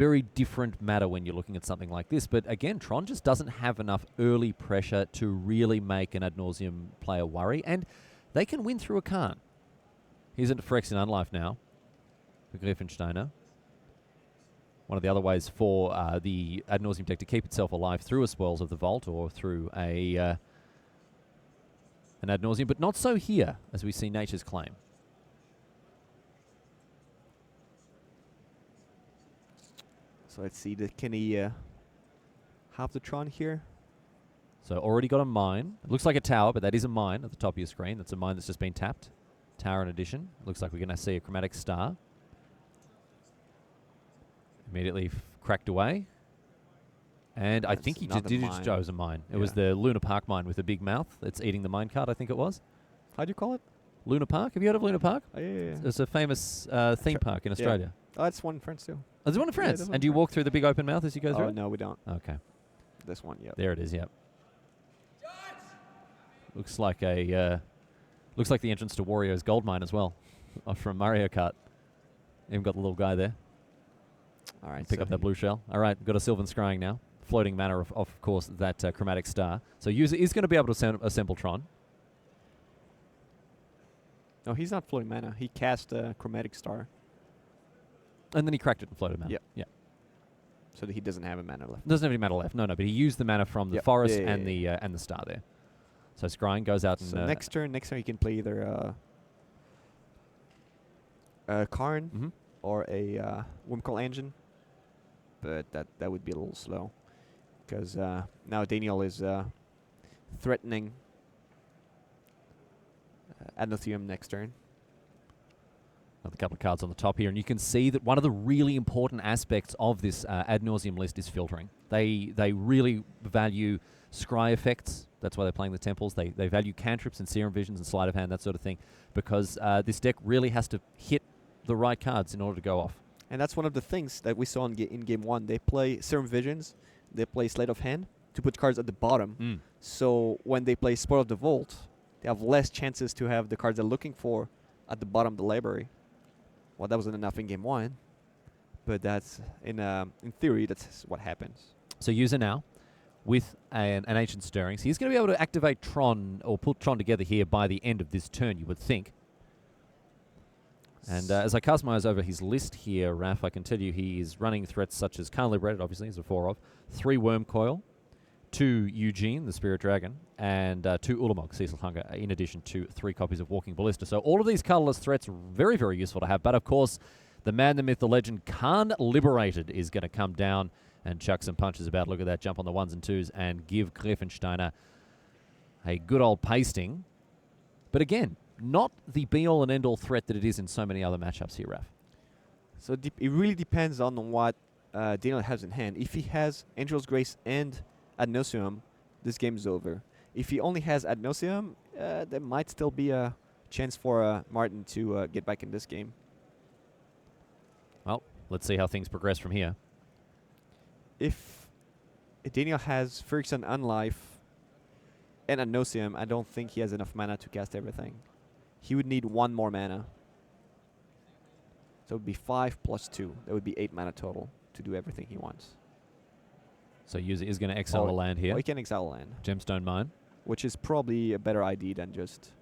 very different matter when you're looking at something like this. But again, Tron just doesn't have enough early pressure to really make an ad nauseum player worry, and they can win through a Khan. Here's into Phyrexian Unlife now for Griffensteiner. One of the other ways for the ad nauseum deck to keep itself alive through a Spoils of the Vault or through a an ad nauseum, but not so here, as we see Nature's Claim. So let's see, can he have the Tron here? So already got a mine. It looks like a tower, but that is a mine at the top of your screen. That's a mine that's just been tapped. Tower in addition. Looks like we're going to see a chromatic star. Immediately cracked away. And I think he did just chose a mine. It was the Luna Park mine with a big mouth that's eating the minecart, I think it was. How do you call it? Luna Park? Have you heard of Luna Park? Oh, yeah. It's a famous theme park in Australia. Oh, it's one in France too. Oh, there's one in France? And do you walk through the big open mouth as you go through it? No, we don't. Okay. This one, yep. There it is, yep. Looks like a looks like the entrance to Wario's gold mine as well, from Mario Kart. Even got the little guy there. All right. Pick up that blue shell. All right, got a Sylvan Scrying now. Floating mana of course, that chromatic star. So user is going to be able to assemble Tron. No, he's not floating mana. He cast a chromatic star. And then he cracked it and floated mana. Yep. Yeah. So that he doesn't have a mana left. Doesn't have any mana left. No, but he used the mana from the forest and the star there. So Scrying goes out so and next turn he can play either a Karn or a Wurmcoil Engine, but that would be a little slow because now Daniel is threatening ad nauseum next turn. Another couple of cards on the top here, and you can see that one of the really important aspects of this ad nauseum list is filtering. They really value scry effects. That's why they're playing the temples. They value cantrips and serum visions and sleight of hand, that sort of thing, because this deck really has to hit the right cards in order to go off. And that's one of the things that we saw in game one. They play serum visions, they play sleight of hand to put cards at the bottom. So when they play Spoil of the Vault, they have less chances to have the cards they're looking for at the bottom of the library. Well, that wasn't enough in game one, but that's in theory that's what happens. So user now with an Ancient Stirrings. He's going to be able to activate Tron or put Tron together here by the end of this turn, you would think. And as I cast my eyes over his list here, Raph, I can tell you he is running threats such as Khan Liberated, obviously, he's a 4 of, 3 Wurmcoil, 2 Eugene, the Spirit Dragon, and 2 Ulamog, Cecil Hunger, in addition to 3 copies of Walking Ballista. So all of these colorless threats are very, very useful to have. But of course, the man, the myth, the legend, Khan Liberated is going to come down and chuck some punches about. Look at that, jump on the 1s and 2s and give Griffensteiner a good old pasting. But again, not the be-all and end-all threat that it is in so many other matchups here, Raph. So it really depends on what Daniel has in hand. If he has Angel's Grace and ad nauseum, this game is over. If he only has ad nauseum, there might still be a chance for Martin to get back in this game. Well, let's see how things progress from here. If Daniel has Phyrexian Unlife and ad nauseum, I don't think he has enough mana to cast everything. He would need 1 more mana. So it would be 5 plus 2. That would be 8 mana total to do everything he wants. So user is going to exile a land here. He can exile a land. Gemstone Mine. Which is probably a better ID than just...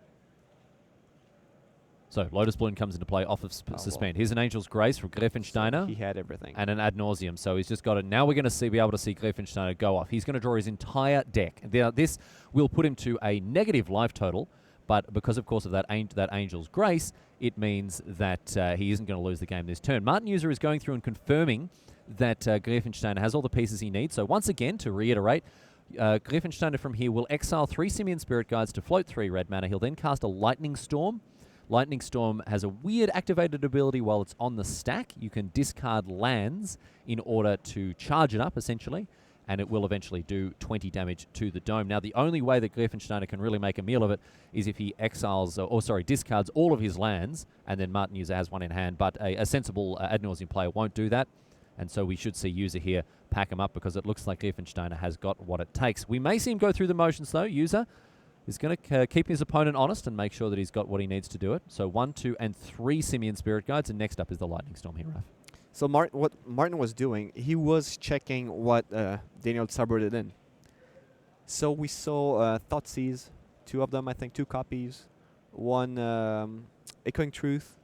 So Lotus Bloom comes into play off of Suspend. Here's an Angel's Grace from Griffensteiner. So he had everything. And an ad nauseum. So he's just got it. Now we're going to be able to see Griffensteiner go off. He's going to draw his entire deck. This will put him to a negative life total. But because, of course, of that Angel's Grace, it means that he isn't going to lose the game this turn. Martin User is going through and confirming that Griffensteiner has all the pieces he needs. So once again, to reiterate, Griffensteiner from here will exile 3 Simian Spirit Guides to float 3 red mana. He'll then cast a Lightning Storm. Lightning Storm has a weird activated ability while it's on the stack. You can discard lands in order to charge it up, essentially, and it will eventually do 20 damage to the dome. Now, the only way that Griffensteiner can really make a meal of it is if he discards all of his lands, and then Martin User has 1 in hand, but a sensible ad nauseum player won't do that, and so we should see User here pack him up because it looks like Griffensteiner has got what it takes. We may see him go through the motions, though. User is going to keep his opponent honest and make sure that he's got what he needs to do it. So 1, 2, and 3 Simian Spirit Guides, and next up is the Lightning Storm here, Raph. So what Martin was doing, he was checking what Daniel subverted in. So we saw Thoughtseize, 2 of them, I think, 2 copies, 1 Echoing Truth,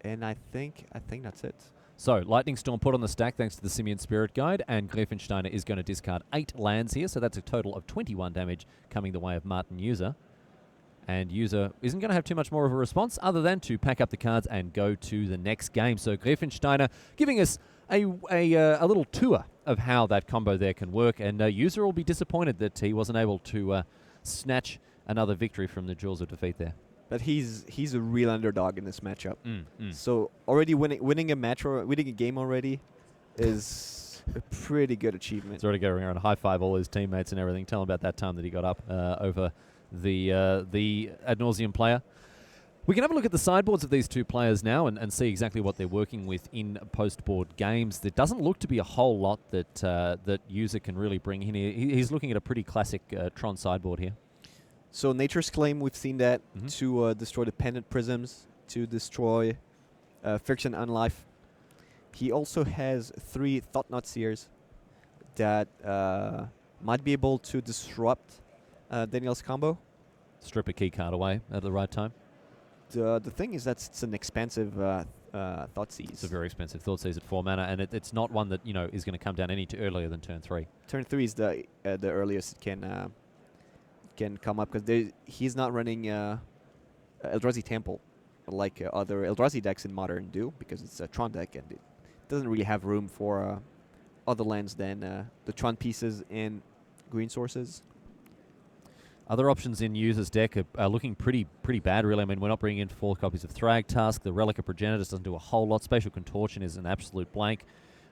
and I think that's it. So, Lightning Storm put on the stack thanks to the Simian Spirit Guide, and Griffensteiner is going to discard 8 lands here, so that's a total of 21 damage coming the way of Martin User. And User isn't going to have too much more of a response other than to pack up the cards and go to the next game. So, Griffensteiner giving us a little tour of how that combo there can work, and User will be disappointed that he wasn't able to snatch another victory from the jaws of defeat there. But he's a real underdog in this matchup. So already winning a match or winning a game already is a pretty good achievement. He's already going around, high five all his teammates and everything. Tell him about that time that he got up over the ad nauseum player. We can have a look at the sideboards of these 2 players now and see exactly what they're working with in post-board games. There doesn't look to be a whole lot that User can really bring in here. He's looking at a pretty classic Tron sideboard here. So Nature's Claim, we've seen that to destroy the Pendant Prisms, to destroy Friction Unlife. He also has 3 Thought-Knot Seers that might be able to disrupt Daniel's combo. Strip a key card away at the right time. The thing is that it's an expensive Thoughtseize. It's a very expensive Thoughtseize at 4 mana, and it's not one that is going to come down any earlier than turn 3. Turn 3 is the earliest it can come up, because he's not running Eldrazi Temple like other Eldrazi decks in Modern do, because it's a Tron deck and it doesn't really have room for other lands than the Tron pieces and green sources. Other options in User's deck are looking pretty bad, really. I mean, we're not bringing in 4 copies of Thragtusk. The Relic of Progenitus doesn't do a whole lot. Spatial Contortion is an absolute blank.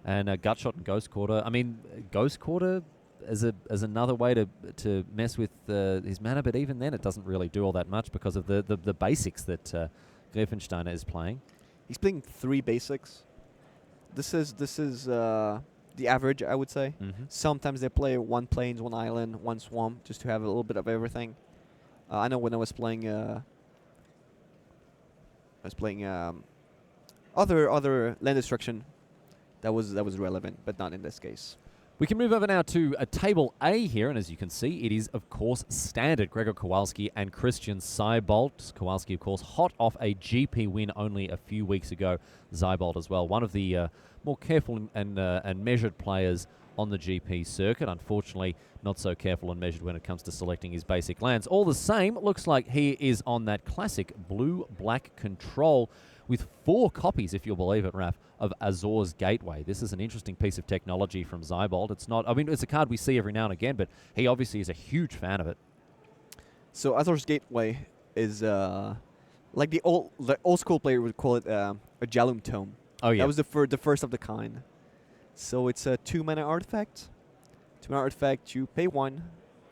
And Gutshot and Ghost Quarter. I mean, Ghost Quarter as another way to mess with his mana, but even then it doesn't really do all that much because of the basics that Griffensteiner is playing. He's playing 3 basics. This is the average, I would say. Sometimes they play 1 plains, 1 island, 1 swamp, just to have a little bit of everything. I know when I was playing other land destruction, that was relevant, but not in this case. We can move over now to Table A here, and as you can see, it is, of course, standard. Gregor Kowalski and Christian Seibold. Kowalski, of course, hot off a GP win only a few weeks ago. Seibold as well, one of the more careful and measured players on the GP circuit. Unfortunately, not so careful and measured when it comes to selecting his basic lands. All the same, looks like he is on that classic blue-black control with 4 copies, if you'll believe it, Raph, of Azor's Gateway. This is an interesting piece of technology from Seibold. It's not, I mean, it's a card we see every now and again, but he obviously is a huge fan of it. So Azor's Gateway is like the old school player would call it a Jalum Tome. Oh yeah, that was the first of the kind. So it's a 2-mana artifact. 2-mana artifact. You pay 1.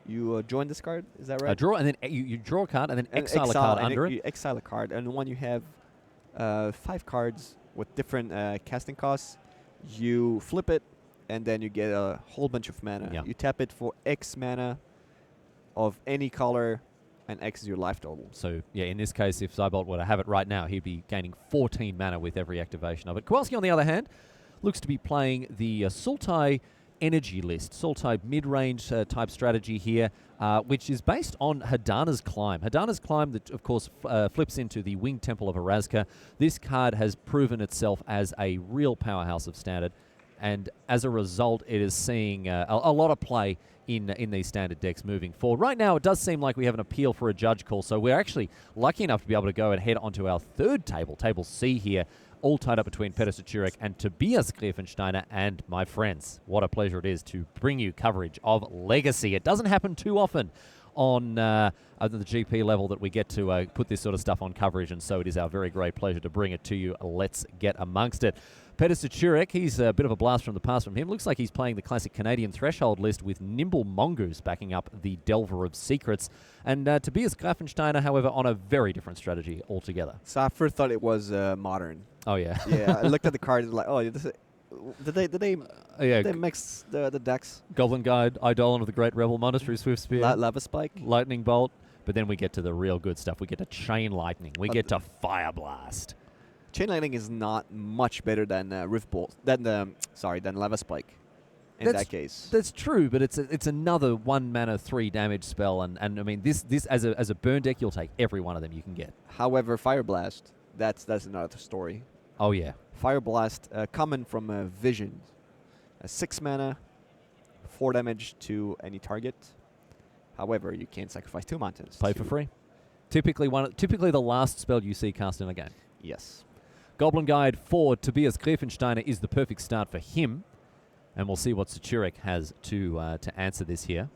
You join this card. Is that right? Draw, and then you draw a card, and then exile a card under it. You exile a card, and when you have 5 cards with different casting costs, you flip it, and then you get a whole bunch of mana. Yeah. You tap it for X mana of any color, and X is your life total. So, yeah, in this case, if Seibold were to have it right now, he'd be gaining 14 mana with every activation of it. Kowalski, on the other hand, looks to be playing the Sultai energy list, Sultai mid-range type strategy here, which is based on Hadana's Climb. Hadana's Climb, that of course flips into the Winged Temple of Orazca. This card has proven itself as a real powerhouse of standard, and as a result, it is seeing a lot of play in these standard decks moving forward. Right now, it does seem like we have an appeal for a judge call, so we're actually lucky enough to be able to go and head onto our 3rd table, Table C here, all tied up between Peter Sachurek and Tobias Griffensteiner. And my friends, what a pleasure it is to bring you coverage of Legacy. It doesn't happen too often on the GP level that we get to put this sort of stuff on coverage, and so it is our very great pleasure to bring it to you. Let's get amongst it. Peter Sachurek, he's a bit of a blast from the past from him. Looks like he's playing the classic Canadian Threshold list with Nimble Mongoose backing up the Delver of Secrets. And Tobias Griffensteiner, however, on a very different strategy altogether. So I first thought it was modern. Oh, yeah. Yeah, I looked at the card and like, oh, did they mix the decks? Goblin Guide, Eidolon of the Great Rebel, Monastery Swift Spear, Lava Spike, Lightning Bolt. But then we get to the real good stuff. We get to Chain Lightning. We get to Fire Blast. Chain Lightning is not much better than Rift Bolt, than Lava Spike. In that case, that's true, but it's another 1 mana 3 damage spell, and I mean this as a burn deck, you'll take every one of them you can get. However, Fire Blast, that's another story. Oh yeah, Fire Blast, common from Vision, 6 mana, 4 damage to any target. However, you can't sacrifice 2 mountains. Play for free. Typically the last spell you see cast in a game. Yes. Goblin Guide for Tobias Griefensteiner is the perfect start for him. And we'll see what Saturek has to answer this here.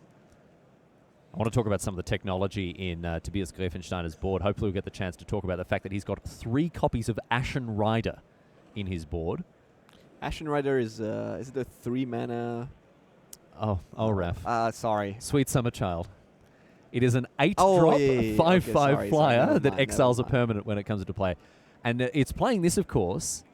I want to talk about some of the technology in Tobias Griefensteiner's board. Hopefully we'll get the chance to talk about the fact that he's got 3 copies of Ashen Rider in his board. Ashen Rider is it a 3 mana? Oh, Raf. Sorry. Sweet Summer Child. It is an 8-drop, 5/5 flyer that exiles a permanent when it comes into play. And it's playing this, of course,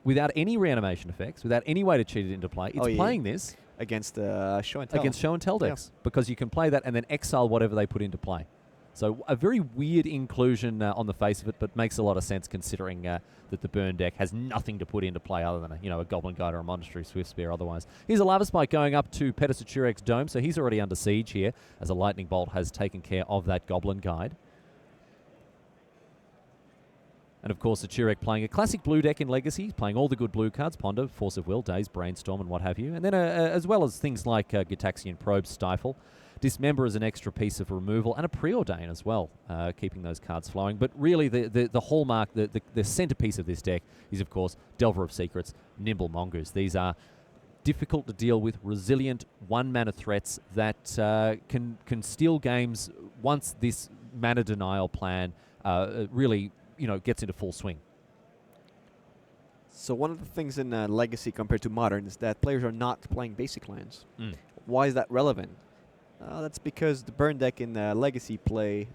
without any reanimation effects, without any way to cheat it into play. It's playing this against Show and Tell. Against Show and Tell decks, because you can play that and then exile whatever they put into play. So a very weird inclusion on the face of it, but makes a lot of sense considering that the burn deck has nothing to put into play other than a Goblin Guide or a Monastery Swift Spear otherwise. Here's a Lava Spike going up to Peter Sachurek's Dome, so he's already under siege here as a Lightning Bolt has taken care of that Goblin Guide. And of course, Saturek playing a classic blue deck in Legacy, playing all the good blue cards, Ponder, Force of Will, Daze, Brainstorm, and what have you. And then as well as things like Gitaxian Probe, Stifle, Dismember as an extra piece of removal, and a Preordain as well, keeping those cards flowing. But really, the hallmark, the centerpiece of this deck is, of course, Delver of Secrets, Nimble Mongoose. These are difficult to deal with, resilient 1-mana threats that can steal games once this mana denial plan really gets into full swing. So one of the things in Legacy compared to Modern is that players are not playing basic lands. Why is that relevant? That's because the burn deck in Legacy play.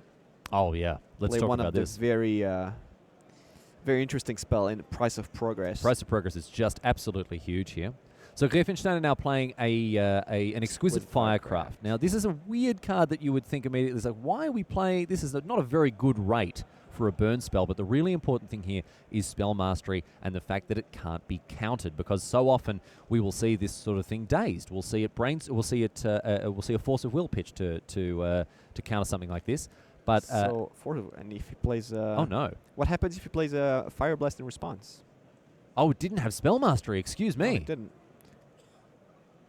Oh yeah, let's talk one about of the this. very interesting spell in Price of Progress. Price of Progress is just absolutely huge here. So Griefensteiner now playing an Exquisite Firecraft. Now this is a weird card that you would think immediately is like, why are we playing? This is not a very good rate for a burn spell, but the really important thing here is spell mastery and the fact that it can't be countered, because so often we will see this sort of thing dazed. We'll see it we'll see a Force of Will pitch to counter something like this. But so and if he plays oh no, what happens if he plays a Fire Blast in response? Oh, it didn't have spell mastery. Excuse me. No, it didn't.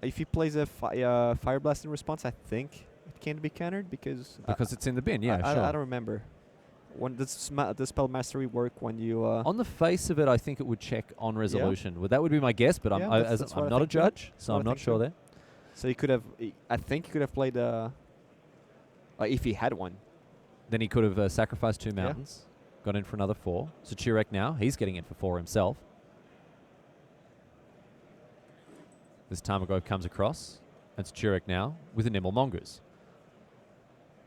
If he plays a Fire Blast in response, I think it can't be countered because it's in the bin. Yeah, sure. I don't remember. When does spell mastery work when you? On the face of it, I think it would check on resolution. Well, that would be my guess, but I'm not a judge, so I'm not sure there. So he could have. I think he could have played. If he had one, then he could have sacrificed 2 mountains, got in for another 4. So Saturek now he's getting in for 4 himself. This Tarmogoyf comes across, and Saturek now with a Nimble Mongoose.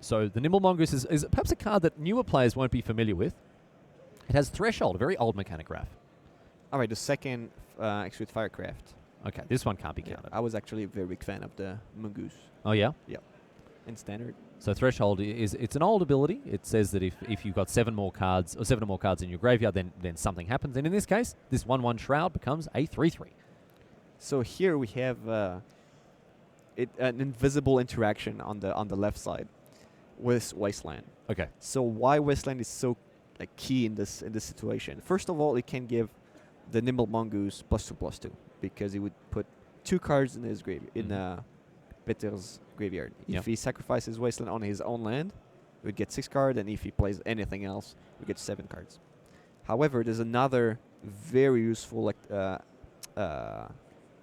So the Nimble Mongoose is perhaps a card that newer players won't be familiar with. It has Threshold, a very old mechanic graph. All right, the second Exquisite Firecraft. Okay, this one can't be counted. I was actually a very big fan of the Mongoose. Oh, yeah? Yeah, in Standard. So Threshold it's an old ability. It says that if you've got 7 more cards or 7 or more cards in your graveyard, then something happens. And in this case, this 1/1 Shroud becomes a 3/3. So here we have an invisible interaction on the left side with Wasteland. Okay. So why Wasteland is so key in this situation? First of all, it can give the Nimble Mongoose +2/+2 because he would put 2 cards in his Peter's graveyard. If he sacrifices Wasteland on his own land, he would get 6 cards, and if he plays anything else, he would get 7 cards. However, there's another very useful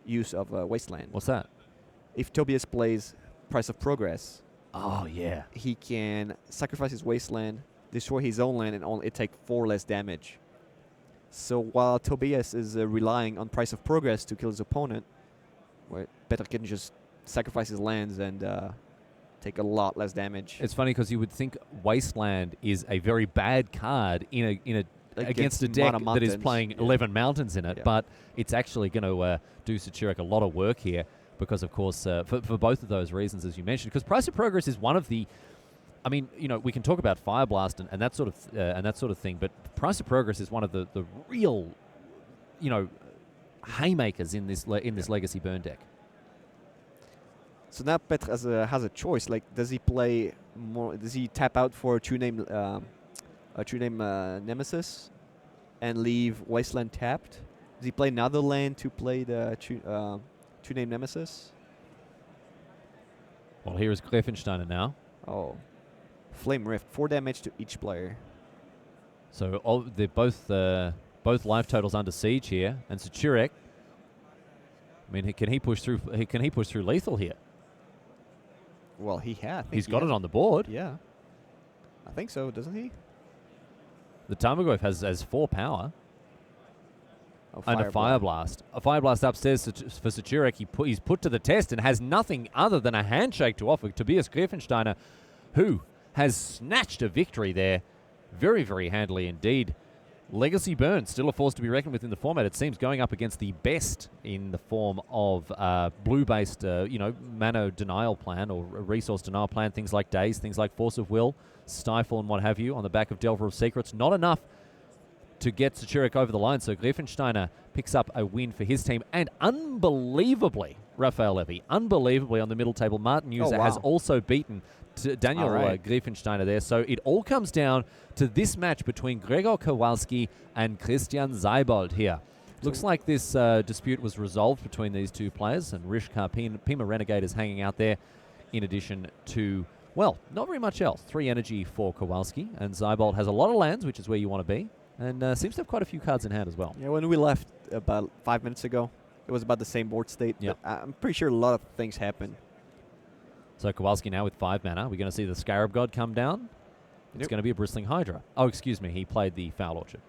use of Wasteland. What's that? If Tobias plays Price of Progress, oh yeah, he can sacrifice his Wasteland, destroy his own land, and it take 4 less damage. So while Tobias is relying on Price of Progress to kill his opponent, Peter can just sacrifice his lands and take a lot less damage. It's funny because you would think Wasteland is a very bad card against a deck that is playing 11 mountains in it, but it's actually going to do Saturek a lot of work here because, of course, for both of those reasons, as you mentioned, because Price of Progress is one of the I mean, you know, we can talk about Fire Blast and that sort of thing, but Price of Progress is one of the real, you know, haymakers in this Legacy Burn deck. So now Pet has a choice. Like, does he play more? Does he tap out for a true name Nemesis, and leave Wasteland tapped? Does he play another land to play the true name Nemesis? Well, here is Griffensteiner now. Oh, Flame Rift, 4 damage to each player. So they're both life totals under siege here, and Saturek. I mean, can he push through? Can he push through lethal here? Well, he has. He's got it on the board. Yeah, I think so, doesn't he? The Tarmogoyf has 4 power. Oh, And a Fire Blast. A Fire Blast upstairs for Saturek. He's put to the test and has nothing other than a handshake to offer. Tobias Griffensteiner, who has snatched a victory there very, very handily indeed. Legacy Burn, still a force to be reckoned with in the format. It seems going up against the best in the form of blue-based, mana denial plan or resource denial plan, things like Daze, things like Force of Will, Stifle and what have you on the back of Delver of Secrets. Not enough to get Saturek over the line, so Griffensteiner picks up a win for his team. And unbelievably, Raphael Levy, unbelievably on the middle table, Martin User has also beaten Daniel Griffensteiner there. So it all comes down to this match between Gregor Kowalski and Christian Seibold here. Looks like this dispute was resolved between these two players, and Rishkar Pima Renegade is hanging out there in addition to, well, not very much else. 3 energy for Kowalski, and Seibold has a lot of lands, which is where you want to be, and seems to have quite a few cards in hand as well. Yeah, when we left about 5 minutes ago, it was about the same board state. Yep. But I'm pretty sure a lot of things happened. So Kowalski now with 5 mana. We're going to see the Scarab God come down. It's going to be a Bristling Hydra. Oh, excuse me. He played the Foul Orchard.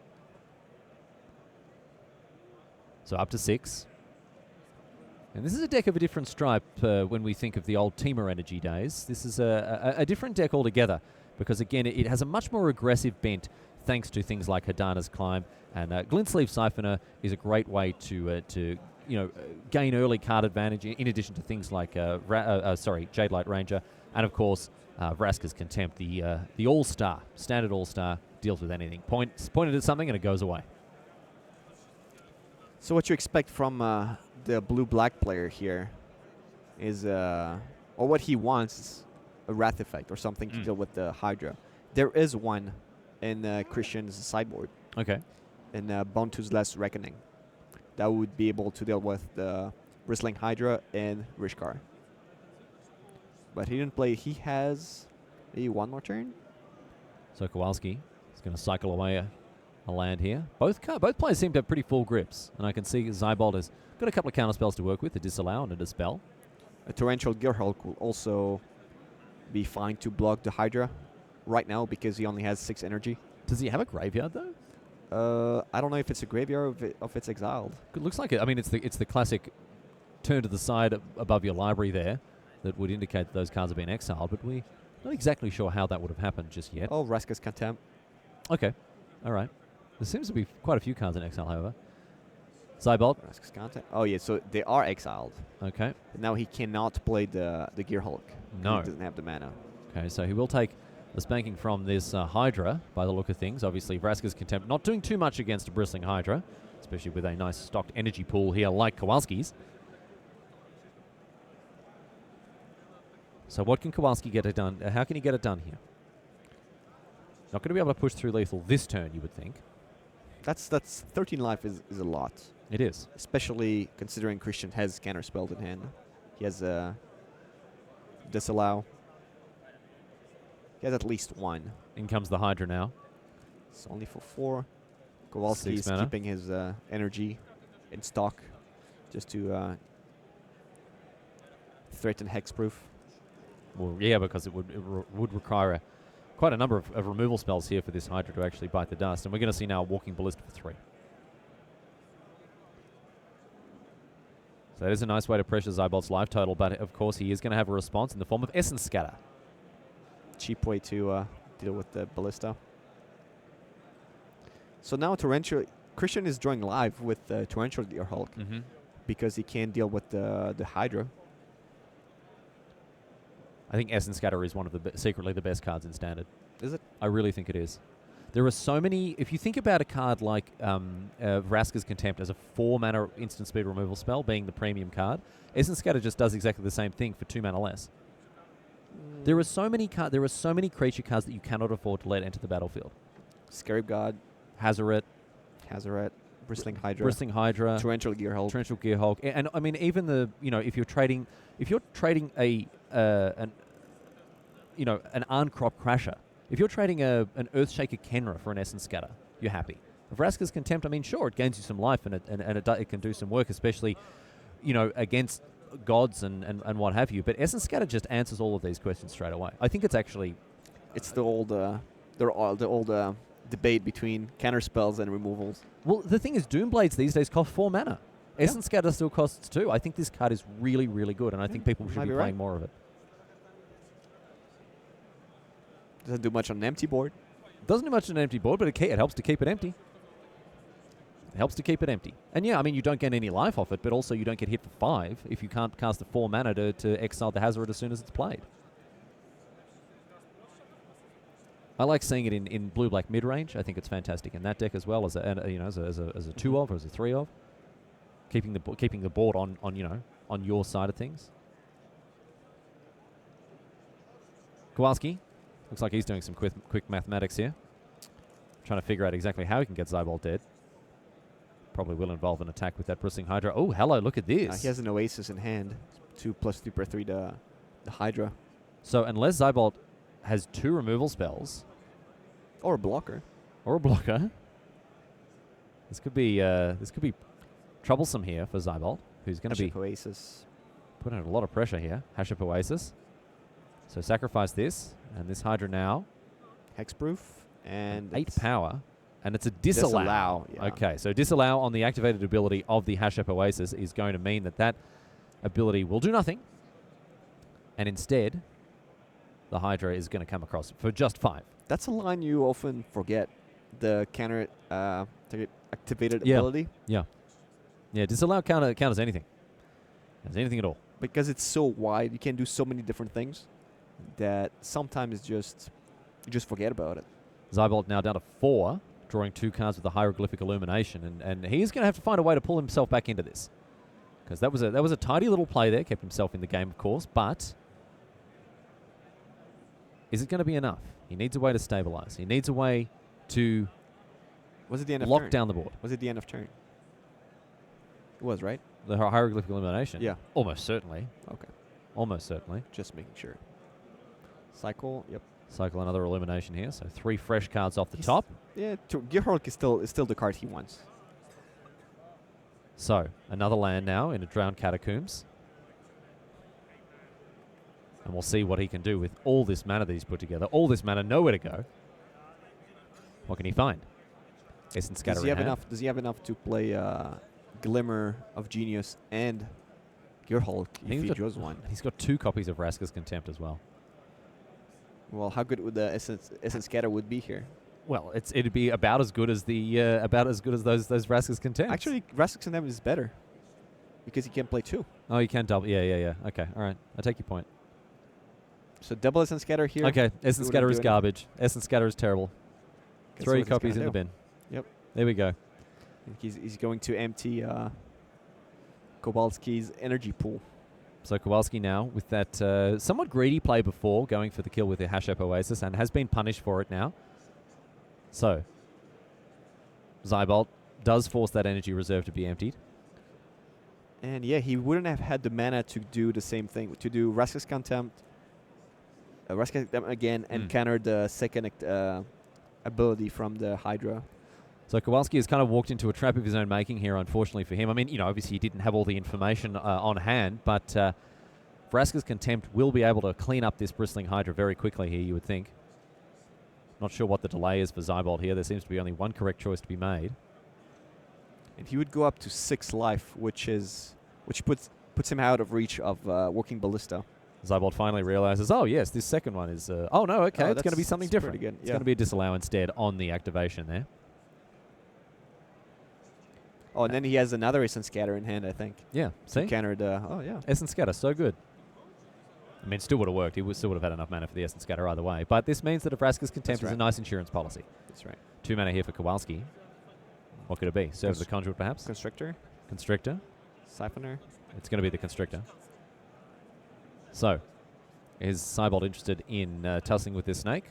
So up to 6. And this is a deck of a different stripe when we think of the old Temur Energy days. This is a different deck altogether because, again, it has a much more aggressive bent thanks to things like Hadana's Climb. And Glintsleeve Siphoner is a great way to gain early card advantage in addition to things like Jade Light Ranger, and of course Vraska's Contempt, the all-star, standard all-star, deals with anything. Pointed at something and it goes away. So what you expect from the blue-black player here is, or what he wants is a Wrath effect or something to deal with the Hydra. There is one in Christian's sideboard. Okay. In Bontu's Last Reckoning. That would be able to deal with the Bristling Hydra and Rishkar. But he didn't play. He has maybe 1 more turn. So Kowalski is going to cycle away a land here. Both players seem to have pretty full grips. And I can see Seibold has got a couple of counter spells to work with, a Disallow and a Dispel. A Torrential Gearhulk will also be fine to block the Hydra right now because he only has 6 energy. Does he have a graveyard though? I don't know if it's a graveyard or if it's exiled. It looks like it. I mean, it's the classic turn to the side above your library there that would indicate that those cards have been exiled, but we're not exactly sure how that would have happened just yet. Oh, Vraska's Contempt. Okay. All right. There seems to be quite a few cards in exile, however. Seibold. Vraska's Contempt. Oh, yeah, so they are exiled. Okay. But now he cannot play the Gearhulk. No. He doesn't have the mana. Okay, so he will take the spanking from this Hydra, by the look of things. Obviously, Vraska's Contempt not doing too much against a Bristling Hydra, especially with a nice stocked energy pool here like Kowalski's. So what can Kowalski get it done? How can he get it done here? Not going to be able to push through lethal this turn, you would think. That's 13 life is a lot. It is. Especially considering Christian has counter spells in hand. He has a Disallow. He has at least 1. In comes the Hydra now. It's only for 4. Kowalski is keeping his energy in stock just to threaten hexproof. Well, yeah, because it would require quite a number of removal spells here for this Hydra to actually bite the dust. And we're going to see now Walking Ballista for 3. So that is a nice way to pressure Seibold's life total, but of course he is going to have a response in the form of Essence Scatter. Cheap way to deal with the Ballista. So now Torrential Christian is drawing live with Torrential Gearhulk because he can't deal with the Hydra. I think Essence Scatter is one of the secretly the best cards in Standard. Is it? I really think it is. There are so many. If you think about a card like Vraska's Contempt as a 4-mana instant speed removal spell, being the premium card, Essence Scatter just does exactly the same thing for 2 mana less. There are so many creature cards that you cannot afford to let enter the battlefield. Scarab God, Hazaret, Bristling Hydra, Torrential Gearhulk, and I mean even the if you're trading an Arncrop Crasher, if you're trading an Earthshaker Kenra for an Essence Scatter, you're happy. Vraska's Contempt, I mean, sure, it gains you some life and it can do some work, especially against gods and what have you. But Essence Scatter just answers all of these questions straight away. I think it's actually the old debate between counter spells and removals. Well, the thing is, Doomblades these days cost 4 mana. Essence Scatter still costs 2. I think this card is really, really good, and I think people should be playing more of it. Doesn't do much on an empty board. Doesn't do much on an empty board, but it helps to keep it empty. It helps to keep it empty. And yeah, I mean, you don't get any life off it, but also you don't get hit for 5 if you can't cast a 4 mana to exile the Hazaret as soon as it's played. I like seeing it in blue-black mid-range. I think it's fantastic in that deck as well as a 2 of or as a 3 of, keeping the board on your side of things. Kowalski looks like he's doing some quick mathematics here, trying to figure out exactly how he can get Zybolt dead. Probably will involve an attack with that Bristling Hydra. Oh, hello! Look at this. He has an Oasis in hand. 2+3/3 the Hydra. So unless Zybolt has 2 removal spells, or a blocker, this could be troublesome here for Zybolt, who's going to be Oasis. Putting a lot of pressure here. Hashep Oasis. So sacrifice this, and this Hydra now. Hexproof, and 8 power, and it's a disallow. Yeah. Okay, so disallow on the activated ability of the Hashep Oasis is going to mean that ability will do nothing, and instead the Hydra is going to come across for just 5. That's a line you often forget. The counter activated ability. Yeah. Disallow counters anything. Anything at all. Because it's so wide, you can do so many different things that sometimes you just forget about it. Zybolt now down to 4, drawing 2 cards with the Hieroglyphic Illumination, and he's going to have to find a way to pull himself back into this, because that was a tidy little play there, kept himself in the game, of course, but is it going to be enough? He needs a way to stabilize. He needs a way to lock down the board. Was it the end of turn? It was, right? The Hieroglyphic Illumination? Yeah. Almost certainly. Okay. Almost certainly. Just making sure. Cycle, yep. Cycle another Illumination here, so 3 fresh cards off the top. Yeah, Gearhulk is still the card he wants. So, another land now in a Drowned Catacombs. And we'll see what he can do with all this mana that he's put together. All this mana, nowhere to go. What can he find? Essence Scatter. Does he have enough to play Glimmer of Genius and Gearhulk if he draws one? He's got 2 copies of Vraska's Contempt as well. Well, how good would the Essence Scatter would be here? Well, it'd be about as good as those Vraska's Contempt. Actually, Vraska's Contempt is better because he can play 2. Oh, you can double. Yeah. Okay, all right. I take your point. So double Essence Scatter here. Okay, Essence Scatter is garbage. Essence Scatter is terrible. 3 copies in the bin. Yep. There we go. And he's going to empty Kowalski's energy pool. So Kowalski now with that somewhat greedy play before, going for the kill with the Hashep Oasis, and has been punished for it now. So Zybolt does force that energy reserve to be emptied. And yeah, he wouldn't have had the mana to do the same thing, to do Vraska's Contempt again, and counter the second ability from the Hydra. So Kowalski has kind of walked into a trap of his own making here, unfortunately for him. I mean, obviously he didn't have all the information on hand, but Vraska's Contempt will be able to clean up this Bristling Hydra very quickly here, you would think. Not sure what the delay is for Zybolt here. There seems to be only one correct choice to be made. And he would go up to 6 life, which puts him out of reach of Working Ballista. Zybolt finally realizes, oh yes, this second one is... oh no, okay, it's going to be something different. Good. It's going to be a disallow instead on the activation there. Oh, and then he has another Essence Scatter in hand, I think. Yeah, see? To counter the... Oh, yeah. Essence Scatter, so good. I mean, still would have worked. He still would have had enough mana for the Essence Scatter either way. But this means that Vraska's Contempt is a nice insurance policy. That's right. 2 mana here for Kowalski. What could it be? Serve the Conduit, perhaps? Constrictor. Constrictor. Siphoner. It's going to be the Constrictor. So, is Cybold interested in tussling with this snake?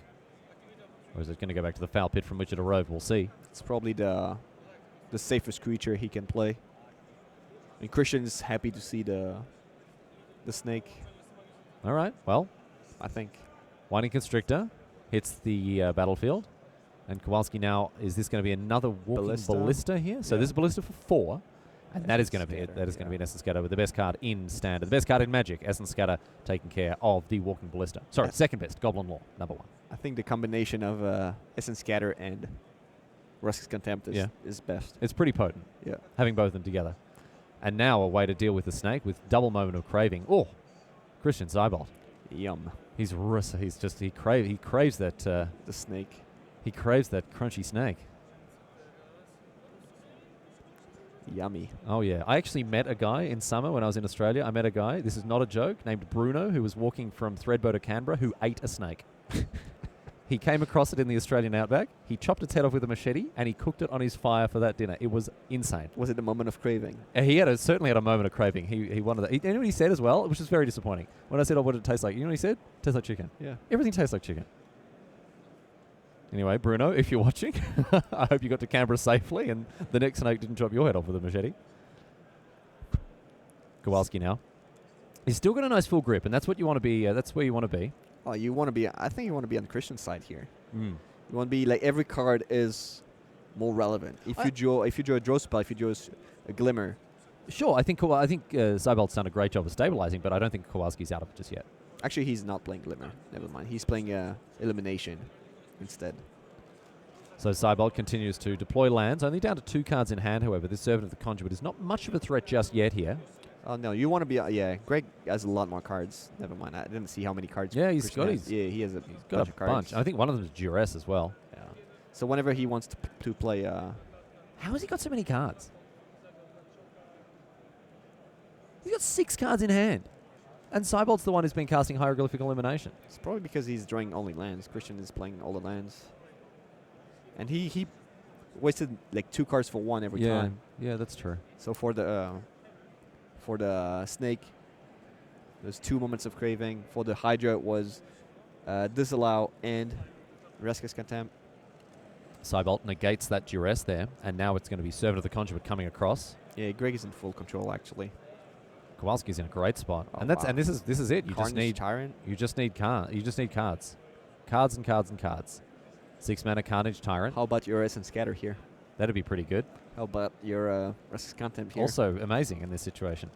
Or is it going to go back to the foul pit from which it arose? We'll see. It's probably the safest creature he can play. And Christian's happy to see the snake. All right, well, I think. Winding Constrictor hits the battlefield. And Kowalski now, is this going to be another walking ballista here? So this is ballista for 4. And that is going to be it. That is going to be an Essence Scatter with the best card in Standard. The best card in Magic, Essence Scatter, taking care of the walking ballista. Sorry, second best, Goblin Law, number 1. I think the combination of Essence Scatter and Vraska's Contempt is best. It's pretty potent. Yeah. Having both of them together. And now a way to deal with the snake with double Moment of Craving. Oh, Christian Cybold. Yum. He craves that the snake. He craves that crunchy snake. Yummy. Oh yeah, I actually met a guy in summer when I was in Australia. I met a guy, this is not a joke, named Bruno, who was walking from Thredbo to Canberra, who ate a snake. He came across it in the Australian outback. He chopped its head off with a machete and he cooked it on his fire for that dinner. It was insane. Was it a moment of craving? He certainly had a moment of craving. He wanted that. You know what he said as well, which was very disappointing. When I said, "Oh, what did it taste like?" You know what he said? Tastes like chicken. Yeah. Everything tastes like chicken. Anyway, Bruno, if you're watching, I hope you got to Canberra safely and the next snake didn't chop your head off with a machete. Kowalski now. He's still got a nice full grip, and that's what you want to be. That's where you want to be. Oh, you want to be. I think you want to be on Christian's side here. Mm. You want to be like every card is more relevant. If you draw a draw spell, if you draw a glimmer. Sure, I think Cybold's done a great job of stabilizing, but I don't think Kowalski's out of it just yet. Actually, he's not playing glimmer. Never mind. He's playing elimination instead. So Cybold continues to deploy lands, only down to 2 cards in hand. However, this Servant of the Conduit is not much of a threat just yet here. Oh no, you want to be. Yeah, Greg has a lot more cards. Never mind. I didn't see how many cards. Yeah, he has a got a bunch. I think one of them is Duress as well. Yeah. So whenever he wants to play, how has he got so many cards? He's got 6 cards in hand, and Cybold's the one who's been casting Hieroglyphic Elimination. It's probably because he's drawing only lands. Christian is playing all the lands, and he wasted like 2 cards for 1 every time. Yeah, that's true. So for the snake, there's 2 moments of craving. For the Hydra, it was disallow and Vraska's Contempt. Cybold negates that duress there, and now it's going to be Servant of the Conduit coming across. Yeah, Greg is in full control actually. Kowalski's in a great spot, oh, and that's wow. and this is it. You Carnage just need Tyrant. You just need cards, cards and cards and cards. 6 mana Carnage Tyrant. How about your Essence Scatter here? That'd be pretty good. How about your Vraska's Contempt here? Also amazing in this situation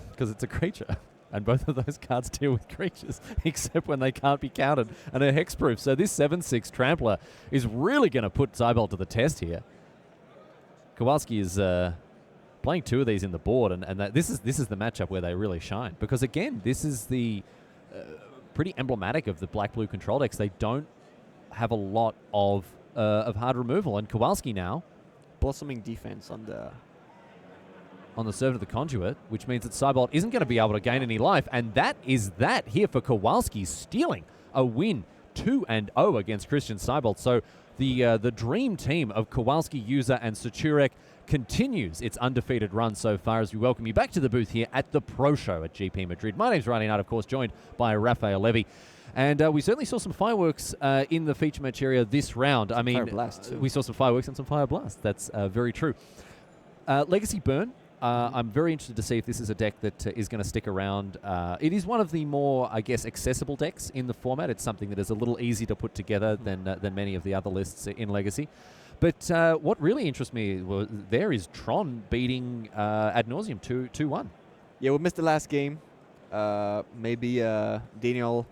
because it's a creature. And both of those cards deal with creatures, except when they can't be countered and are hexproof. So this 7/6 Trampler is really going to put Cybold to the test here. Kowalski is playing 2 of these in the board, and this is the matchup where they really shine. Because again, this is the pretty emblematic of the black-blue control decks. They don't have a lot of hard removal, and Kowalski now Blossoming Defense on the Servant of the Conduit, which means that Cybold isn't going to be able to gain any life, and that is that here for Kowalski, stealing a win 2-0 against Christian Cybold. So the dream team of Kowalski, User, and Saturek continues its undefeated run so far as we welcome you back to the booth here at the Pro Show at GP Madrid. My name's Riley Knight, of course, joined by Raphael Levy. And we certainly saw some fireworks in the feature match area this round. I mean, Fire Blast too. We saw some fireworks and some Fire Blast. That's very true. Legacy Burn. I'm very interested to see if this is a deck that is going to stick around. It is one of the more, I guess, accessible decks in the format. It's something that is a little easier to put together than many of the other lists in Legacy. But what really interests me there is Tron beating Ad Nauseam 2-1. Yeah, we missed the last game. Maybe Daniel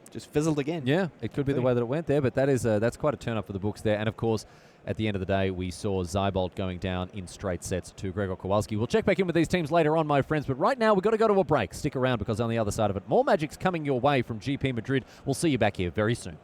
just fizzled again. Yeah, it could be the way that it went there, but that's quite a turn up for the books there. And of course, at the end of the day, we saw Cybold going down in straight sets to Gregor Kowalski. We'll check back in with these teams later on, my friends, but right now we've got to go to a break. Stick around because on the other side of it, more Magic's coming your way from GP Madrid. We'll see you back here very soon.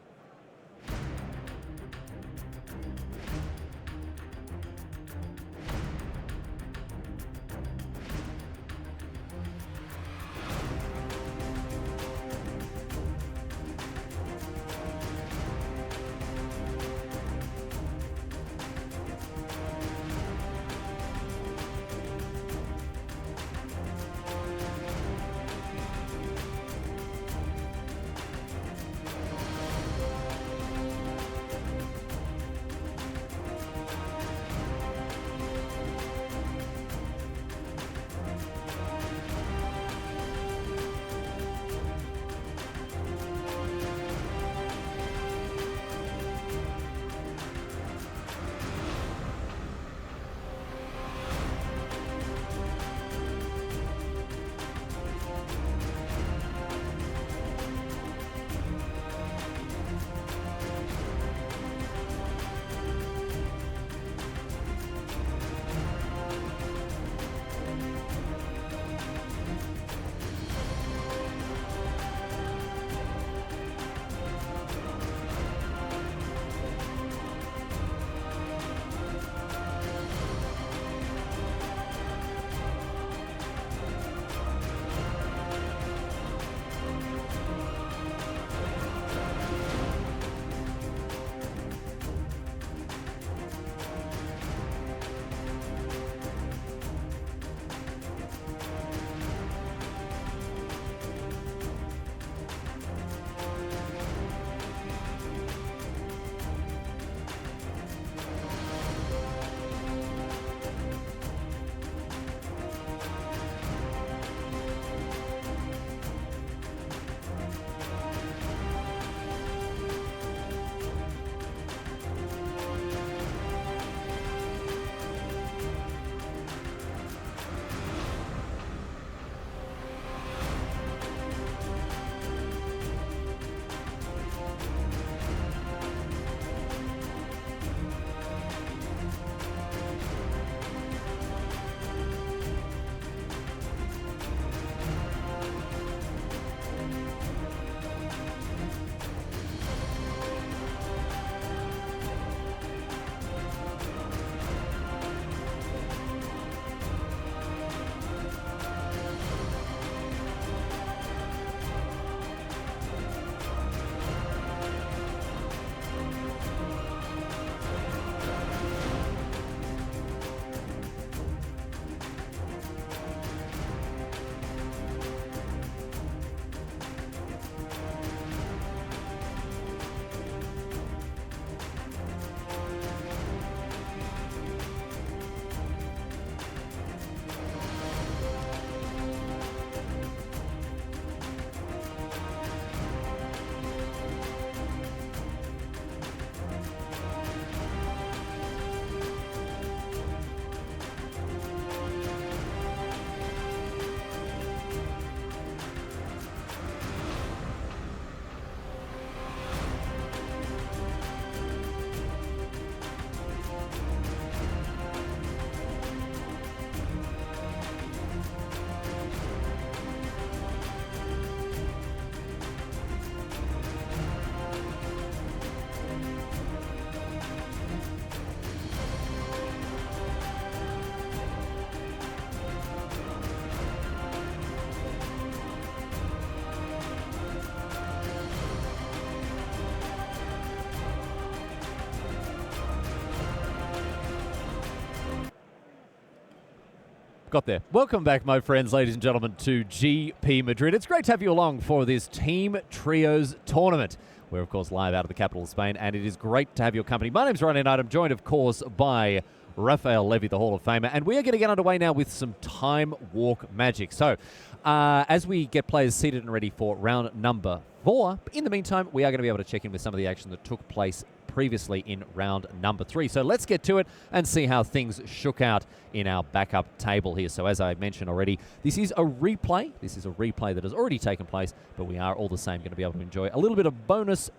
got there. Welcome back, my friends, ladies and gentlemen, to GP Madrid. It's great to have you along for this Team Trios tournament. We're, of course, live out of the capital of Spain, and it is great to have your company. My name's Ryan Knight. I'm joined, of course, by Rafael Levy, the Hall of Famer, and we are going to get underway now with some time walk magic. So, as we get players seated and ready for round number 4, in the meantime, we are going to be able to check in with some of the action that took place previously in round number 3. So let's get to it and see how things shook out in our backup table here. So as I mentioned already, this is a replay. This is a replay that has already taken place, but we are all the same going to be able to enjoy a little bit of bonus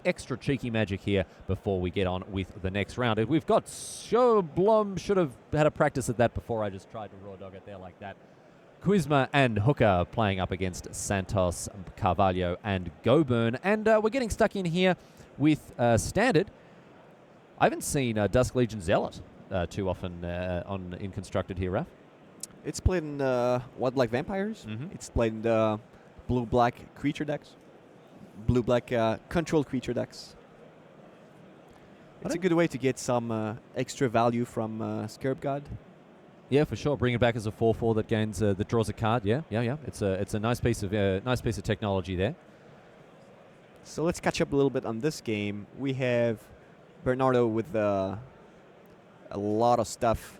extra cheeky magic here before we get on with the next round. And we've got Blom, should have had a practice at that before I just tried to raw dog it there like that. Quizma and Hooker playing up against Santos, Carvalho, and Goburn. And we're getting stuck in here with Standard. I haven't seen Dusk Legion Zealot too often in Constructed here, Raf. It's played in Wildlife Vampires. It's played in the blue-black creature decks. Blue-black controlled creature decks. It's a good way to get some extra value from Scarab God. Yeah, for sure. Bring it back as a 4/4 that gains that draws a card. Yeah. It's a nice piece of technology there. So let's catch up a little bit on this game. We have Bernardo with a lot of stuff,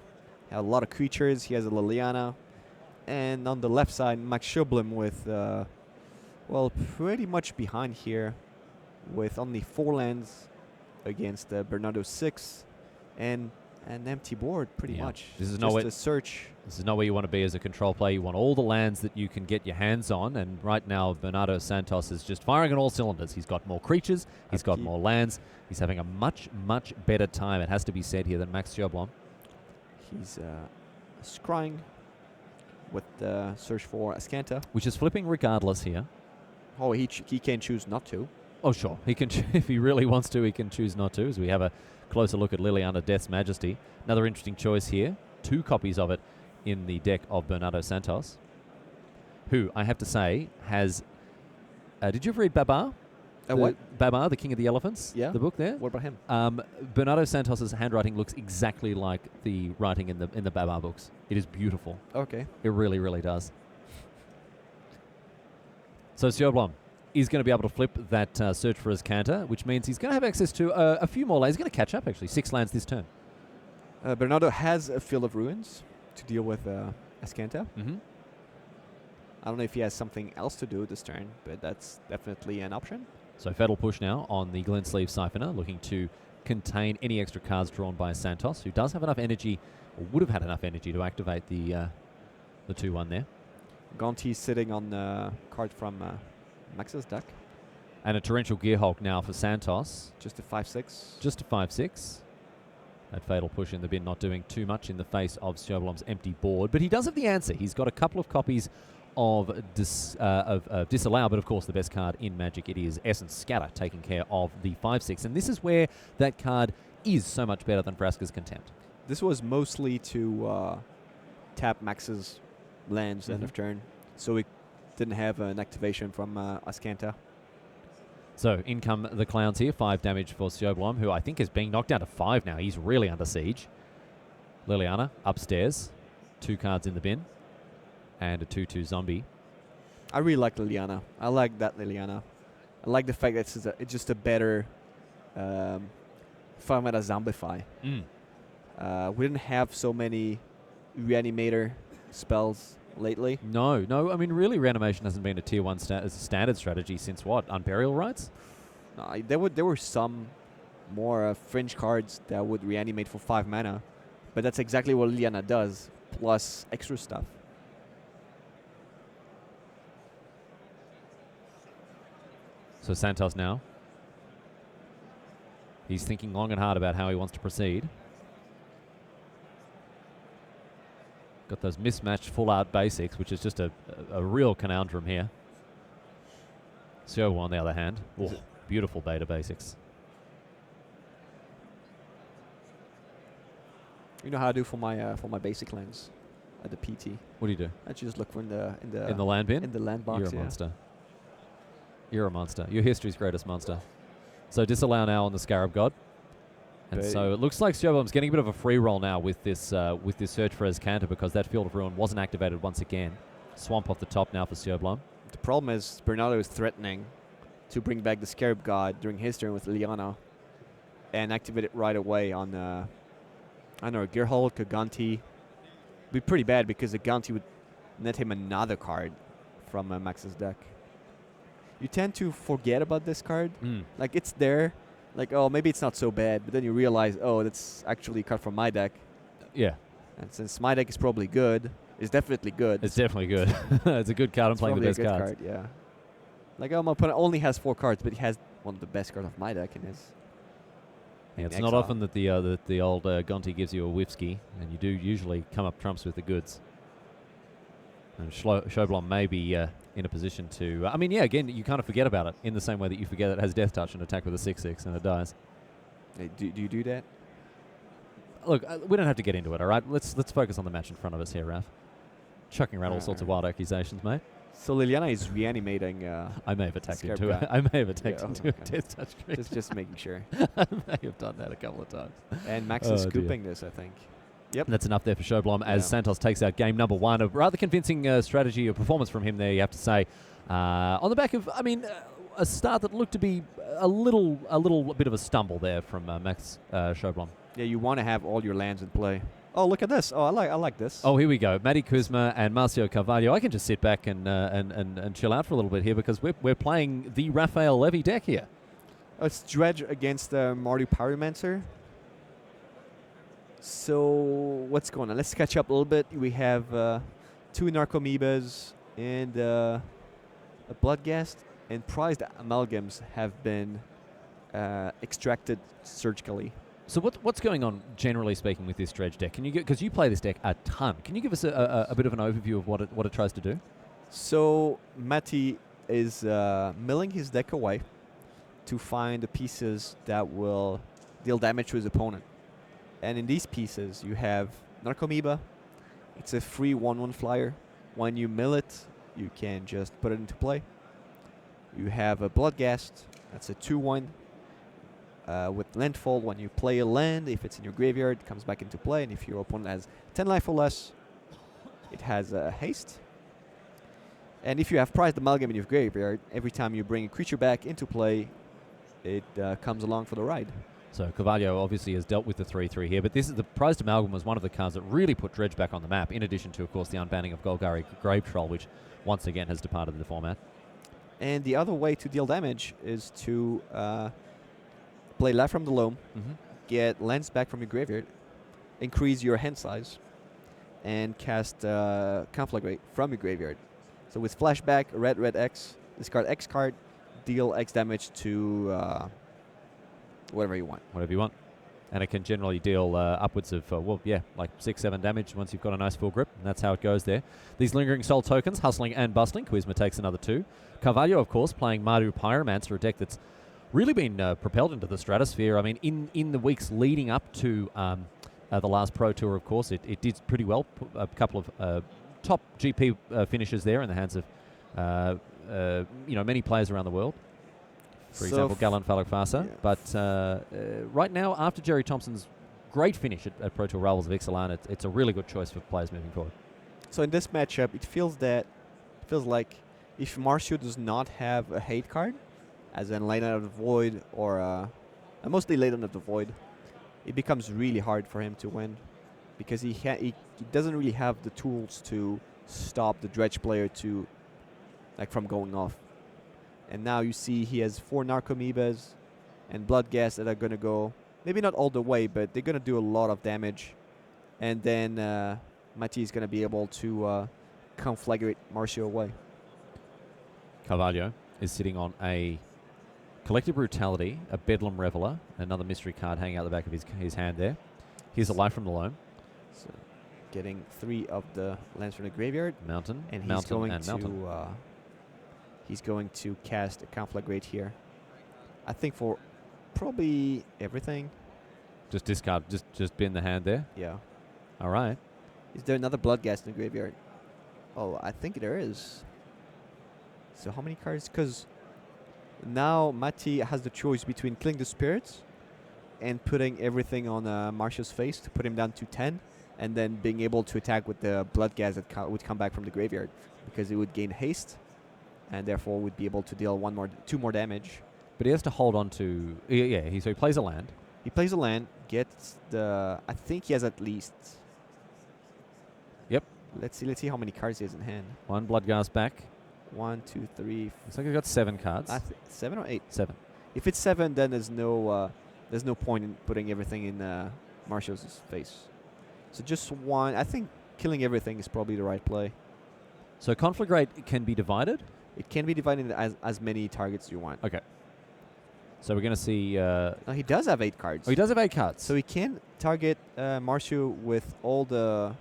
a lot of creatures. He has a Liliana, and on the left side, Max Schublem with well, pretty much behind here, with only 4 lands against Bernardo 6, and an empty board, pretty much. This is just a search. This is not where you want to be as a control player. You want all the lands that you can get your hands on, and right now Bernardo Santos is just firing on all cylinders. He's got more creatures, he's got more lands, he's having a much, much better time, it has to be said here, than Max Schublem. He's scrying with the search for Ascanta. Which is flipping regardless here. Oh, he can choose not to. Oh, sure. He can, if he really wants to, he can choose not to, as we have a closer look at Liliana Death's Majesty. Another interesting choice here. 2 copies of it in the deck of Bernardo Santos, who, I have to say, has... did you ever read Babar? What? Babar, the King of the Elephants? Yeah. The book there? What about him? Bernardo Santos's handwriting looks exactly like the writing in the Babar books. It is beautiful. Okay. It really, really does. So Sjoblom is going to be able to flip that search for his canter, which means he's going to have access to a few more lands. He's going to catch up, actually. 6 lands this turn. Bernardo has a Field of Ruins to deal with Ascanta. I don't know if he has something else to do this turn, but that's definitely an option. So Fatal Push now on the Glint Sleeve Siphoner, looking to contain any extra cards drawn by Santos, who does have enough energy, or would have had enough energy to activate the 2/1 there. Gonti sitting on the card from Max's deck. And a Torrential Gearhulk now for Santos. Just a 5/6. Just a 5/6. That Fatal Push in the bin not doing too much in the face of Sjoblom's empty board. But he does have the answer. He's got a couple of copies of Disallow, but of course the best card in Magic, it is Essence Scatter, taking care of the 5/6. And this is where that card is so much better than Vraska's Contempt. This was mostly to tap Max's lands end of turn, so we didn't have an activation from Ascanta. So in come the Clowns here, 5 damage for Sjoblom, who I think is being knocked down to 5 now. He's really under siege. Liliana upstairs, 2 cards in the bin, and a 2/2 zombie. I really like Liliana. I like that Liliana. I like the fact that it's just a better format of Zombify. We didn't have so many Reanimator spells lately. No. I mean, really, Reanimation hasn't been a tier 1 as a standard strategy since what? Unburial Rites? There were some more fringe cards that would reanimate for 5 mana, but that's exactly what Liliana does, plus extra stuff. So Santos now. He's thinking long and hard about how he wants to proceed. Got those mismatched full art basics, which is just a real conundrum here. Sjoblom on the other hand. Oh, beautiful beta basics. You know how I do for my basic lands at the PT. What do you do? I just look for in the land bin? In the land box. You're a monster. You're a monster. You're history's greatest monster. So Disallow now on the Scarab God. And But so it looks like Sjöblom's getting a bit of a free roll now with this search for his counter, because that Field of Ruin wasn't activated once again. Swamp off the top now for Sjöblom. the problem is Bernardo is threatening to bring back the Scarab God during his turn with Liliana and activate it right away on, I don't know, Gerhold, Kaganti. Be pretty bad because the Ganti would net him another card from Max's deck. You tend to forget about this card. Like, it's there. Like, oh, maybe it's not so bad. But then you realize, oh, that's actually a card from my deck. Yeah. And since my deck is probably good, it's definitely good. It's definitely good. It's a good card. I'm playing the best cards. Card, yeah. Like, oh, my opponent only has 4 cards, but he has one of the best cards of my deck in his. Yeah, it's not often that the old Gonti gives you a whiffski, and you do usually come up trumps with the goods. And Sjöblom may be in a position to... I mean, yeah, again, you kind of forget about it in the same way that you forget it has Death Touch and attack with a 6/6 and it dies. Hey, do you do that? Look, we don't have to get into it, all right? Let's focus on the match in front of us here, Raf. Chucking around all sorts of wild accusations, mate. So Liliana is reanimating. I may have attacked into Scarab it. I may have attacked Yeah, into okay. a Death Touch creature. just making sure. I may have done that a couple of times. And Max Oh, is dear. scooping this, I think. Yep. That's enough there for Sjöblom as Yeah. Santos takes out game number 1. A rather convincing strategy or performance from him there, you have to say. On the back of, I mean, a start that looked to be a little bit of a stumble there from Max Sjöblom. Yeah, you want to have all your lands in play. Oh, look at this. Oh, I like this. Oh, here we go. Matty Kuzma and Marcio Carvalho. I can just sit back and chill out for a little bit here because we're playing the Raphael Levy deck here. It's Dredge against MARDU Pyromancer. So, what's going on? Let's catch up a little bit. We have 2 Narcomoebas and a Bloodghast, and prized amalgams have been extracted surgically. So what's going on, generally speaking, with this Dredge deck? Can you because you play this deck a ton. Can you give us a bit of an overview of what it tries to do? So Matty is milling his deck away to find the pieces that will deal damage to his opponent. And in these pieces, you have Narcomoeba. It's a free 1/1 flyer. When you mill it, you can just put it into play. You have a Bloodghast. That's a 2/1. With Landfall, when you play a land, if it's in your graveyard, it comes back into play. And if your opponent has 10 life or less, it has haste. And if you have prized amalgam in your graveyard, every time you bring a creature back into play, it comes along for the ride. So Carvalho obviously has dealt with the 3/3 here, but this is the prized amalgam was one of the cards that really put Dredge back on the map, in addition to, of course, the unbanning of Golgari Grave Troll, which once again has departed the format. And the other way to deal damage is to play Life from the Loam, get lands back from your graveyard, increase your hand size, and cast Conflagrate from your graveyard. So with Flashback, red X, discard X card, deal X damage to whatever you want. Whatever you want. And it can generally deal upwards of, like 6-7 damage once you've got a nice full grip. And that's how it goes there. These Lingering Soul tokens, Hustling and Bustling. Kuzma takes another 2. Carvalho, of course, playing Mardu Pyromancer, a deck that's really been propelled into the stratosphere. I mean, in the weeks leading up to the last Pro Tour, of course, it did pretty well. A couple of top GP finishes there in the hands of many players around the world. For example, Galan Falak-Fasa. Yeah. But right now, after Jerry Thompson's great finish at Pro Tour Rivals of Ixalan, it's a really good choice for players moving forward. So in this matchup, it feels like if Marcio does not have a hate card, as in Late Out of the Void or mostly Late Out of the Void, it becomes really hard for him to win because he doesn't really have the tools to stop the Dredge player from going off. And now you see he has 4 Narcomoebas and Bloodghast that are going to go, maybe not all the way, but they're going to do a lot of damage. And then Mati is going to be able to conflagrate Marcio away. Carvalho is sitting on a Collective Brutality, a Bedlam Reveler, another mystery card hanging out the back of his hand there. Here's a Life from the Loam. So getting 3 of the lands from the graveyard. Mountain, And Mountain. He's going to cast a Conflagrate here. I think for probably everything. Just discard, just bin the hand there. Yeah. All right. Is there another Bloodghast in the graveyard? Oh, I think there is. So how many cards? Because now Mati has the choice between killing the spirits and putting everything on Martial's face to put him down to 10, and then being able to attack with the blood gas that would come back from the graveyard, because it would gain haste, and therefore would be able to deal 2 more damage. But he has to hold on to... Yeah, so he plays a land. He plays a land, gets the... I think he has at least... Yep. Let's see how many cards he has in hand. 1 Bloodghast back. 1, 2, 3... Looks like he's got 7 cards. 7 or 8? 7. If it's 7, then there's no point in putting everything in Martial's face. So just 1. I think killing everything is probably the right play. So Conflagrate can be divided? It can be divided into as many targets you want. Okay. So we're going to see... No, he does have 8 cards. Oh, he does have 8 cards. So he can target Martial with all the...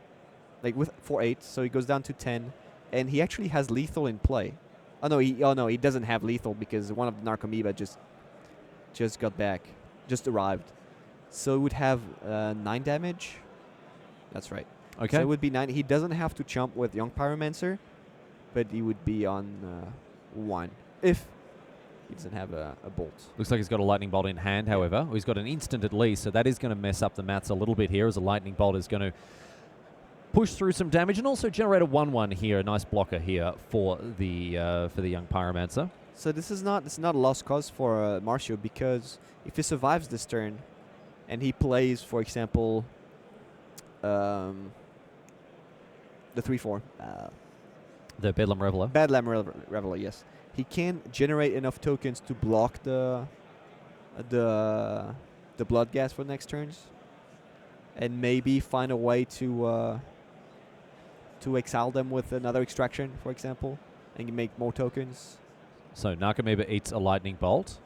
Like for 8, so he goes down to 10. And he actually has lethal in play. Oh no, he doesn't have lethal because one of the Narcomoeba just got back. Just arrived. So it would have 9 damage. That's right. Okay. So it would be 9. He doesn't have to jump with Young Pyromancer, but he would be on 1 if he doesn't have a bolt. Looks like he's got a lightning bolt in hand, however. He's got an instant at least, so that is going to mess up the maths a little bit here, as a lightning bolt is going to push through some damage and also generate a 1/1 here, a nice blocker here for the Young Pyromancer. So this is not a lost cause for Martial, because if he survives this turn and he plays, for example, the 3/4. The Bedlam Reveler. Bedlam Reveler, yes. He can generate enough tokens to block the blood gas for next turns, and maybe find a way to exile them with another extraction, for example, and make more tokens. So Narcomoeba eats a lightning bolt.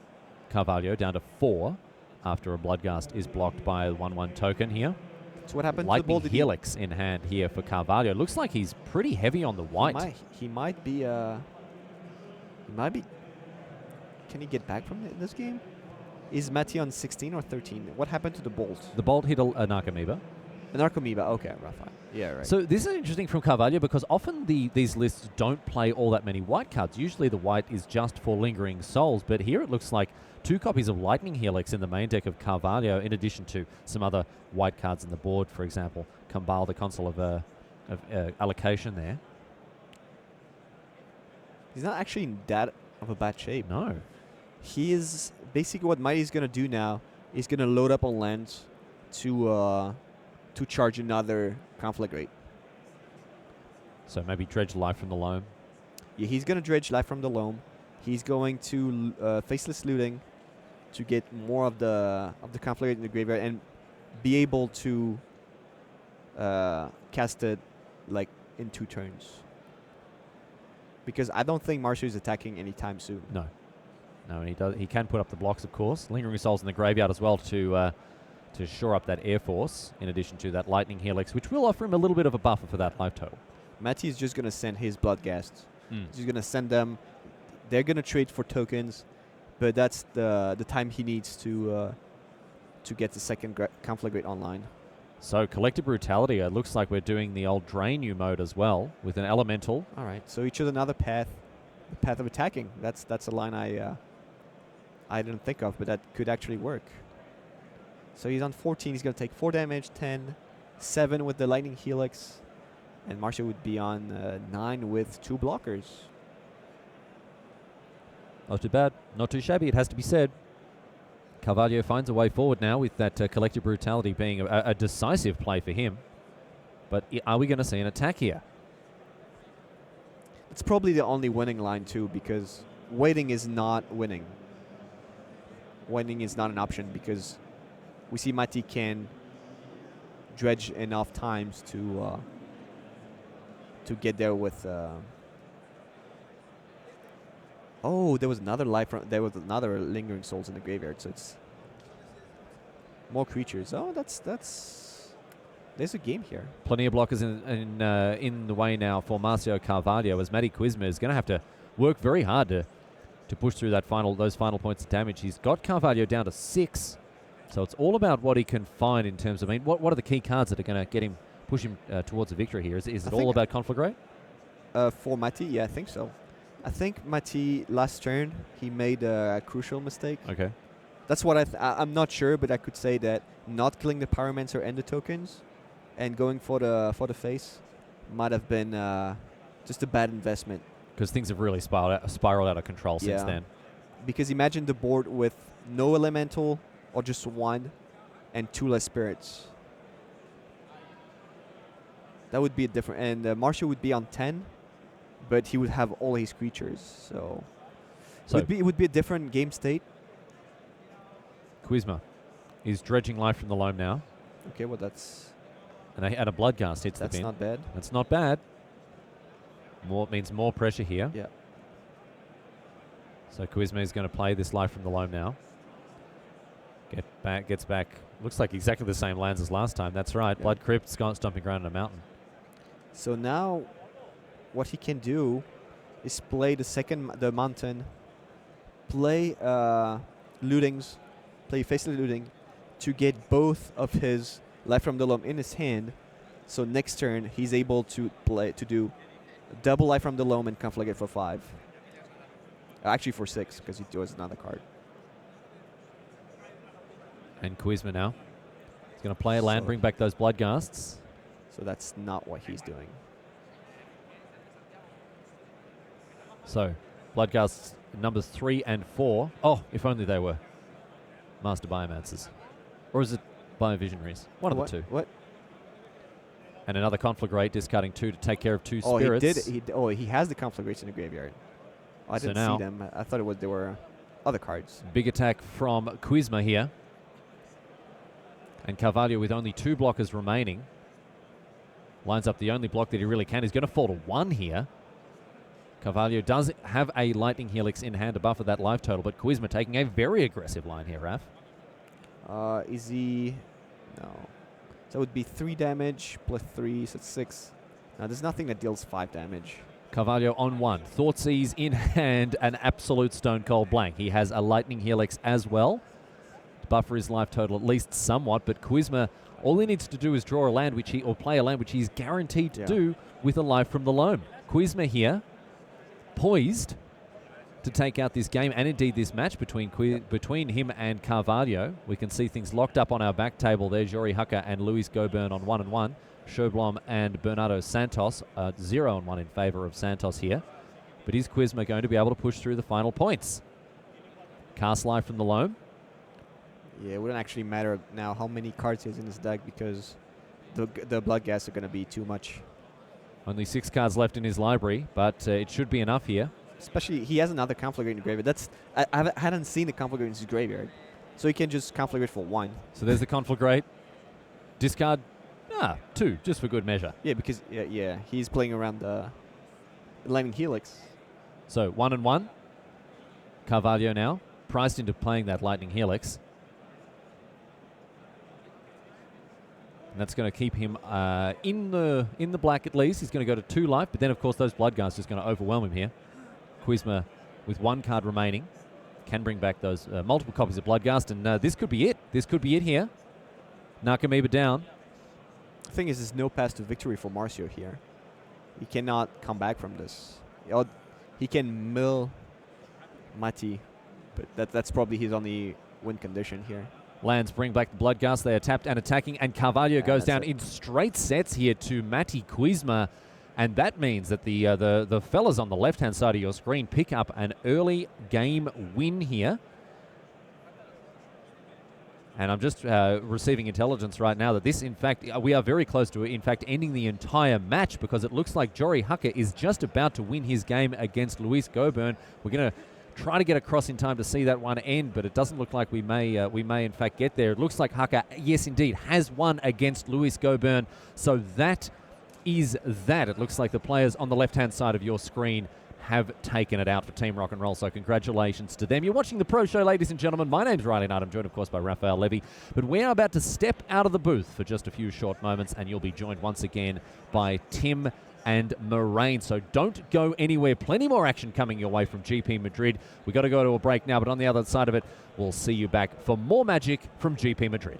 Carvalho down to 4 after a Bloodghast is blocked by a 1/1 token here. So what happened Lightning to the ball? Helix in hand here for Carvalho. Looks like he's pretty heavy on the white. He might be. Can he get back from this game? Is Matty on 16 or 13? What happened to the bolt? The bolt hit a Narcomoeba. The Narcomoeba. Okay, Rafa. Yeah, right. So this is interesting from Carvalho, because often these lists don't play all that many white cards. Usually the white is just for Lingering Souls, but here it looks like 2 copies of Lightning Helix in the main deck of Carvalho, in addition to some other white cards in the board, for example, Kambal, the console of allocation there. He's not actually in that of a bad shape. No. He is basically what Mighty's going to do now is going to load up on lands to charge another Conflagrate. So maybe Dredge Life from the Loam. Yeah, he's going to dredge Life from the Loam. He's going to Faceless Looting to get more of the Conflagrate in the graveyard and be able to cast it like in 2 turns. Because I don't think Martial is attacking anytime soon. No, and he can put up the blocks, of course. Lingering Souls in the graveyard as well to shore up that Air Force, in addition to that Lightning Helix, which will offer him a little bit of a buffer for that life total. Matty is just going to send his Bloodghasts. He's going to send them. They're going to trade for tokens, but that's the time he needs to get the second Conflagrate online. So Collective Brutality, it looks like we're doing the old Drain You mode as well, with an Elemental. All right, so he chose another path, the path of attacking. That's a line I didn't think of, but that could actually work. So he's on 14. He's going to take 4 damage, 10, 7 with the Lightning Helix, and Martial would be on 9 with 2 blockers. Not too bad. Not too shabby, it has to be said. Carvalho finds a way forward now, with that Collective Brutality being a decisive play for him. But are we going to see an attack here? It's probably the only winning line, too, because waiting is not winning. Waiting is not an option, because we see Mati can dredge enough times to get there with... Oh, there was another there was another Lingering Souls in the graveyard, so it's more creatures. Oh, there's a game here. Plenty of blockers in the way now for Marcio Carvalho, as Matty Quizma is going to have to work very hard to push through those final points of damage. He's got Carvalho down to 6, so it's all about what he can find in terms of... I mean, what are the key cards that are going to push him towards a victory here? Is it all about Conflagrate? For Mati, yeah, I think so. I think Mati, last turn, he made a crucial mistake. Okay. That's what I'm not sure, but I could say that not killing the Pyromancer and the tokens, and going for the face, might have been just a bad investment. Because things have really spiraled out of control since then. Because imagine the board with no elemental or just one, and 2 less spirits. That would be a different. And Martial would be on 10, but he would have all his creatures. So it would be a different game state. Quizma is dredging life from the loam now. Okay, well that's... And a Bloodghast hits the bin. That's not bad. That's not bad. Means more pressure here. Yeah. So Quizma is going to play this life from the loam now. Gets back. Looks like exactly the same lands as last time. That's right. Yeah. Blood Crypt, stomping ground in a mountain. So now what he can do is play the mountain, play lootings, play faceless looting to get both of his life from the loam in his hand. So next turn he's able to do double life from the loam and confligate for 5. Actually for 6 because he draws another card. And Quizma now. He's going to play a land, bring back those Bloodghasts. So that's not what he's doing. So Bloodghasts numbers 3 and 4. Oh, if only they were Master Biomancers. Or is it Biovisionaries? One of the two. What? And another Conflagrate, discarding 2 to take care of 2 Oh, spirits. he has the Conflagrates in the graveyard. Oh, I didn't see them. I thought they were other cards. Big attack from Quizma here. And Carvalho with only 2 blockers remaining. Lines up the only block that he really can. He's going to fall to 1 here. Carvalho does have a Lightning Helix in hand to buffer that life total, but Quizma taking a very aggressive line here, Raf. Is he... No. So it would be 3 damage plus 3, so it's 6. Now there's nothing that deals 5 damage. Carvalho on 1. Thoughtseize in hand, an absolute stone cold blank. He has a Lightning Helix as well to buffer his life total at least somewhat, but Quizma, all he needs to do is draw a land or play a land which he's guaranteed to do with a life from the loam. Quizma here, poised to take out this game and indeed this match between him and Carvalho. We can see things locked up on our back table there. Jori Hucker and Luis Goburn on 1 and 1. Schoblom and Bernardo Santos 0 and 1 in favor of Santos here. But is Quizma going to be able to push through the final points? Cast life from the loam. Yeah, it wouldn't actually matter now how many cards he has in his deck because the Bloodghasts are going to be too much. Only 6 cards left in his library, but it should be enough here. Especially, he has another Conflagrate in the graveyard. I hadn't seen the Conflagrate in his graveyard. So he can just Conflagrate for 1. So there's the Conflagrate. Discard 2, just for good measure. Yeah, because, he's playing around the Lightning Helix. So 1 and 1. Carvalho now, priced into playing that Lightning Helix. And that's going to keep him in the black at least. He's going to go to 2 life, but then, of course, those Bloodghasts is going to overwhelm him here. Quizma with 1 card remaining can bring back those multiple copies of Bloodghast, and this could be it. This could be it here. Nakamiba down. The thing is, there's no path to victory for Marcio here. He cannot come back from this. He can mill Mati, but that's probably his only win condition here. Lands bring back the Bloodghast. They are tapped and attacking, and Carvalho goes down in straight sets here to Mati Quizma. And that means that the fellas on the left-hand side of your screen pick up an early game win here. And I'm just receiving intelligence right now that this, in fact, we are very close to, in fact, ending the entire match because it looks like Jori Hucker is just about to win his game against Luis Goburn. We're going to try to get across in time to see that one end, but it doesn't look like we may in fact get there. It looks like Hucker, yes, indeed, has won against Luis Goburn. So that is that. It looks like the players on the left-hand side of your screen have taken it out for Team Rock and Roll, so congratulations to them. You're watching the Pro Show, ladies and gentlemen. My name's Riley Knight. I'm joined, of course, by Raphael Levy. But we are about to step out of the booth for just a few short moments, and you'll be joined once again by Tim and Moraine. So don't go anywhere. Plenty more action coming your way from GP Madrid. We've got to go to a break now, but on the other side of it, we'll see you back for more magic from GP Madrid.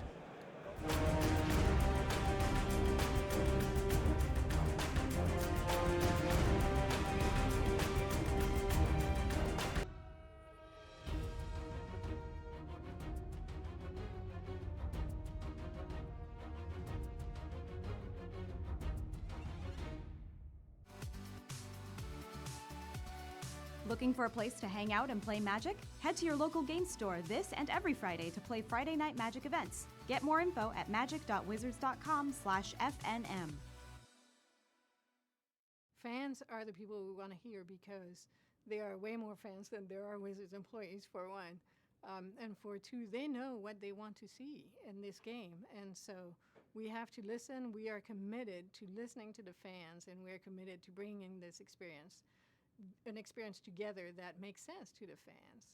Looking for a place to hang out and play Magic? Head to your local game store this and every Friday to play Friday Night Magic events. Get more info at magic.wizards.com/FNM. Fans are the people we want to hear because there are way more fans than there are Wizards employees, for one. And for two, they know what they want to see in this game. And so we have to listen. We are committed to listening to the fans, and we're committed to bringing this experience, an experience together that makes sense to the fans.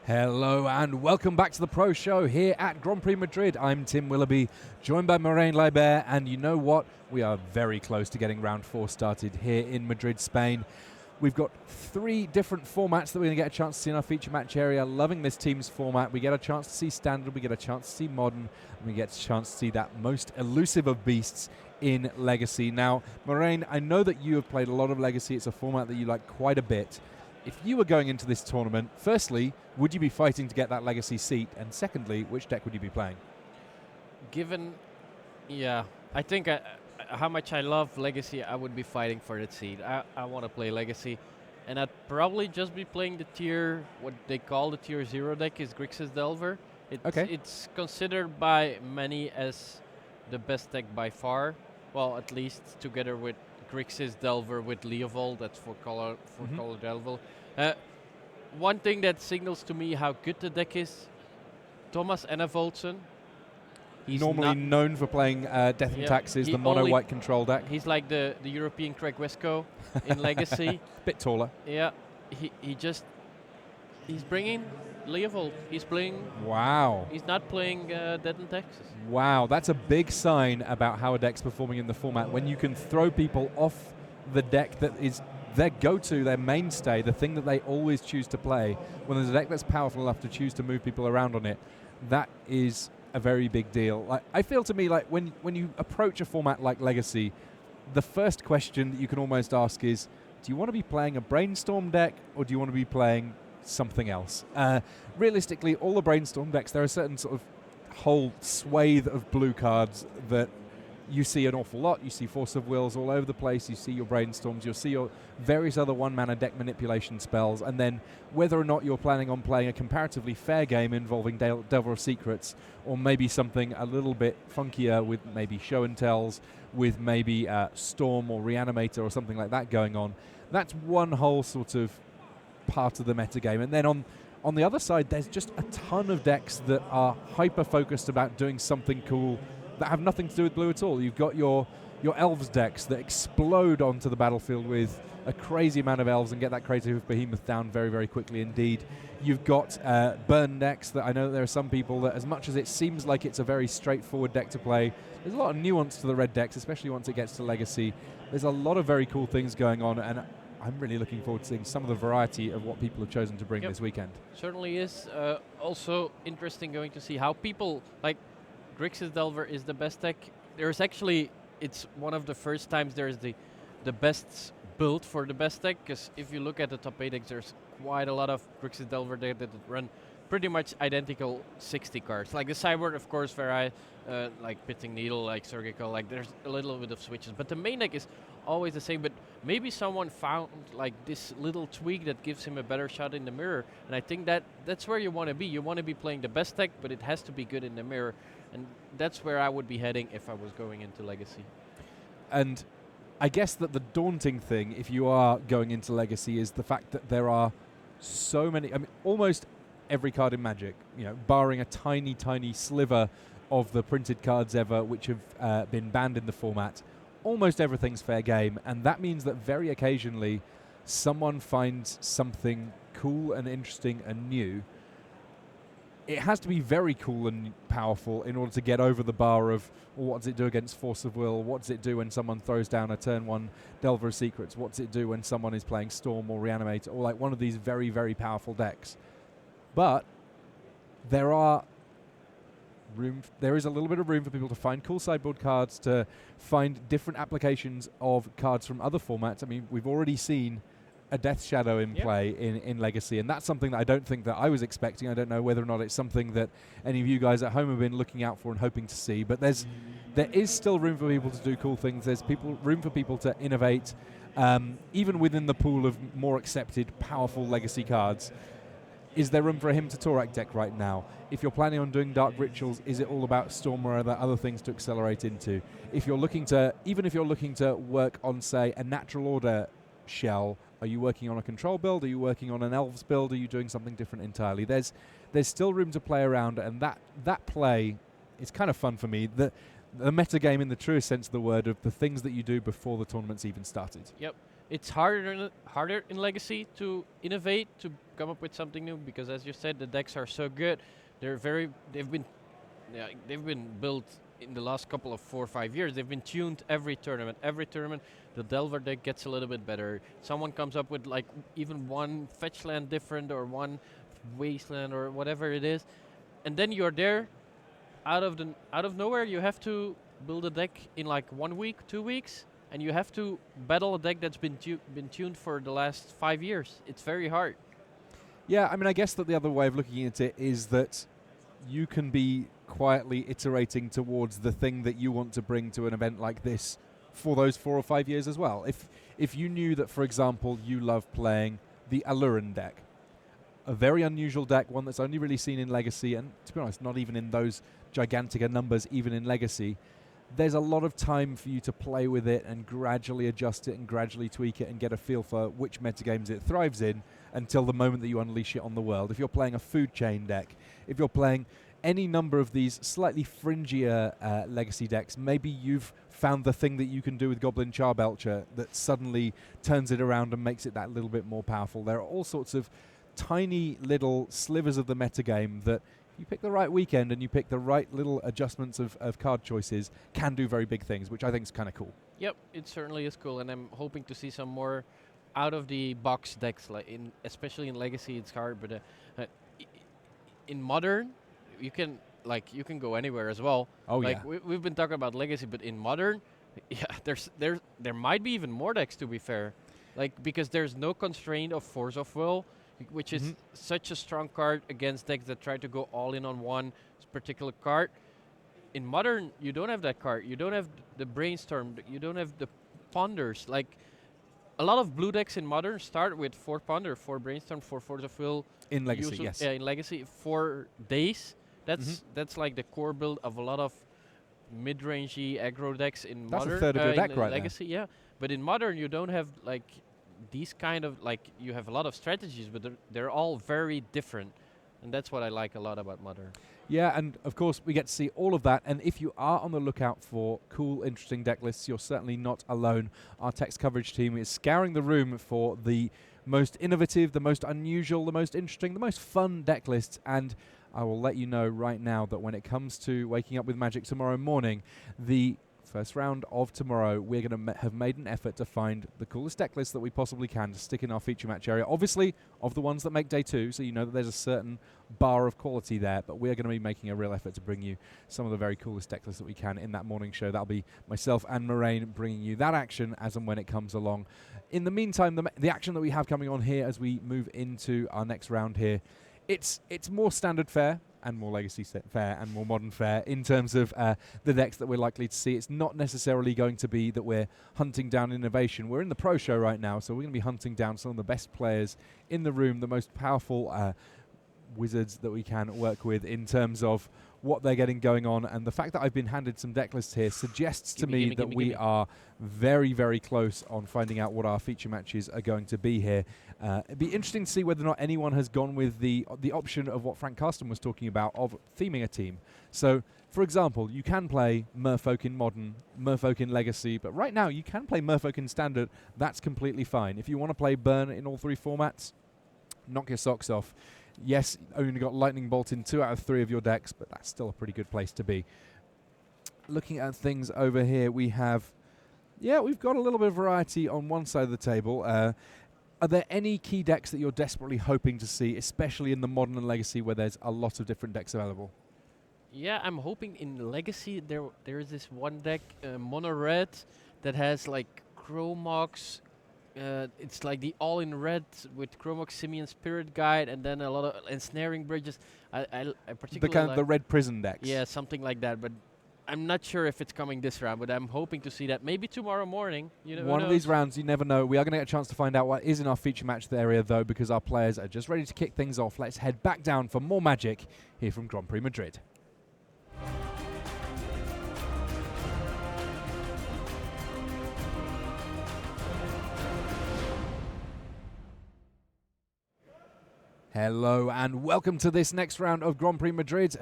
Hello and welcome back to the Pro Show here at Grand Prix Madrid. I'm Tim Willoughby, joined by Moraine Libert, and you know what? We are very close to getting round 4 started here in Madrid, Spain. We've got 3 different formats that we're going to get a chance to see in our feature match area. Loving this team's format. We get a chance to see Standard, we get a chance to see Modern, and we get a chance to see that most elusive of beasts in Legacy. Now, Moraine, I know that you have played a lot of Legacy. It's a format that you like quite a bit. If you were going into this tournament, firstly, would you be fighting to get that Legacy seat? And secondly, which deck would you be playing? I think how much I love Legacy, I would be fighting for that seat. I want to play Legacy. And I'd probably just be playing the tier, what they call the tier 0 deck is GRIXIS Delver. It's considered by many as the best deck by far. Well, at least together with GRIXIS Delver with Leovold, that's for color Delver. One thing that signals to me how good the deck is, Thomas Enevoldsen. He's normally known for playing Death and Taxes, the mono-white control deck. He's like the European Craig Wescoe in Legacy. Bit taller. Yeah, he's bringing Leovold. He's playing. Wow. He's not playing Death and Taxes. Wow, that's a big sign about how a deck's performing in the format. When you can throw people off the deck that is their go-to, their mainstay, the thing that they always choose to play, when there's a deck that's powerful enough to choose to move people around on it, that is a very big deal. Like, I feel to me like when you approach a format like Legacy, the first question that you can almost ask is, do you want to be playing a Brainstorm deck or do you want to be playing something else? Realistically, all the Brainstorm decks, there are certain sort of whole swathe of blue cards that you see an awful lot. You see Force of Wills all over the place. You see your Brainstorms. You'll see your various other one-mana deck manipulation spells. And then whether or not you're planning on playing a comparatively fair game involving Delver of Secrets, or maybe something a little bit funkier with maybe Show and Tells, with maybe Storm or Reanimator or something like that going on, that's one whole sort of part of the metagame. And then on the other side, there's just a ton of decks that are hyper-focused about doing something cool that have nothing to do with blue at all. You've got your Elves decks that explode onto the battlefield with a crazy amount of Elves and get that Crazy Hoof Behemoth down very, very quickly indeed. You've got burn decks that I know that there are some people that, as much as it seems like it's a very straightforward deck to play, there's a lot of nuance to the red decks, especially once it gets to Legacy. There's a lot of very cool things going on, and I'm really looking forward to seeing some of the variety of what people have chosen to bring this weekend. Certainly is. Also interesting going to see how people, like GRIXIS Delver is the best deck. There's actually, it's one of the first times there's the best build for the best deck, because if you look at the top 8 decks, there's quite a lot of GRIXIS Delver decks that run pretty much identical 60 cards. Like the sideboard, of course, vary, like Pitting Needle, like Surgical, like there's a little bit of switches, but the main deck is always the same. But maybe someone found like this little tweak that gives him a better shot in the mirror, and I think that's where you want to be. You want to be playing the best deck, but it has to be good in the mirror, and that's where I would be heading if I was going into Legacy. And I guess that the daunting thing, if you are going into Legacy, is the fact that there are so many, I mean, almost every card in Magic, you know, barring a tiny, tiny sliver of the printed cards ever, which have been banned in the format, almost everything's fair game. And that means that very occasionally someone finds something cool and interesting and new. It has to be very cool and powerful in order to get over the bar of, well, what does it do against Force of Will? What does it do when someone throws down a turn 1 Delver of Secrets? What does it do when someone is playing Storm or Reanimator, or like one of these very, very powerful decks? But there is a little bit of room for people to find cool sideboard cards, to find different applications of cards from other formats. I mean, we've already seen a Death Shadow in play in Legacy, and that's something that I don't think that I was expecting. I don't know whether or not it's something that any of you guys at home have been looking out for and hoping to see, but there is still room for people to do cool things. There's room for people to innovate, even within the pool of more accepted, powerful Legacy cards. Is there room for a Hymn to Torak deck right now? If you're planning on doing Dark Rituals, is it all about Storm, or are there other things to accelerate into? If you're looking to work on, say, a Natural Order shell, are you working on a control build? Are you working on an Elves build? Are you doing something different entirely? There's still room to play around, and that play is kind of fun for me. The metagame in the truest sense of the word, of the things that you do before the tournament's even started. Yep. It's harder in Legacy to innovate, to come up with something new because, as you said, the decks are so good. They've been built in the last couple of 4 or 5 years. They've been tuned every tournament. Every tournament, the Delver deck gets a little bit better. Someone comes up with like even one fetch land different or one wasteland or whatever it is, and then you're there, out of nowhere. You have to build a deck in like 1 week, 2 weeks, and you have to battle a deck that's been tuned for the last 5 years. It's very hard. Yeah, I mean, I guess that the other way of looking at it is that you can be quietly iterating towards the thing that you want to bring to an event like this for those 4 or 5 years as well. If you knew that, for example, you love playing the Aluren deck, a very unusual deck, one that's only really seen in Legacy, and to be honest, not even in those gigantic numbers, even in Legacy, there's a lot of time for you to play with it and gradually adjust it and gradually tweak it and get a feel for which metagames it thrives in until the moment that you unleash it on the world. If you're playing a food chain deck, if you're playing any number of these slightly fringier Legacy decks, maybe you've found the thing that you can do with Goblin Charbelcher that suddenly turns it around and makes it that little bit more powerful. There are all sorts of tiny little slivers of the metagame that you pick the right weekend and you pick the right little adjustments of card choices can do very big things, which I think is kind of cool. Yep, it certainly is cool, and I'm hoping to see some more out-of-the-box decks, like especially in Legacy. It's hard, but in Modern, you can go anywhere as well. Oh, like yeah. we've been talking about Legacy, but in Modern, yeah, there might be even more decks, to be fair, like because there's no constraint of Force of Will, which is such a strong card against decks that try to go all in on one particular card. In Modern, you don't have that card. You don't have the Brainstorm. You don't have the Ponders. Like, a lot of blue decks in Modern start with 4 Ponder, 4 Brainstorm, 4 Force of Will. In Legacy, yes. Yeah, in Legacy, 4 Days. That's like the core build of a lot of mid-rangey aggro decks in That's Modern. a third of your deck in right Legacy, yeah. But in Modern, you don't have like these kind of, like, you have a lot of strategies, but they're all very different. And that's what I like a lot about Modern. Yeah, and of course we get to see all of that, and if you are on the lookout for cool, interesting deck lists, you're certainly not alone. Our text coverage team is scouring the room for the most innovative, the most unusual, the most interesting, the most fun deck lists, and I will let you know right now that when it comes to waking up with Magic tomorrow morning, the first round of tomorrow, we're going to have made an effort to find the coolest deck list that we possibly can to stick in our feature match area. Obviously, of the ones that make day 2, so you know that there's a certain bar of quality there, but we're going to be making a real effort to bring you some of the very coolest deck lists that we can in that morning show. That'll be myself and Moraine bringing you that action as and when it comes along. In the meantime, the action that we have coming on here as we move into our next round here, it's more standard fare and more Legacy fare and more Modern fare in terms of the decks that we're likely to see. It's not necessarily going to be that we're hunting down innovation. We're in the Pro Show right now, so we're going to be hunting down some of the best players in the room, the most powerful wizards that we can work with in terms of what they're getting going on. And the fact that I've been handed some deck lists here suggests to me that we are very, very close on finding out what our feature matches are going to be here. It'd be interesting to see whether or not anyone has gone with the option of what Frank Carsten was talking about of theming a team. So, for example, you can play Merfolk in Modern, Merfolk in Legacy, but right now you can play Merfolk in Standard. That's completely fine. If you want to play Burn in all 3 formats, knock your socks off. Yes, only got Lightning Bolt in 2 out of 3 of your decks, but that's still a pretty good place to be. Looking at things over here, we have, we've got a little bit of variety on one side of the table. Are there any key decks that you're desperately hoping to see, especially in the Modern and Legacy where there's a lot of different decks available? Yeah, I'm hoping in Legacy there is this one deck, Mono Red, that has like Chromox. It's like the all-in red with Chromox Simian Spirit Guide, and then a lot of ensnaring bridges. I particularly the red prison decks. Yeah, something like that. But I'm not sure if it's coming this round. But I'm hoping to see that maybe tomorrow morning. You know, one of these rounds, you never know. We are going to get a chance to find out what is in our feature match area, though, because our players are just ready to kick things off. Let's head back down for more Magic here from Grand Prix Madrid. Hello and welcome to this next round of Grand Prix Madrid.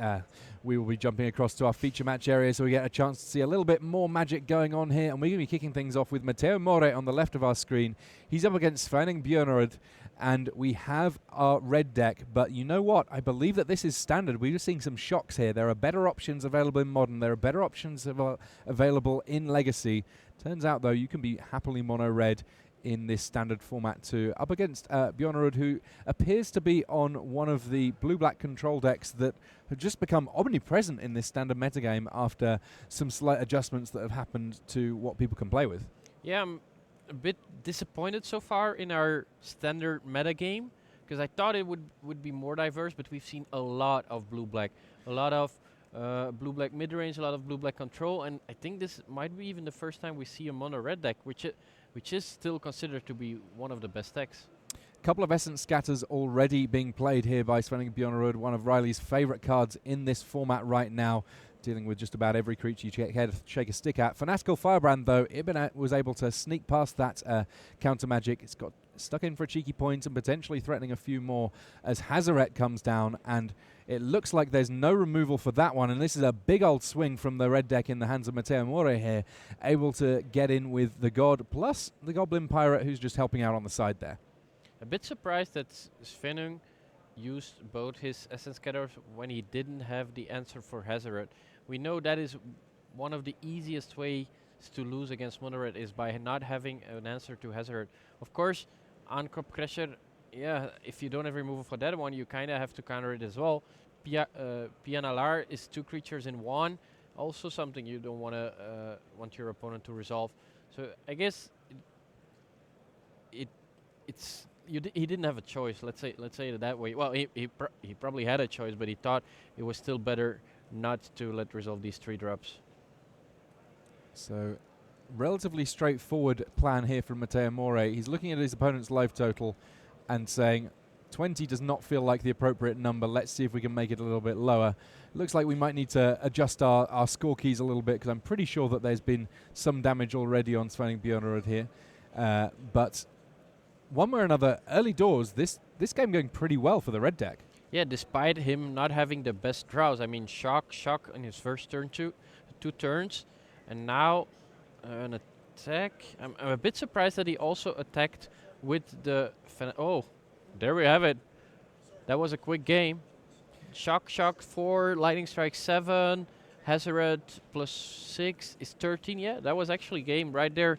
We will be jumping across to our feature match area so we get a chance to see a little bit more Magic going on here, and we're going to be kicking things off with Matteo More on the left of our screen. He's up against Sveining Björnerud, and we have our red deck. But you know what? I believe that this is standard. We're just seeing some shocks here. There are better options available in Modern. There are better options available in Legacy. Turns out, though, you can be happily mono-red in this standard format too, up against Bjornerud, who appears to be on one of the blue-black control decks that have just become omnipresent in this standard metagame after some slight adjustments that have happened to what people can play with. Yeah, I'm a bit disappointed so far in our standard metagame, because I thought it would be more diverse, but we've seen a lot of blue-black, a lot of blue-black mid-range, a lot of blue-black control, and I think this might be even the first time we see a mono-red deck, which is still considered to be one of the best decks. A couple of Essence Scatters already being played here by Sven Bjornerud, one of Riley's favourite cards in this format right now, dealing with just about every creature you shake a stick at. Fanatical Firebrand, though, Ibn was able to sneak past that counter magic. It's got stuck in for a cheeky point and potentially threatening a few more as Hazaret comes down, and it looks like there's no removal for that one, and this is a big old swing from the red deck in the hands of Matteo More here, able to get in with the God plus the Goblin Pirate, who's just helping out on the side there. A bit surprised that Svenung used both his Essence Scatters when he didn't have the answer for Hazaret. We know that is one of the easiest ways to lose against Mono Red is by not having an answer to Hazaret. Of course, on Crop Crusher, yeah, if you don't have removal for that one, you kind of have to counter it as well. Pianalar is 2 creatures in 1, also something you don't want your opponent to resolve. So I guess he didn't have a choice. Let's say it that way. Well, he probably had a choice, but he thought it was still better not to let resolve these 3 drops. So, relatively straightforward plan here from Matteo More. He's looking at his opponent's life total and saying 20 does not feel like the appropriate number. Let's see if we can make it a little bit lower. Looks like we might need to adjust our score keys a little bit, because I'm pretty sure that there's been some damage already on Sven Bjornerud here. But one way or another, early doors, this game going pretty well for the red deck. Yeah, despite him not having the best draws. I mean, shock in his first turn, 2 turns, and now an attack. I'm a bit surprised that he also attacked with the... Oh, there we have it. That was a quick game. Shock 4, Lightning Strike 7, Hazaret +6 is 13. Yeah, that was actually game right there.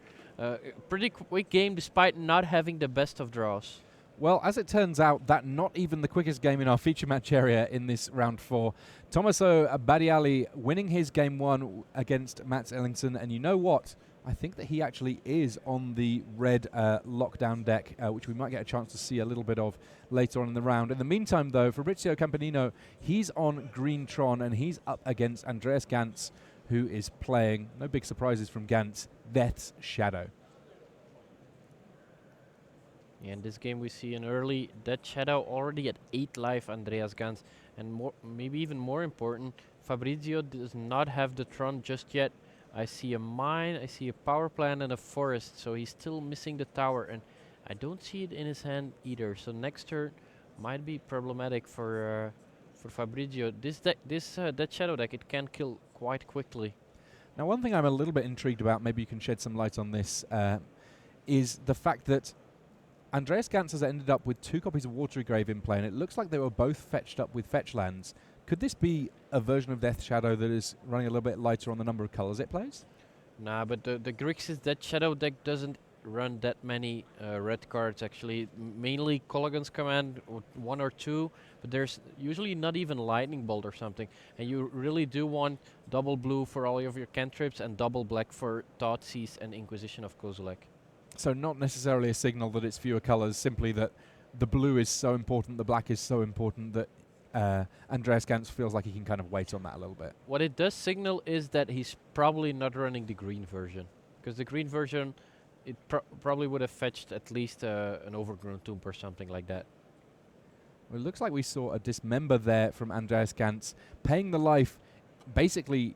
Pretty quick game despite not having the best of draws. Well, as it turns out, that not even the quickest game in our feature match area in this round 4. Tommaso Badiali winning his game 1 against Mats Ellingson, and you know what? I think that he actually is on the red lockdown deck, which we might get a chance to see a little bit of later on in the round. In the meantime, though, Fabrizio Campanino, he's on Green Tron, and he's up against Andreas Gantz, who is playing, no big surprises from Gantz, Death's Shadow. Yeah, in this game we see an early Death Shadow already at 8 life, Andreas Gantz, and maybe even more important, Fabrizio does not have the Tron just yet. I see a mine, I see a power plant and a forest, so he's still missing the tower, and I don't see it in his hand either. So next turn might be problematic for Fabrizio. This Death Shadow deck, it can kill quite quickly. Now, one thing I'm a little bit intrigued about, maybe you can shed some light on this, is the fact that Andreas Gantz has ended up with 2 copies of Watery Grave in play, and it looks like they were both fetched up with fetch lands. Could this be a version of Death Shadow that is running a little bit lighter on the number of colors it plays? Nah, but the Grixis Death Shadow deck doesn't run that many red cards, actually. Mainly Colligan's Command, 1 or 2, but there's usually not even Lightning Bolt or something. And you really do want double blue for all of your cantrips and double black for Thoughtseize and Inquisition of Kozilek. So not necessarily a signal that it's fewer colors, simply that the blue is so important, the black is so important that Andreas Gantz feels like he can kind of wait on that a little bit. What it does signal is that he's probably not running the green version, because the green version, it probably would have fetched at least an Overgrown Tomb or something like that. Well, it looks like we saw a Dismember there from Andreas Gantz, paying the life, basically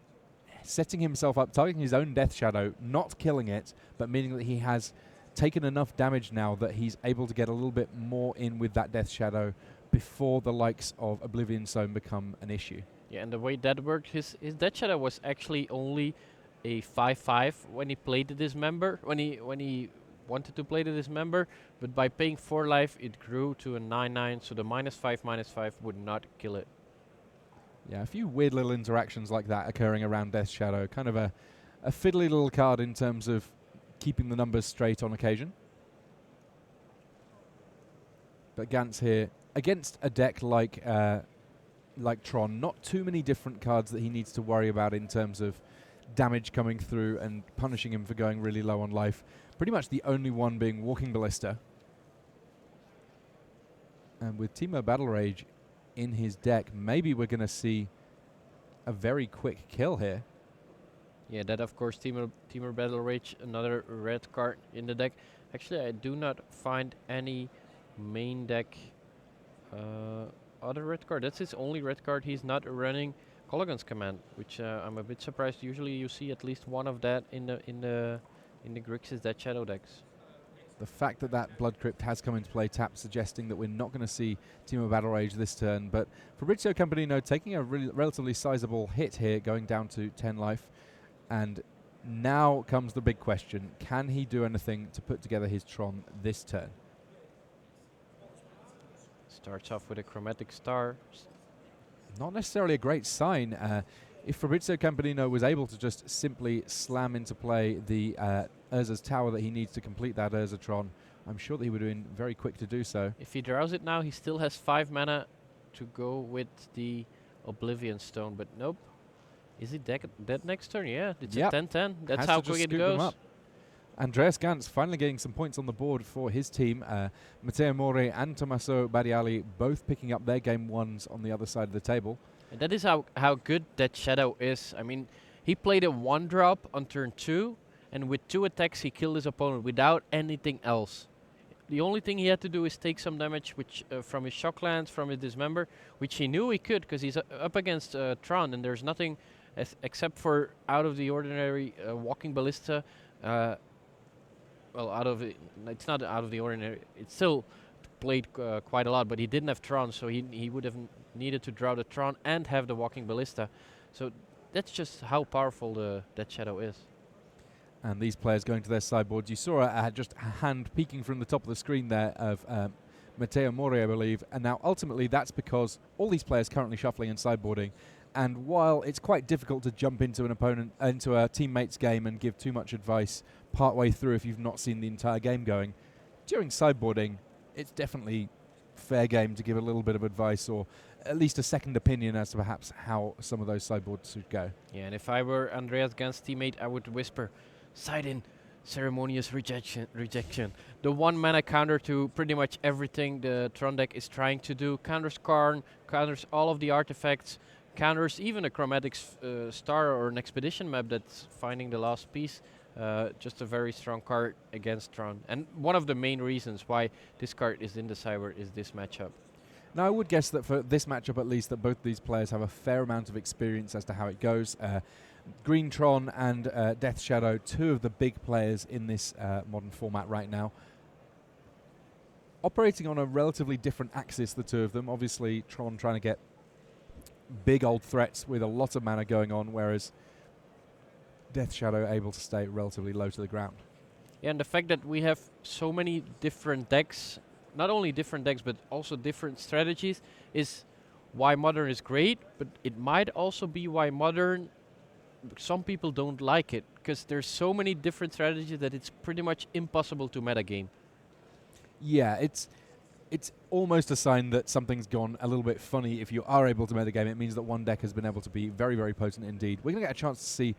setting himself up, targeting his own Death Shadow, not killing it, but meaning that he has taken enough damage now that he's able to get a little bit more in with that Death Shadow before the likes of Oblivion Zone become an issue. Yeah, and the way that worked, his Death Shadow was actually only a 5/5 when he played the Dismember, when he wanted to play the Dismember, but by paying 4 life, it grew to a 9/9, so the -5/-5 would not kill it. Yeah, a few weird little interactions like that occurring around Death Shadow. Kind of a fiddly little card in terms of keeping the numbers straight on occasion. But Gantz here, against a deck like Tron, not too many different cards that he needs to worry about in terms of damage coming through and punishing him for going really low on life. Pretty much the only one being Walking Ballista. And with Teemo Battle Rage in his deck, maybe we're going to see a very quick kill here. Yeah, that of course, Teemo Battle Rage, another red card in the deck. Actually, I do not find any main deck other red card. That's his only red card. He's not running Kolaghan's Command, which I'm a bit surprised. Usually you see at least one of that in the GRIXIS Dead Shadow decks. The fact that that Blood Crypt has come into play tapped, suggesting that we're not going to see Teemo Battle Rage this turn. But Fabrizio Campanino taking a relatively sizable hit here, going down to 10 life. And now comes the big question. Can he do anything to put together his Tron this turn? Starts off with a Chromatic Star. Not necessarily a great sign. If Fabrizio Campanino was able to just simply slam into play the Urza's Tower that he needs to complete that Urzatron, I'm sure that he would have been very quick to do so. If he draws it now, he still has 5 mana to go with the Oblivion Stone, but nope. Is he dead next turn? Yeah, it's a 10/10. That's how quick it goes. Andreas Gantz finally getting some points on the board for his team. Matteo Mori and Tommaso Badiali both picking up their game 1s on the other side of the table. And that is how good that Shadow is. I mean, he played a 1-drop on turn 2, and with 2 attacks he killed his opponent without anything else. The only thing he had to do is take some damage from his Shocklands, from his Dismember, which he knew he could because he's up against Tron, and there's nothing except for out of the ordinary Walking Ballista. Well, it's not out of the ordinary. It's still played quite a lot, but he didn't have Tron, so he would have needed to draw the Tron and have the Walking Ballista. So that's just how powerful that Shadow is. And these players going to their sideboards. You saw just a hand peeking from the top of the screen there of Matteo Mori, I believe. And now ultimately that's because all these players currently shuffling and sideboarding. And while it's quite difficult to jump into a teammate's game and give too much advice partway through if you've not seen the entire game going, during sideboarding, it's definitely fair game to give a little bit of advice or at least a second opinion as to perhaps how some of those sideboards should go. Yeah, and if I were Andreas Gantz's teammate, I would whisper, side in, ceremonious rejection. The 1 mana counter to pretty much everything the Tron deck is trying to do. Counters Karn, counters all of the artifacts, counters even a Chromatic Star or an Expedition map that's finding the last piece. Just a very strong card against Tron. And one of the main reasons why this card is in the Cyber is this matchup. Now, I would guess that for this matchup at least, that both these players have a fair amount of experience as to how it goes. Green Tron and Death Shadow, 2 of the big players in this modern format right now. Operating on a relatively different axis, the 2 of them. Obviously, Tron trying to get big old threats with a lot of mana going on, whereas Death Shadow able to stay relatively low to the ground. Yeah, and the fact that we have so many different decks, not only different decks, but also different strategies, is why Modern is great, but it might also be why Modern, some people don't like it, because there's so many different strategies that it's pretty much impossible to metagame. Yeah, it's almost a sign that something's gone a little bit funny if you are able to metagame. It means that one deck has been able to be very, very potent indeed. We're going to get a chance to see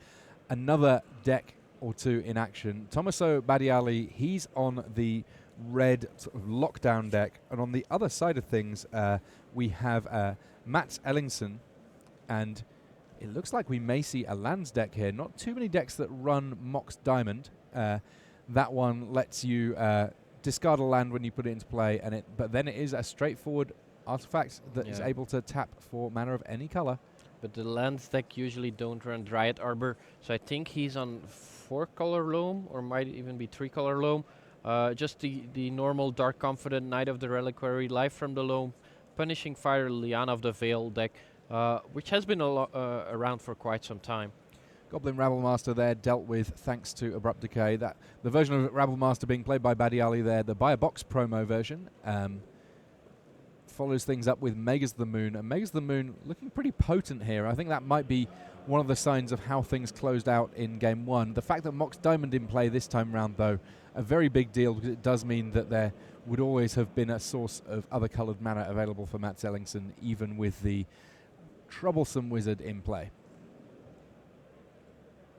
another deck or 2 in action. Tommaso Badiali, he's on the red sort of lockdown deck, and on the other side of things we have Mats Ellingson, and it looks like we may see a lands deck here. Not too many decks that run Mox Diamond. That one lets you discard a land when you put it into play, but then it is a straightforward artifact that is able to tap for mana of any color. But the lands deck usually don't run Dryad Arbor, so I think he's on 4-color Loam, or might even be 3-color Loam. Just the normal Dark Confident, Knight of the Reliquary, Life from the Loam, Punishing Fire, Liana of the Veil deck, which has been around for quite some time. Goblin Rabblemaster there dealt with thanks to Abrupt Decay. That the version of Rabblemaster being played by Badiali there, the Buy a Box promo version, follows things up with Megas the Moon. And Megas the Moon looking pretty potent here. I think that might be one of the signs of how things closed out in Game 1. The fact that Mox Diamond in play this time round, though, a very big deal, because it does mean that there would always have been a source of other coloured mana available for Mats Ellingson, even with the troublesome wizard in play.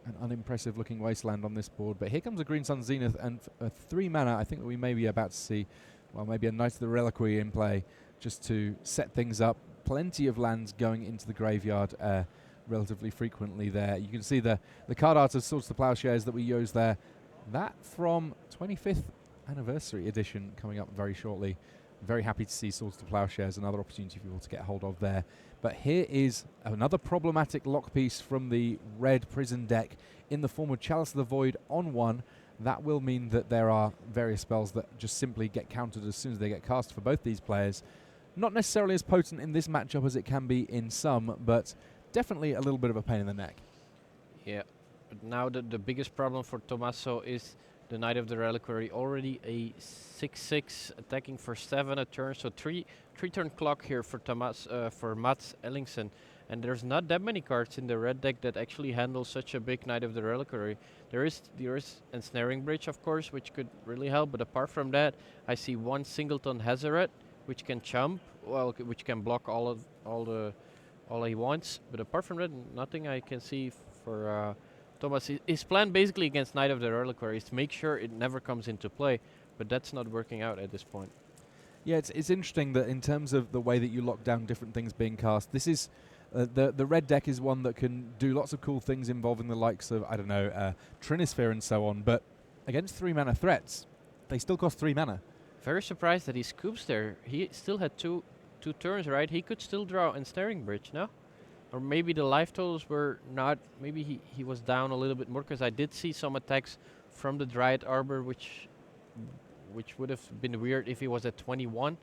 An unimpressive looking wasteland on this board, but here comes a Green Sun Zenith, and a 3 mana I think that we may be about to see, well, maybe a Knight of the Reliquary in play just to set things up. Plenty of lands going into the graveyard relatively frequently there. You can see the card art of Swords to Plowshares that we use there. That from 25th Anniversary Edition coming up very shortly. Very happy to see Swords to Plowshares, another opportunity for people to get hold of there. But here is another problematic lock piece from the red prison deck in the form of Chalice of the Void on 1. That will mean that there are various spells that just simply get countered as soon as they get cast for both these players. Not necessarily as potent in this matchup as it can be in some, but definitely a little bit of a pain in the neck. Yeah, but now the biggest problem for Tommaso is the Knight of the Reliquary, already a 6/6 attacking for 7 a turn, so 3 turn clock here for for Mats Ellingson, and there's not that many cards in the red deck that actually handle such a big Knight of the Reliquary. There is Ensnaring Bridge, of course, which could really help, but apart from that, I see one Singleton Hazaret, which can chump, well, which can block all he wants, but apart from that, nothing I can see for Thomas. His plan basically against Knight of the Reliquary is to make sure it never comes into play, but that's not working out at this point. Yeah, it's interesting that in terms of the way that you lock down different things being cast, this is the red deck is one that can do lots of cool things involving the likes of, I don't know, Trinisphere and so on, but against 3 mana threats, they still cost 3 mana. Very surprised that he scoops there. He still had two turns, right? He could still draw Ensnaring Bridge, no? Or maybe the life totals were not, maybe he was down a little bit more, because I did see some attacks from the Dryad Arbor, which would have been weird if he was at 21.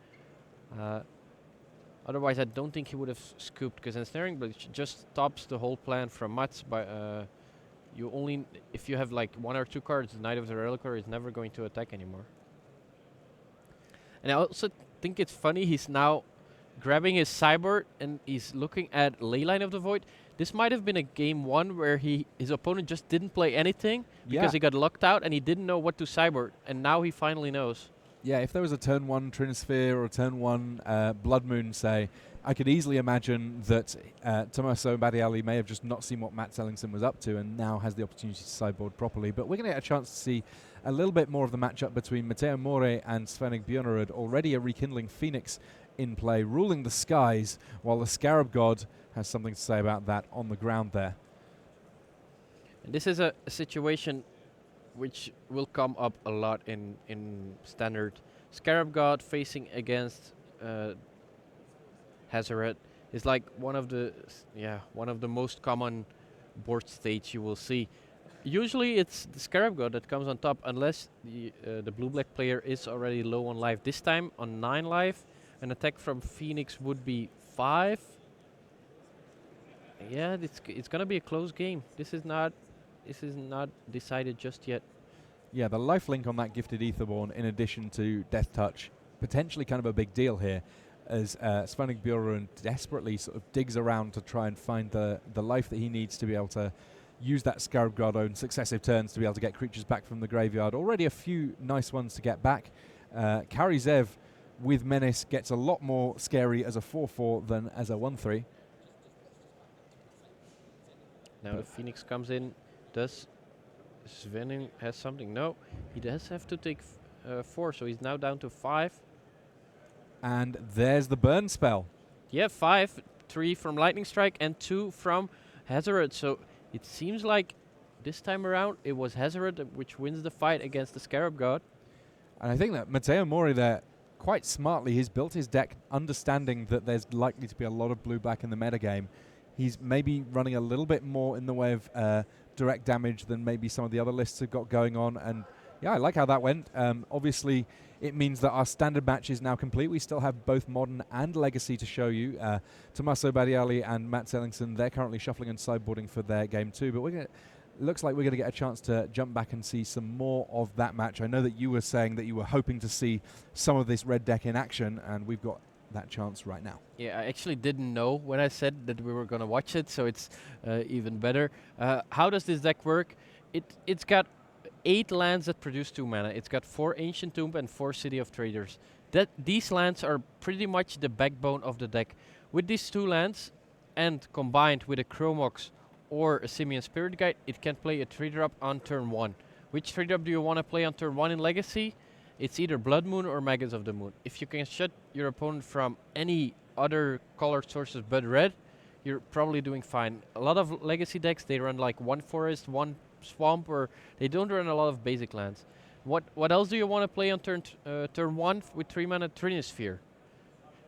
Otherwise, I don't think he would have scooped, because Ensnaring Bridge just stops the whole plan from Mats. You only, if you have like 1 or 2 cards, the Knight of the Reliquary is never going to attack anymore. And I also think it's funny, he's now grabbing his sideboard and he's looking at Leyline of the Void. This might have been a game 1 where his opponent just didn't play anything because he got locked out and he didn't know what to sideboard, and now he finally knows. Yeah, if there was a turn 1 Trinisphere or a turn 1 Blood Moon, say, I could easily imagine that Tommaso Badiali may have just not seen what Mats Ellingson was up to and now has the opportunity to sideboard properly. But we're going to get a chance to see a little bit more of the matchup between Matteo More and Svenig Bjornerud. Already a Rekindling Phoenix in play, ruling the skies, while the Scarab God has something to say about that on the ground there. And this is a situation which will come up a lot in Standard. Scarab God facing against Hazaret is like one of the most common board states you will see. Usually it's the Scarab God that comes on top, unless the blue-black player is already low on life. This time on 9 life, an attack from Phoenix would be 5. Yeah, it's gonna be a close game. This is not decided just yet. Yeah, the lifelink on that Gifted Aetherborn, in addition to Death Touch, potentially kind of a big deal here, as Svenig Bjornerud desperately sort of digs around to try and find the life that he needs to be able to use that Scarab God on successive turns to be able to get creatures back from the graveyard. Already a few nice ones to get back. Karizev with Menace gets a lot more scary as a 4/4 than as a 1/3. Now the Phoenix comes in. Does Svenig has something? No, he does have to take 4, so he's now down to 5. And there's the burn spell. Yeah, 5, 3 from Lightning Strike and 2 from Hazaret. So it seems like this time around it was Hazaret which wins the fight against the Scarab God. And I think that Matteo More there, quite smartly, he's built his deck understanding that there's likely to be a lot of blue-black in the metagame. He's maybe running a little bit more in the way of direct damage than maybe some of the other lists have got going on. And Yeah, I like how that went. Obviously, it means that our standard match is now complete. We still have both Modern and Legacy to show you. Tommaso Badiali and Matt Ellingson, they're currently shuffling and sideboarding for their game too. But looks like we're going to get a chance to jump back and see some more of that match. I know that you were saying that you were hoping to see some of this red deck in action, and we've got that chance right now. Yeah, I actually didn't know when I said that we were going to watch it, so it's even better. How does this deck work? It's got 8 lands that produce 2 mana. It's got 4 Ancient Tomb and 4 City of Traders. These lands are pretty much the backbone of the deck. With these 2 lands, and combined with a Chromox or a Simian Spirit Guide, it can play a 3-drop on turn 1. Which 3-drop do you want to play on turn 1 in Legacy? It's either Blood Moon or Magus of the Moon. If you can shut your opponent from any other colored sources but red, you're probably doing fine. A lot of Legacy decks, they run like 1 forest, 1 swamp, or they don't run a lot of basic lands. What else do you want to play on turn 1 with 3 mana? Trinisphere.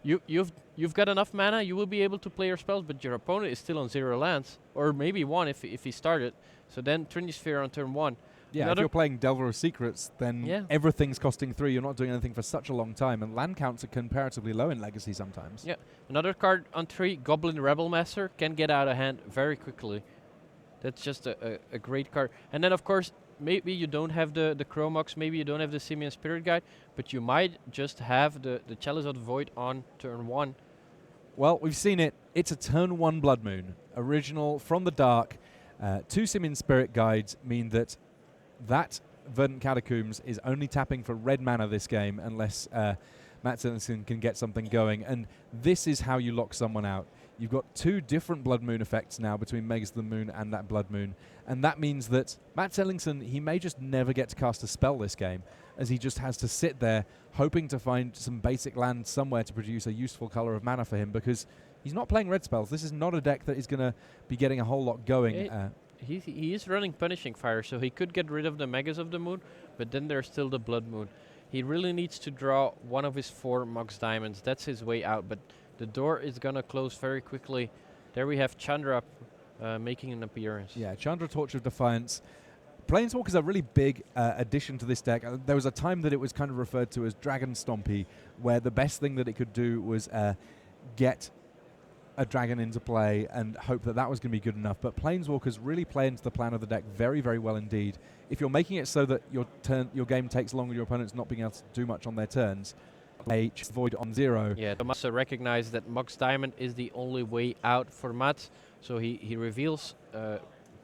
You've got enough mana, you will be able to play your spells, but your opponent is still on 0 lands, or maybe 1 if he started. So then Trinisphere on turn 1. Yeah, if you're playing Delver of Secrets, then everything's costing 3. You're not doing anything for such a long time, and land counts are comparatively low in Legacy sometimes. Yeah, another card on 3, Goblin Rebel Master, can get out of hand very quickly. That's just a great card. And then, of course, maybe you don't have the Chromox, maybe you don't have the Simian Spirit Guide, but you might just have the Chalice of the Void on turn 1. Well, we've seen it. It's a turn 1 Blood Moon. Original from the dark. 2 Simian Spirit Guides mean that Verdant Catacombs is only tapping for red mana this game unless Matt Ellingson can get something going. And this is how you lock someone out. You've got 2 different Blood Moon effects now between Megas of the Moon and that Blood Moon. And that means that Matt Ellingson, he may just never get to cast a spell this game, as he just has to sit there hoping to find some basic land somewhere to produce a useful color of mana for him, because he's not playing red spells. This is not a deck that is going to be getting a whole lot going. He is running Punishing Fire, so he could get rid of the Megas of the Moon, but then there's still the Blood Moon. He really needs to draw one of his 4 Mox Diamonds. That's his way out, but the door is going to close very quickly. There we have Chandra making an appearance. Yeah, Chandra, Torch of Defiance. Planeswalkers are a really big addition to this deck. There was a time that it was kind of referred to as Dragon Stompy, where the best thing that it could do was get a dragon into play and hope that that was going to be good enough. But Planeswalkers really play into the plan of the deck very, very well indeed. If you're making it so that your game takes longer, your opponent's not being able to do much on their turns, Void on 0. Yeah, Tommaso recognized that Mox Diamond is the only way out for Matt, so he reveals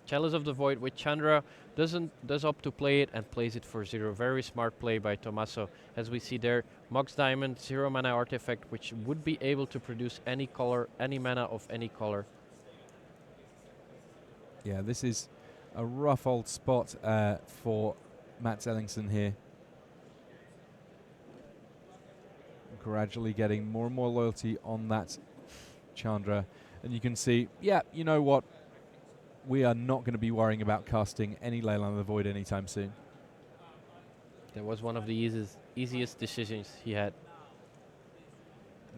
Chalice of the Void with Chandra, does opt to play it and plays it for 0. Very smart play by Tommaso. As we see there, Mox Diamond, 0 mana artifact, which would be able to produce any color, any mana of any color. Yeah, this is a rough old spot for Matt Ellingson here. Gradually getting more and more loyalty on that Chandra. And you can see, yeah, you know what? We are not going to be worrying about casting any Leyline of the Void anytime soon. That was one of the easiest decisions he had.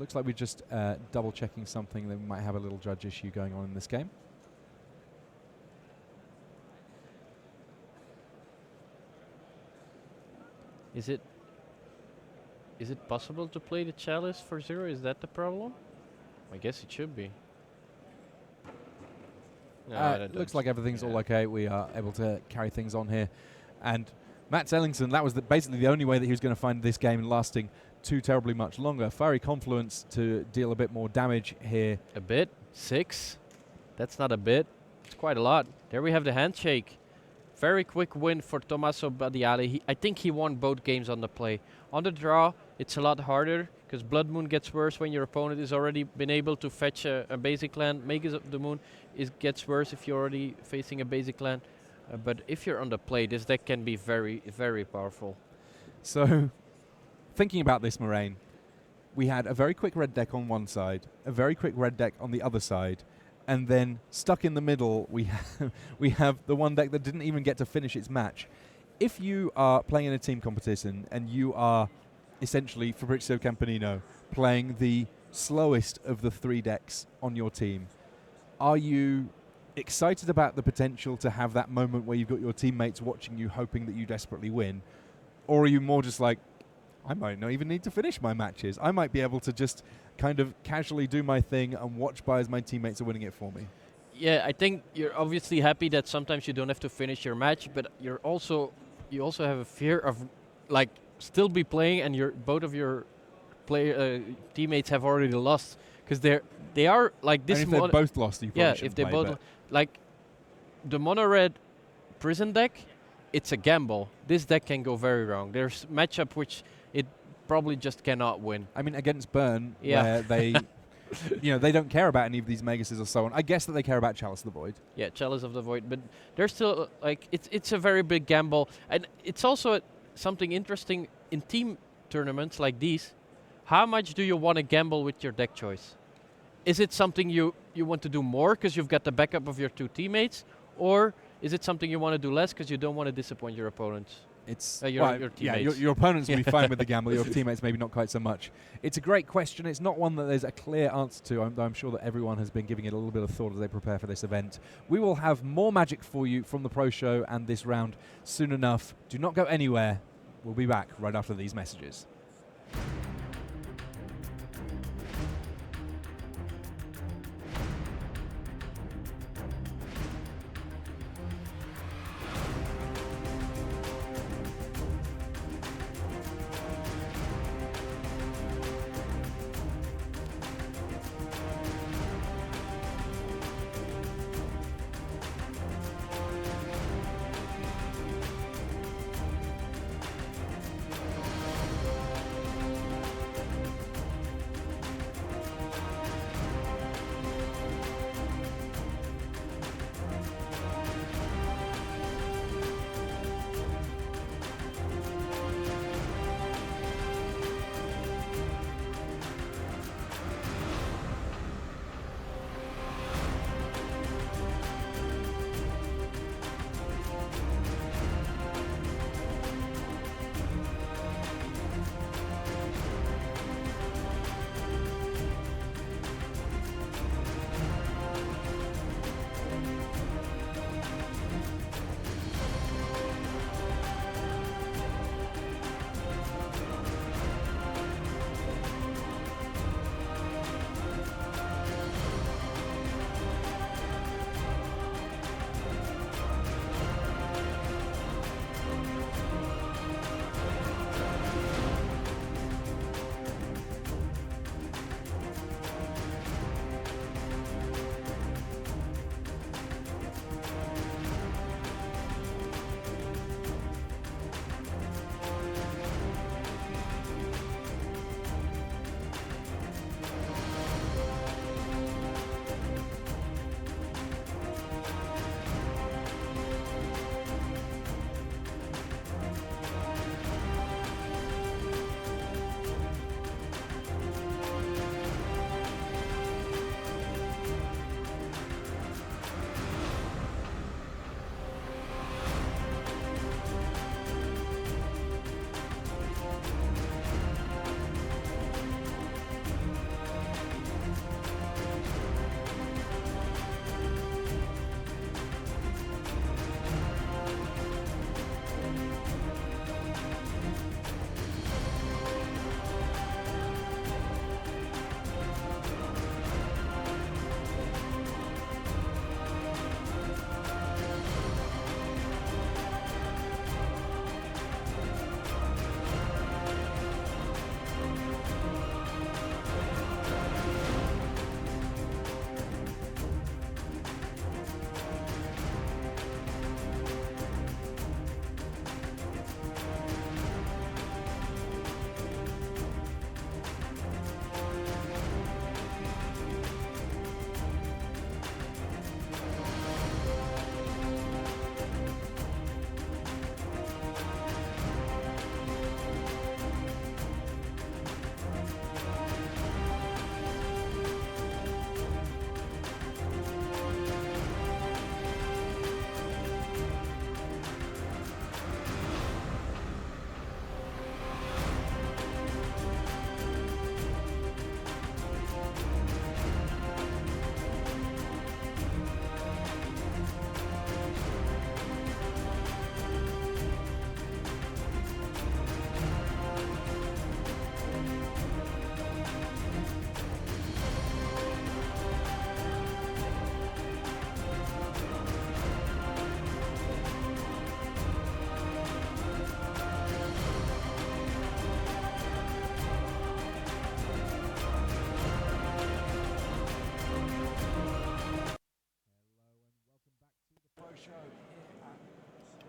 Looks like we're just double checking something that we might have a little judge issue going on in this game. Is it possible to play the Chalice for 0? Is that the problem? I guess it should be. No, looks like everything's all okay. We are able to carry things on here. And Matt Ellingson, that was basically the only way that he was going to find this game lasting too terribly much longer. Fiery Confluence to deal a bit more damage here. A bit? 6? That's not a bit. It's quite a lot. There we have the handshake. Very quick win for Tommaso Badiali. I think he won both games on the play. On the draw, it's a lot harder, because Blood Moon gets worse when your opponent has already been able to fetch a basic land. Magus of the Moon gets worse if you're already facing a basic land. But if you're on the play, this deck can be very, very powerful. So, thinking about this, Moraine, we had a very quick red deck on one side, a very quick red deck on the other side, and then stuck in the middle, we have the one deck that didn't even get to finish its match. If you are playing in a team competition and you are essentially Fabrizio Campanino playing the slowest of the 3 decks on your team, are you excited about the potential to have that moment where you've got your teammates watching you hoping that you desperately win? Or are you more just like, I might not even need to finish my matches. I might be able to just kind of casually do my thing and watch by as my teammates are winning it for me. Yeah, I think you're obviously happy that sometimes you don't have to finish your match, but you also have a fear of like still be playing and both of your teammates have already lost, because they are like this. And if they're both lost, you probably if they play, both like the mono red prison deck, it's a gamble. This deck can go very wrong. There's matchup which it probably just cannot win. I mean, against Burn, where they, they don't care about any of these Megases or so on. I guess that they care about Chalice of the Void. Yeah, Chalice of the Void, but they're still like it's a very big gamble, and it's also something interesting in team tournaments like these. How much do you want to gamble with your deck choice? Is it something you want to do more because you've got the backup of your two teammates, or is it something you want to do less because you don't want to disappoint your opponents? It's your teammates. Yeah, your opponents will be fine with the gamble. Your teammates maybe not quite so much. It's a great question. It's not one that there's a clear answer to. I'm sure that everyone has been giving it a little bit of thought as they prepare for this event. We will have more Magic for you from the Pro Show and this round soon enough. Do not go anywhere. We'll be back right after these messages.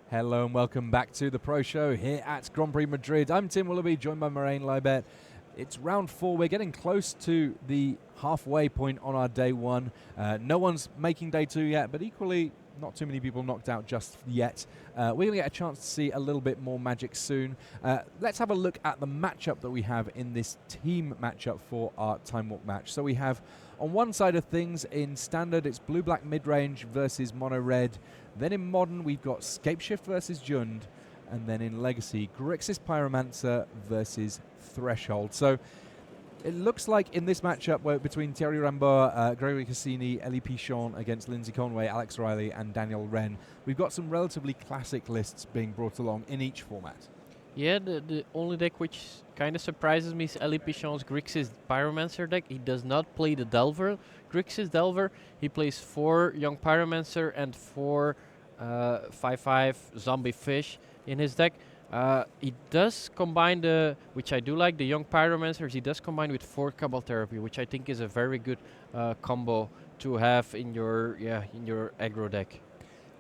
Hello and welcome back to the Pro Show here at Grand Prix Madrid. I'm Tim Willoughby, joined by Moraine Libet. It's round 4. We're getting close to the halfway point on our day 1. No one's making day 2 yet, but equally not too many people knocked out just yet. We're going to get a chance to see a little bit more Magic soon. Let's have a look at the matchup that we have in this team matchup for our Time Walk match. So we have on one side of things in Standard, it's Blue-Black Midrange versus Mono-Red. Then in Modern, we've got Scapeshift versus Jund. And then in Legacy, GRIXIS Pyromancer versus Threshold. So it looks like in this matchup between Thierry Rambert, Gregory Cassini, Elie Pichon against Lindsay Conway, Alex Riley and Daniel Wren, we've got some relatively classic lists being brought along in each format. Yeah, the only deck which kind of surprises me is Elie Pichon's Grixis Pyromancer deck. He does not play the Delver, Grixis Delver. He plays 4 Young Pyromancer and 4 5/5 Zombie Fish in his deck. He does combine which I do like, the Young Pyromancers. He does combine with 4 Cabal Therapy, which I think is a very good combo to have in your aggro deck.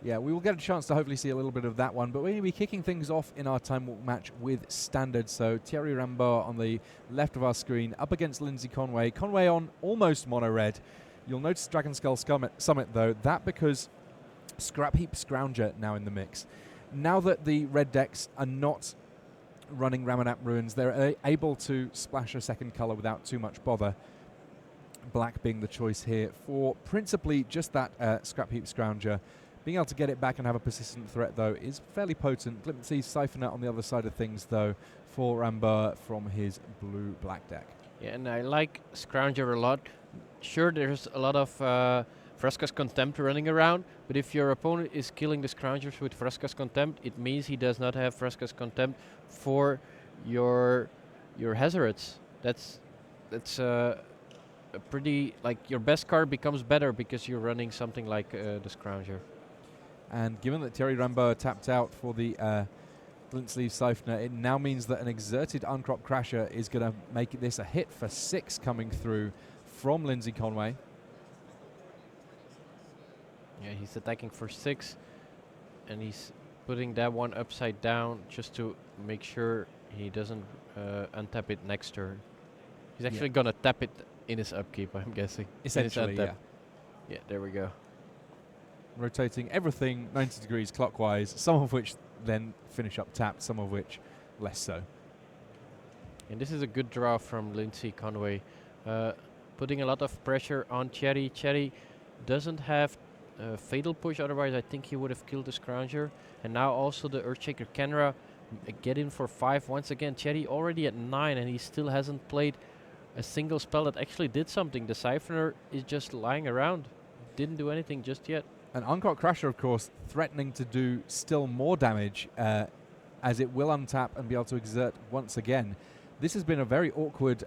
Yeah, we will get a chance to hopefully see a little bit of that one, but we're going to be kicking things off in our Time Walk match with Standard. So Thierry Rambert on the left of our screen up against Lindsay Conway. Conway on almost mono-red. You'll notice Dragon Skull Summit though, that because Scrap Heap Scrounger now in the mix. Now that the red decks are not running Ramanap Ruins, they're able to splash a second color without too much bother. Black being the choice here for principally just that Scrap Heap Scrounger. Being able to get it back and have a persistent threat, though, is fairly potent. Glimpsy Siphoner on the other side of things, though, for Rambert from his blue-black deck. Yeah, and I like Scrounger a lot. Sure, there's a lot of Vraska's Contempt running around, but if your opponent is killing the Scroungers with Vraska's Contempt, it means he does not have Vraska's Contempt for your Hazards. That's a pretty, like, your best card becomes better because you're running something like the Scrounger. And given that Thierry Rambert tapped out for the Glint Sleeve Siphoner, it now means that an exerted Uncrop Crasher is going to make this a hit for 6 coming through from Lindsay Conway. Yeah, he's attacking for 6, and he's putting that one upside down just to make sure he doesn't untap it next turn. He's actually going to tap it in his upkeep, I'm guessing. Essentially, yeah. Yeah, there we go. Rotating everything 90 degrees clockwise, some of which then finish up tapped, some of which less so. And this is a good draw from Lindsay Conway, putting a lot of pressure on Thierry. Thierry doesn't have Fatal Push, otherwise I think he would have killed the Scrounger. And now also the Earthshaker Kenra get in for 5 once again. Thierry already at 9 and he still hasn't played a single spell that actually did something. The Siphoner is just lying around, didn't do anything just yet. And Uncrop Crasher, of course, threatening to do still more damage as it will untap and be able to exert once again. This has been a very awkward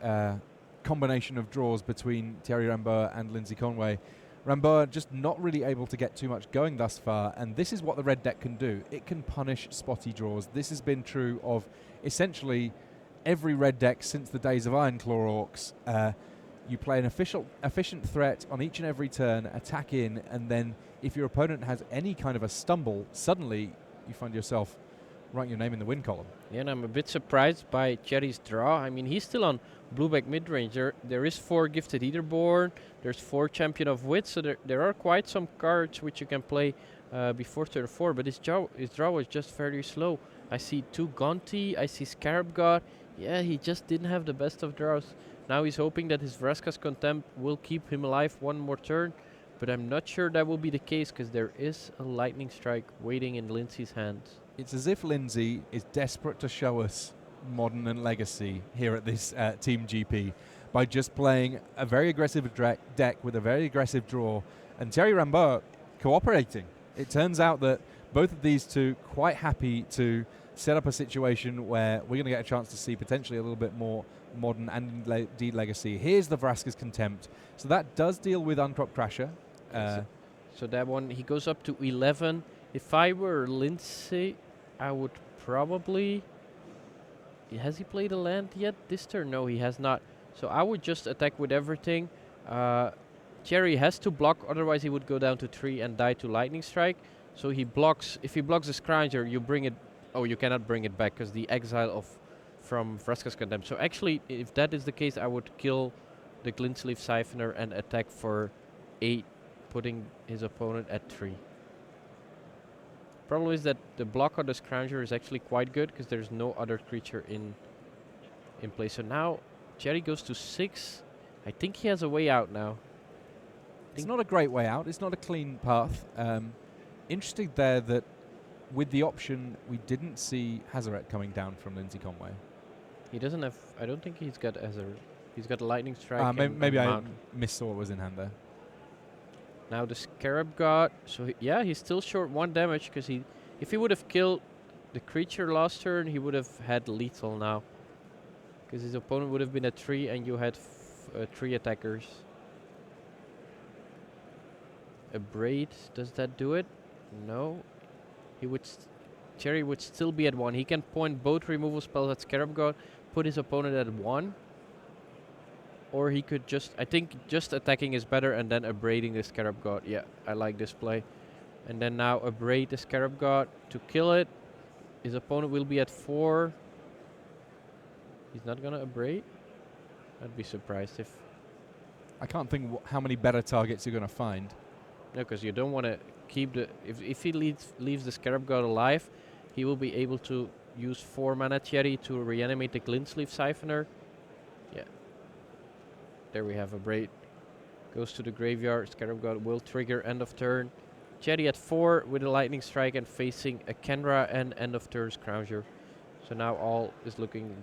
combination of draws between Thierry Rambert and Lindsay Conway. Rambert just not really able to get too much going thus far, and this is what the red deck can do. It can punish spotty draws. This has been true of essentially every red deck since the days of Ironclaw Orcs. You play an efficient threat on each and every turn, attack in, and then if your opponent has any kind of a stumble, suddenly you find yourself writing your name in the win column. Yeah, and I'm a bit surprised by Thierry's draw. I mean, he's still on blue-back mid-range. There is 4 Gifted Eaterborn, there's 4 Champion of Wit, so there are quite some cards which you can play before turn 4, but his draw was just fairly slow. I see 2 Gonti, I see Scarab God. Yeah, he just didn't have the best of draws. Now he's hoping that his Vraska's Contempt will keep him alive one more turn, but I'm not sure that will be the case because there is a Lightning Strike waiting in Lindsay's hands. It's as if Lindsay is desperate to show us Modern and Legacy here at this Team GP by just playing a very aggressive deck with a very aggressive draw, and Thierry Rambert cooperating. It turns out that both of these two quite happy to set up a situation where we're going to get a chance to see potentially a little bit more Modern and indeed Legacy. Here's the Vraska's Contempt. So that does deal with Uncrop Crasher. So that one, he goes up to 11. If I were Lindsay, I would probably... Has he played a land yet this turn? No, he has not. So I would just attack with everything. Thierry has to block, otherwise he would go down to 3 and die to Lightning Strike. So he blocks. If he blocks the Scrounger, you bring it. Oh, you cannot bring it back because the exile from Vraska's Condemned. So actually, if that is the case, I would kill the Glintsleeve Siphoner and attack for 8, putting his opponent at 3. Problem is that the block on the Scrounger is actually quite good because there's no other creature in play. So now Cherry goes to 6. I think he has a way out now. It's not a great way out. It's not a clean path. Interesting there that with the option, we didn't see Hazaret coming down from Lindsay Conway. He doesn't have. I don't think he's got Azure. He's got a Lightning Strike. Maybe I Mountain. missaw what was in hand there. Now the Scarab God. So yeah, he's still short 1 damage because if he would have killed the creature last turn, he would have had lethal now. Because his opponent would have been at 3 and you had 3 attackers. A Braid, does that do it? No. He would. Cherry would still be at 1. He can point both removal spells at Scarab God, put his opponent at 1. Or he could just, I think just attacking is better and then abrading the Scarab God. Yeah, I like this play. And then now abrade the Scarab God to kill it. His opponent will be at 4. He's not gonna abrade? I'd be surprised if... I can't think how many better targets you're going to find. No, because you don't want to keep the... If he leaves the Scarab God alive, he will be able to use 4 mana Cherry to reanimate the Glintsleeve Siphoner. Yeah. There we have a Braid. Goes to the graveyard. Scarab God will trigger end of turn. Cherry at 4 with a Lightning Strike and facing a Kenra and end of turn Scrounger. So now all is looking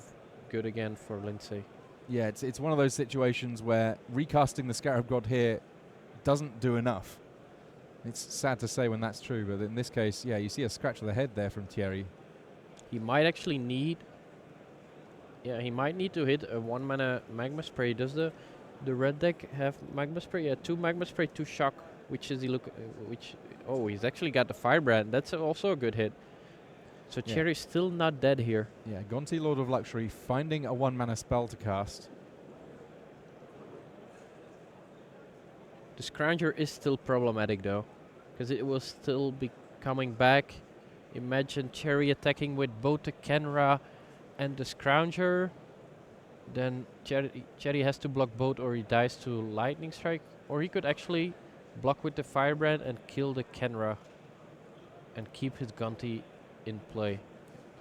good again for Lindsay. Yeah, it's one of those situations where recasting the Scarab God here doesn't do enough. It's sad to say when that's true, but in this case, yeah, you see a scratch of the head there from Thierry. He might actually need... Yeah, he might need to hit a 1 mana Magma Spray. Does the red deck have Magma Spray? Yeah, 2 Magma Spray, 2 Shock. Which is he look... oh, he's actually got the Firebrand. That's also a good hit. So yeah. Cherry's still not dead here. Yeah, Gonti, Lord of Luxury, finding a 1 mana spell to cast. The Scrounger is still problematic though, because it will still be coming back. Imagine Cherry attacking with both the Kenra and the Scrounger. Then Cherry has to block both or he dies to Lightning Strike. Or he could actually block with the Firebrand and kill the Kenra and keep his Gonti in play.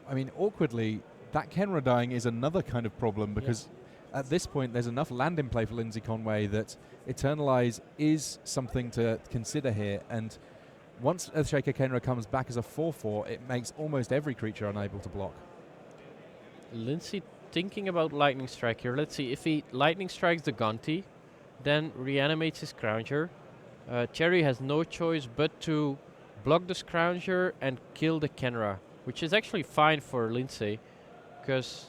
I mean, awkwardly, that Kenra dying is another kind of problem because at this point there's enough land in play for Lindsay Conway that Eternalize is something to consider here, and once Earthshaker Kenra comes back as a 4/4, it makes almost every creature unable to block. Lindsay thinking about Lightning Strike here. Let's see, if he Lightning Strikes the Gonti, then reanimates his Scrounger. Cherry has no choice but to block the Scrounger and kill the Kenra, which is actually fine for Lindsay, because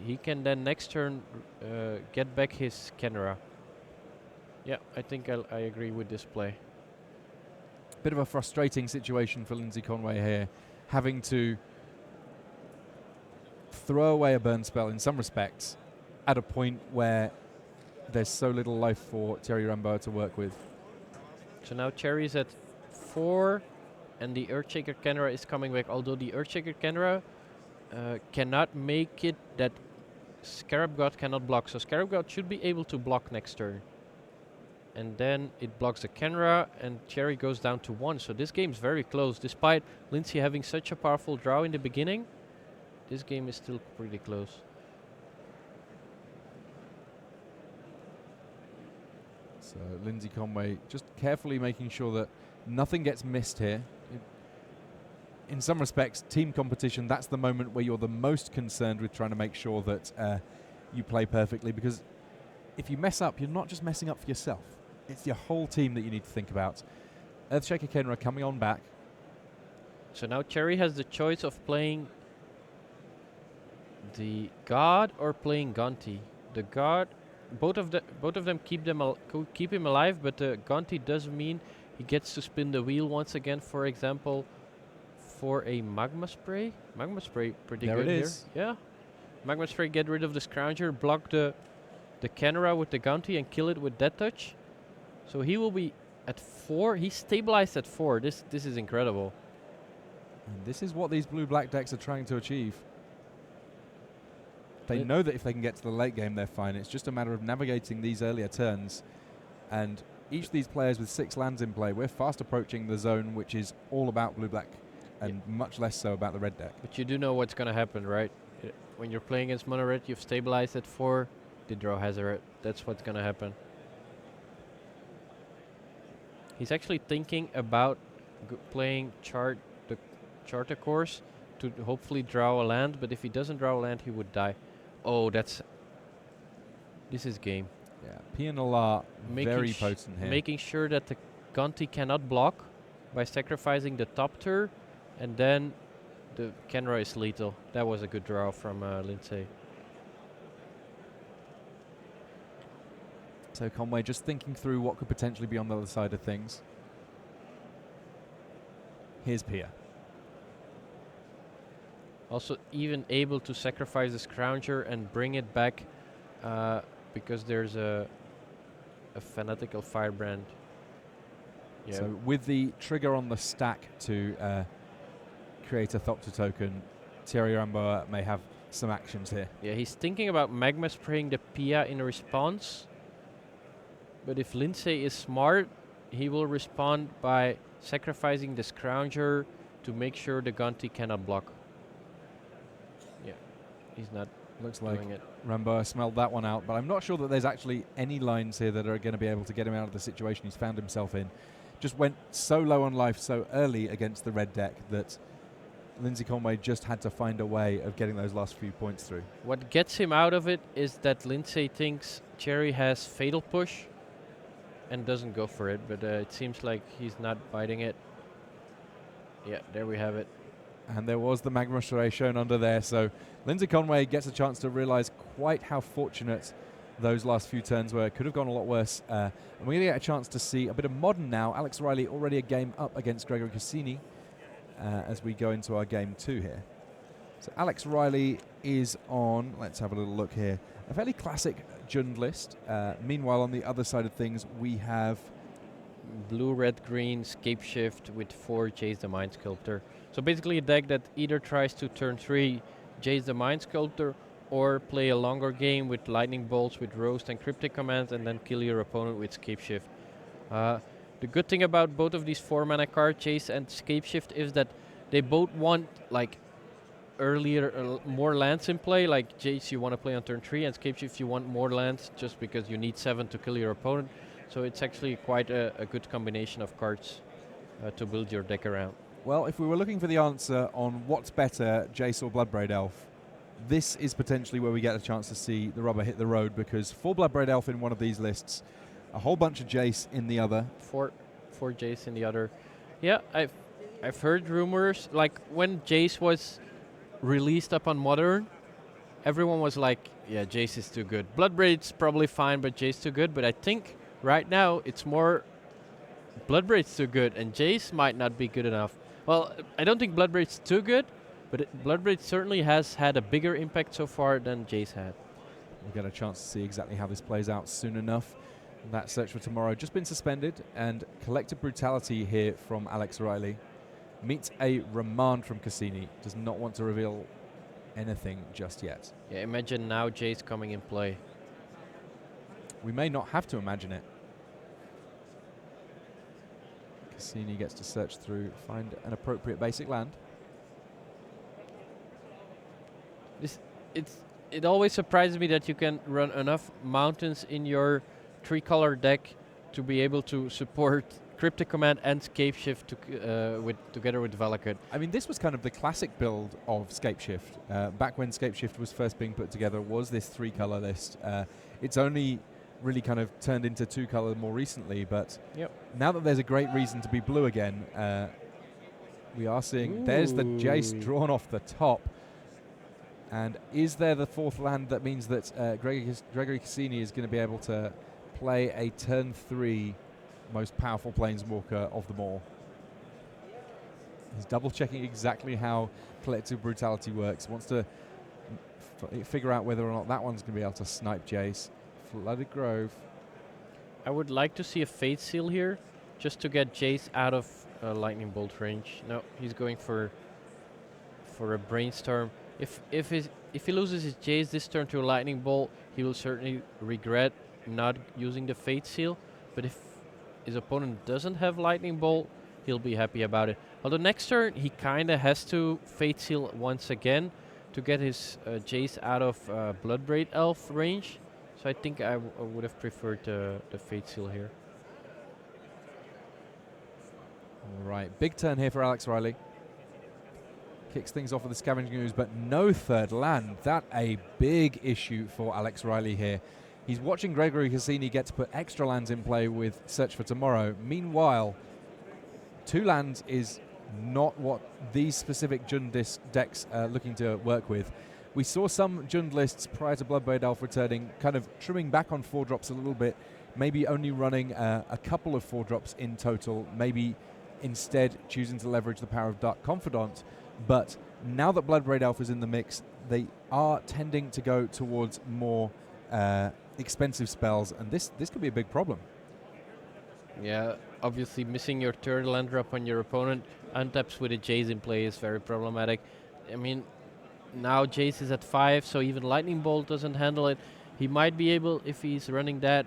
he can then next turn get back his Kenra. Yeah, I think I agree with this play. Bit of a frustrating situation for Lindsay Conway here, having to throw away a burn spell in some respects at a point where there's so little life for Thierry Rambo to work with. So now Cherry's at 4 and the Earthshaker Kenra is coming back, although the Earthshaker Kenra cannot make it that Scarab God cannot block. So Scarab God should be able to block next turn. And then it blocks the Kenra and Cherry goes down to 1. So this game's very close. Despite Lindsay having such a powerful draw in the beginning, this game is still pretty close. So Lindsay Conway just carefully making sure that nothing gets missed here. In some respects, team competition, that's the moment where you're the most concerned with trying to make sure that you play perfectly, because if you mess up, you're not just messing up for yourself. It's your whole team that you need to think about. Earthshaker Kenra coming on back. So now Cherry has the choice of playing the God or playing Gonti. The God, both of them keep him alive, but the Gonti does mean he gets to spin the wheel once again, for example, for a Magma Spray. Magma Spray, pretty there good it here. is. Yeah. Magma Spray, get rid of the Scrounger, block the Kenra with the Gonti and kill it with Death Touch. So he will be at 4. He's stabilized at 4. This is incredible. And this is what these blue-black decks are trying to achieve. They know that if they can get to the late game, they're fine. It's just a matter of navigating these earlier turns. And each of these players with 6 lands in play, we're fast approaching the zone, which is all about blue-black, and much less so about the red deck. But you do know what's going to happen, right? When you're playing against mono red, you've stabilized at 4. They draw hazard. That's what's going to happen. He's actually thinking about playing the charter course to hopefully draw a land, but if he doesn't draw a land, he would die. Oh, this is game. Yeah, PNLR very potent here. Making sure that the Gonti cannot block by sacrificing the top tier, and then the Kenra is lethal. That was a good draw from Lindsay. So Conway just thinking through what could potentially be on the other side of things. Here's Pia. Also even able to sacrifice the Scrounger and bring it back because there's a fanatical Firebrand. Yeah. So with the trigger on the stack to create a Thopter token, Thierry Ramboa may have some actions here. Yeah, he's thinking about Magma spraying the Pia in response. But if Lindsay is smart, he will respond by sacrificing the Scrounger to make sure the Gonti cannot block. Yeah, he's not Looks like doing it. Ramboa smelled that one out, but I'm not sure that there's actually any lines here that are going to be able to get him out of the situation he's found himself in. Just went so low on life so early against the red deck that Lindsay Conway just had to find a way of getting those last few points through. What gets him out of it is that Lindsay thinks Cherry has Fatal Push and doesn't go for it, but it seems like he's not biting it. Yeah, there we have it. And there was the Magma Ray shown under there, so Lindsay Conway gets a chance to realize quite how fortunate those last few turns were. It could have gone a lot worse. And we're going to get a chance to see a bit of modern now. Alex Riley already a game up against Gregory Cassini as we go into our game 2 here. So Alex Riley is on, let's have a little look here, a fairly classic Jund list. Meanwhile, on the other side of things, we have Blue, red, green, Scape Shift with 4 Jace the Mind Sculptor. So basically a deck that either tries to turn 3 Jace the Mind Sculptor or play a longer game with Lightning Bolts, with Roast and Cryptic Commands, and then kill your opponent with Scape Shift. The good thing about both of these 4 mana cards, Jace and Scape Shift, is that they both want like earlier, more lands in play. Like Jace you want to play on turn 3, and Scape Shift you want more lands just because you need 7 to kill your opponent. So it's actually quite a good combination of cards to build your deck around. Well, if we were looking for the answer on what's better, Jace or Bloodbraid Elf, this is potentially where we get a chance to see the rubber hit the road, because 4 Bloodbraid Elf in one of these lists, a whole bunch of Jace in the other. 4 Jace in the other. Yeah, I've heard rumors, like when Jace was released up on Modern, everyone was like, yeah, Jace is too good. Bloodbraid's probably fine, but Jace too good. But I think right now it's more Bloodbraid's too good, and Jace might not be good enough. Well, I don't think Bloodbraid's too good, but Bloodbraid certainly has had a bigger impact so far than Jace had. We'll get a chance to see exactly how this plays out soon enough. That search for tomorrow just been suspended, and Collective Brutality here from Alex Riley meets a remand from Cassini. Does not want to reveal anything just yet. Yeah, imagine now Jace coming in play. We may not have to imagine it. Cassini gets to search through, find an appropriate basic land. It always surprises me that you can run enough mountains in your 3-color deck to be able to support Cryptic Command and Scape Shift together with Valakut. I mean, this was kind of the classic build of Scape Shift. Back when Scape Shift was first being put together, was this 3-color list. It's only really kind of turned into 2-color more recently, but now that there's a great reason to be blue again, we are seeing there's the Jace drawn off the top. And is there the 4th land that means that Gregory Cassini is going to be able to play a turn 3 most powerful Planeswalker of them all? He's double checking exactly how Collective Brutality works. Wants to figure out whether or not that one's going to be able to snipe Jace. Flooded Grove. I would like to see a Fate Seal here, just to get Jace out of lightning bolt range. No, he's going for a brainstorm. If he loses his Jace this turn to a lightning bolt, he will certainly regret not using the Fate Seal. But if his opponent doesn't have lightning bolt, he'll be happy about it. Although next turn he kind of has to Fate Seal once again to get his Jace out of Bloodbraid Elf range. So I think I would have preferred the Fate Seal here. All right, big turn here for Alex Riley. Kicks things off with the Scavenging Ooze, but no third land. That a big issue for Alex Riley here. He's watching Gregory Cassini get to put extra lands in play with Search for Tomorrow. Meanwhile, 2 lands is not what these specific Jund decks are looking to work with. We saw some Jund lists prior to Bloodbraid Elf returning kind of trimming back on 4-drops a little bit, maybe only running a couple of 4-drops in total, maybe instead choosing to leverage the power of Dark Confidant. But now that Bloodbraid Elf is in the mix, they are tending to go towards more expensive spells, and this could be a big problem. Yeah, obviously missing your third land drop on your opponent, untaps with a Jace in play is very problematic. I mean, now Jace is at 5, so even Lightning Bolt doesn't handle it. He might be able, if he's running that,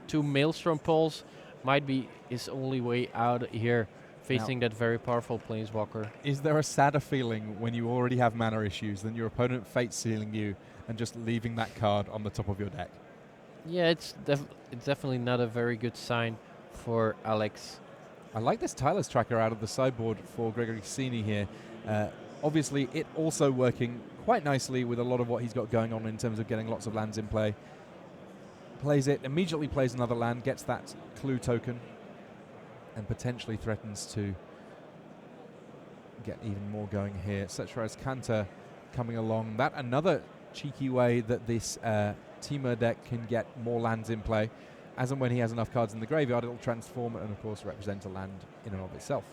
2 Maelstrom Pulse might be his only way out here, facing that very powerful Planeswalker. Is there a sadder feeling when you already have mana issues than your opponent Fate Sealing you and just leaving that card on the top of your deck? Yeah, it's definitely not a very good sign for Alex. I like this Tireless Tracker out of the sideboard for Gregory Cassini here. Obviously, it also working quite nicely with a lot of what he's got going on in terms of getting lots of lands in play. Plays it, immediately plays another land, gets that clue token, and potentially threatens to get even more going here. Such as Cantor coming along. That another cheeky way that this Temur deck can get more lands in play. As and when he has enough cards in the graveyard, it'll transform and, of course, represent a land in and of itself.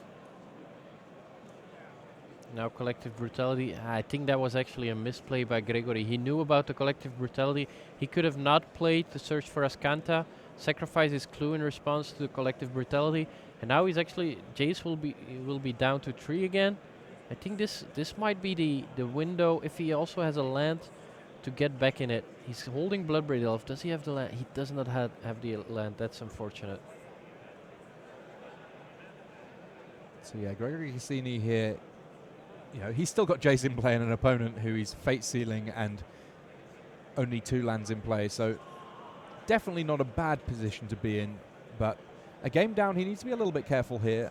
Now Collective Brutality. I think that was actually a misplay by Gregory. He knew about the Collective Brutality. He could have not played the Search for Azcanta, sacrifice his clue in response to the Collective Brutality, and now he's actually, Jace will be down to 3 again. I think this might be the window, if he also has a land, to get back in it. He's holding Bloodbraid Elf. Does he have the land? He does not have the land. That's unfortunate. So yeah, Gregory Cassini here, you know, he's still got Jace in play and an opponent who he's Fate Sealing and only 2 lands in play. So definitely not a bad position to be in, but a game down, he needs to be a little bit careful here.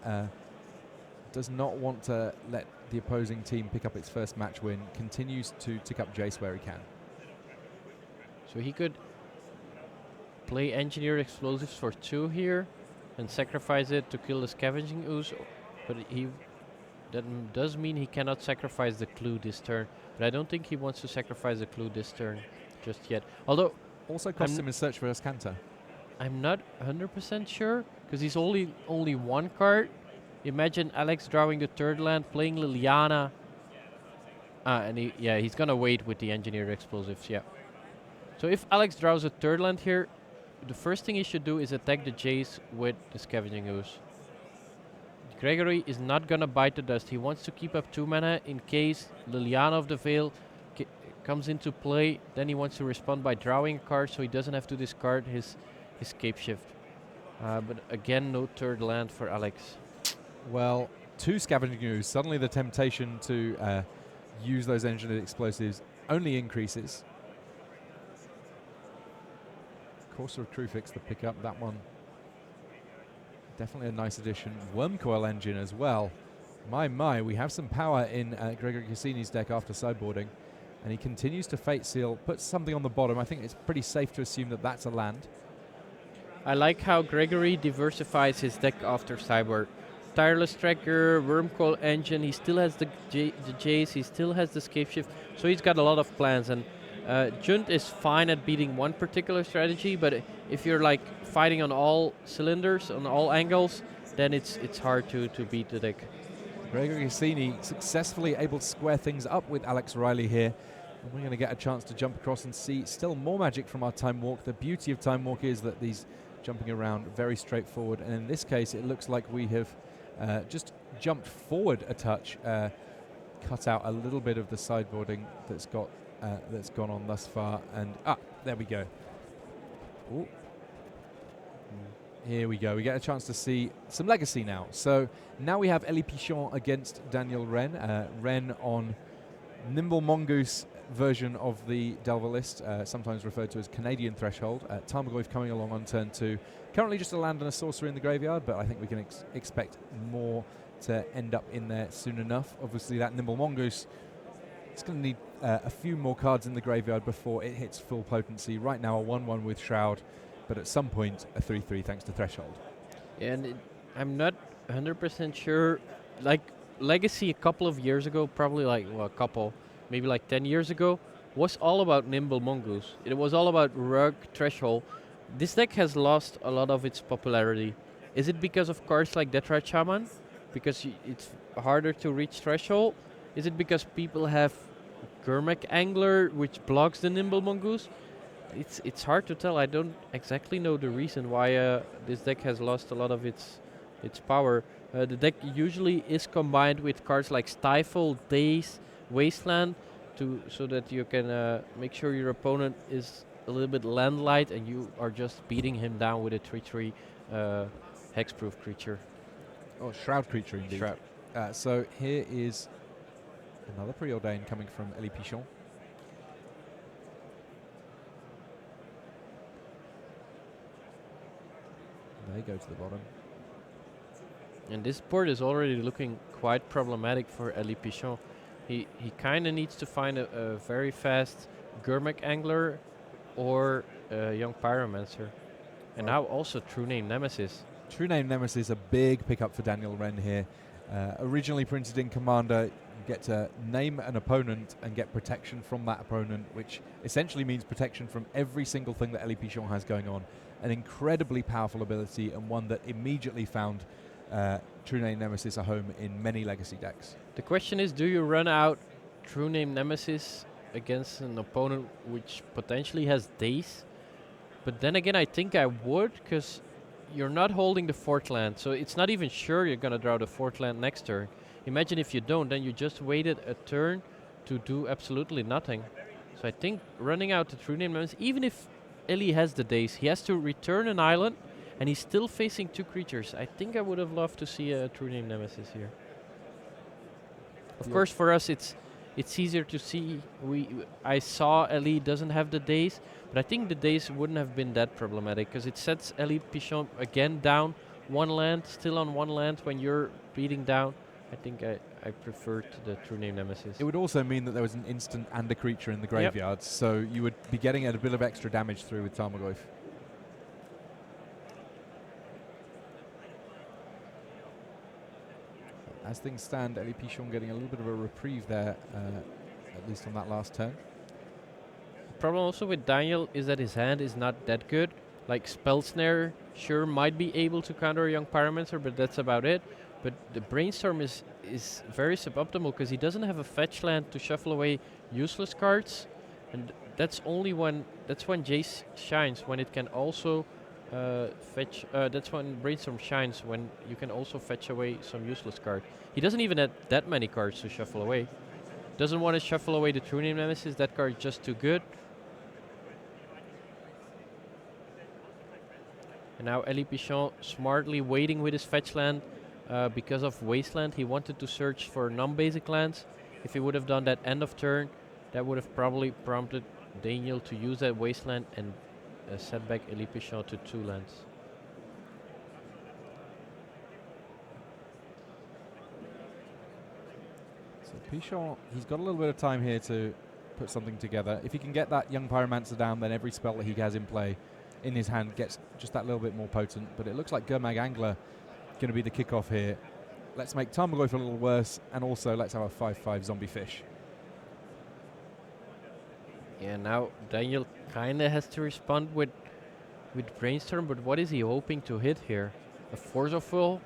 Does not want to let the opposing team pick up its first match win. Continues to tick up Jace where he can. So he could play Engineered Explosives for 2 here and sacrifice it to kill the Scavenging Ooze, but that does mean he cannot sacrifice the clue this turn. But I don't think he wants to sacrifice the clue this turn just yet. Although also costs him a Search for Azcanta. I'm not 100% sure, because he's only 1 card. Imagine Alex drawing the 3rd land, playing Liliana. And he's gonna wait with the Engineered Explosives, yeah. So if Alex draws a 3rd land here, the first thing he should do is attack the Jace with the Scavenging Ooze. Gregory is not gonna bite the dust. He wants to keep up 2 mana in case Liliana of the Veil comes into play. Then he wants to respond by drawing a card so he doesn't have to discard his Scape Shift. But again, no 3rd land for Alex. Well, 2 Scavenging Ooze. Suddenly the temptation to use those Engineered Explosives only increases. Courser of Trufix to pick up that one. Definitely a nice addition. Wormcoil Engine as well. My, we have some power in Gregory Cassini's deck after sideboarding. And he continues to Fate Seal, puts something on the bottom. I think it's pretty safe to assume that that's a land. I like how Gregory diversifies his deck after sideboard. Tireless Tracker, Wormcoil Engine, he still has the Jace, he still has the Scape Shift, so he's got a lot of plans. And Jund is fine at beating one particular strategy, but if you're like fighting on all cylinders, on all angles, then it's hard to beat the deck. Gregory Cassini successfully able to square things up with Alex Riley here. And we're going to get a chance to jump across and see still more magic from our Time Walk. The beauty of Time Walk is that these jumping around, very straightforward. And in this case, it looks like we have just jumped forward a touch, cut out a little bit of the sideboarding that's gone on thus far. And there we go. Ooh. Here we go. We get a chance to see some legacy now. So now we have Elie Pichon against Daniel Rennes. Rennes on Nimble Mongoose version of the Delver list, sometimes referred to as Canadian Threshold. Tarmogoyf coming along on turn 2. Currently just a land and a sorcery in the graveyard, but I think we can expect more to end up in there soon enough. Obviously that Nimble Mongoose, it's going to need a few more cards in the graveyard before it hits full potency. Right now a 1-1 with Shroud, but at some point a 3-3 thanks to Threshold. And I'm not 100% sure. Like Legacy a couple of years ago, probably like maybe like 10 years ago, was all about Nimble Mongoose. It was all about Rug, Threshold. This deck has lost a lot of its popularity. Is it because of cards like Deathrat Shaman? Because it's harder to reach Threshold? Is it because people have Gurmak Angler, which blocks the Nimble Mongoose? It's hard to tell. I don't exactly know the reason why this deck has lost a lot of its power. The deck usually is combined with cards like Stifle, Daze, Wasteland, so that you can make sure your opponent is a little bit land-light and you are just beating him down with a 3/3 hexproof creature. Oh, Shroud creature indeed. Shroud. So here is another Preordain coming from Elie Pichon. They go to the bottom. And this board is already looking quite problematic for Elie Pichon. He kind of needs to find a very fast Gurmak Angler or Young Pyromancer. And now also True Name Nemesis. True Name Nemesis, a big pickup for Daniel Rennes here. Originally printed in Commander, you get to name an opponent and get protection from that opponent, which essentially means protection from every single thing that Elie Pichon has going on. An incredibly powerful ability and one that immediately found True Name Nemesis a home in many Legacy decks. The question is, do you run out True Name Nemesis against an opponent which potentially has Daze? But then again, I think I would, because you're not holding the 4th land, so it's not even sure you're going to draw the 4th land next turn. Imagine if you don't, then you just waited a turn to do absolutely nothing. So I think running out the True Name Nemesis, even if Elie has the Daze, he has to return an island, and he's still facing 2 creatures. I think I would have loved to see a True Name Nemesis here. Of course, for us, it's easier to see. I saw Elie doesn't have the Daze, but I think the Daze wouldn't have been that problematic, because it sets Elie Pichon again down 1 land, still on 1 land when you're beating down. I think I preferred the True Name Nemesis. It would also mean that there was an instant and a creature in the graveyard, so you would be getting a bit of extra damage through with Tarmogoyf. As things stand, Elie Pichon getting a little bit of a reprieve there, at least on that last turn. The problem also with Daniel is that his hand is not that good. Like Spell Snare, sure, might be able to counter a Young Pyromancer, but that's about it. But the Brainstorm is very suboptimal, because he doesn't have a fetch land to shuffle away useless cards, and that's when Jace shines, when it can also fetch. That's when Brainstorm shines, when you can also fetch away some useless card. He doesn't even have that many cards to shuffle away. Doesn't want to shuffle away the True Name Nemesis. That card is just too good. And now Elie Pichon smartly waiting with his fetch land. Because of Wasteland, he wanted to search for non-basic lands. If he would have done that end of turn, that would have probably prompted Daniel to use that Wasteland and set back Elie Pichon to 2 lands. So Pichon, he's got a little bit of time here to put something together. If he can get that Young Pyromancer down, then every spell that he has in play in his hand gets just that little bit more potent. But it looks like Gurmak Angler going to be the kickoff here. Let's make Tarmogoyf a little worse, and also let's have a 5/5 zombie fish. Yeah, now Daniel kind of has to respond with Brainstorm, but what is he hoping to hit here? A Force of Will?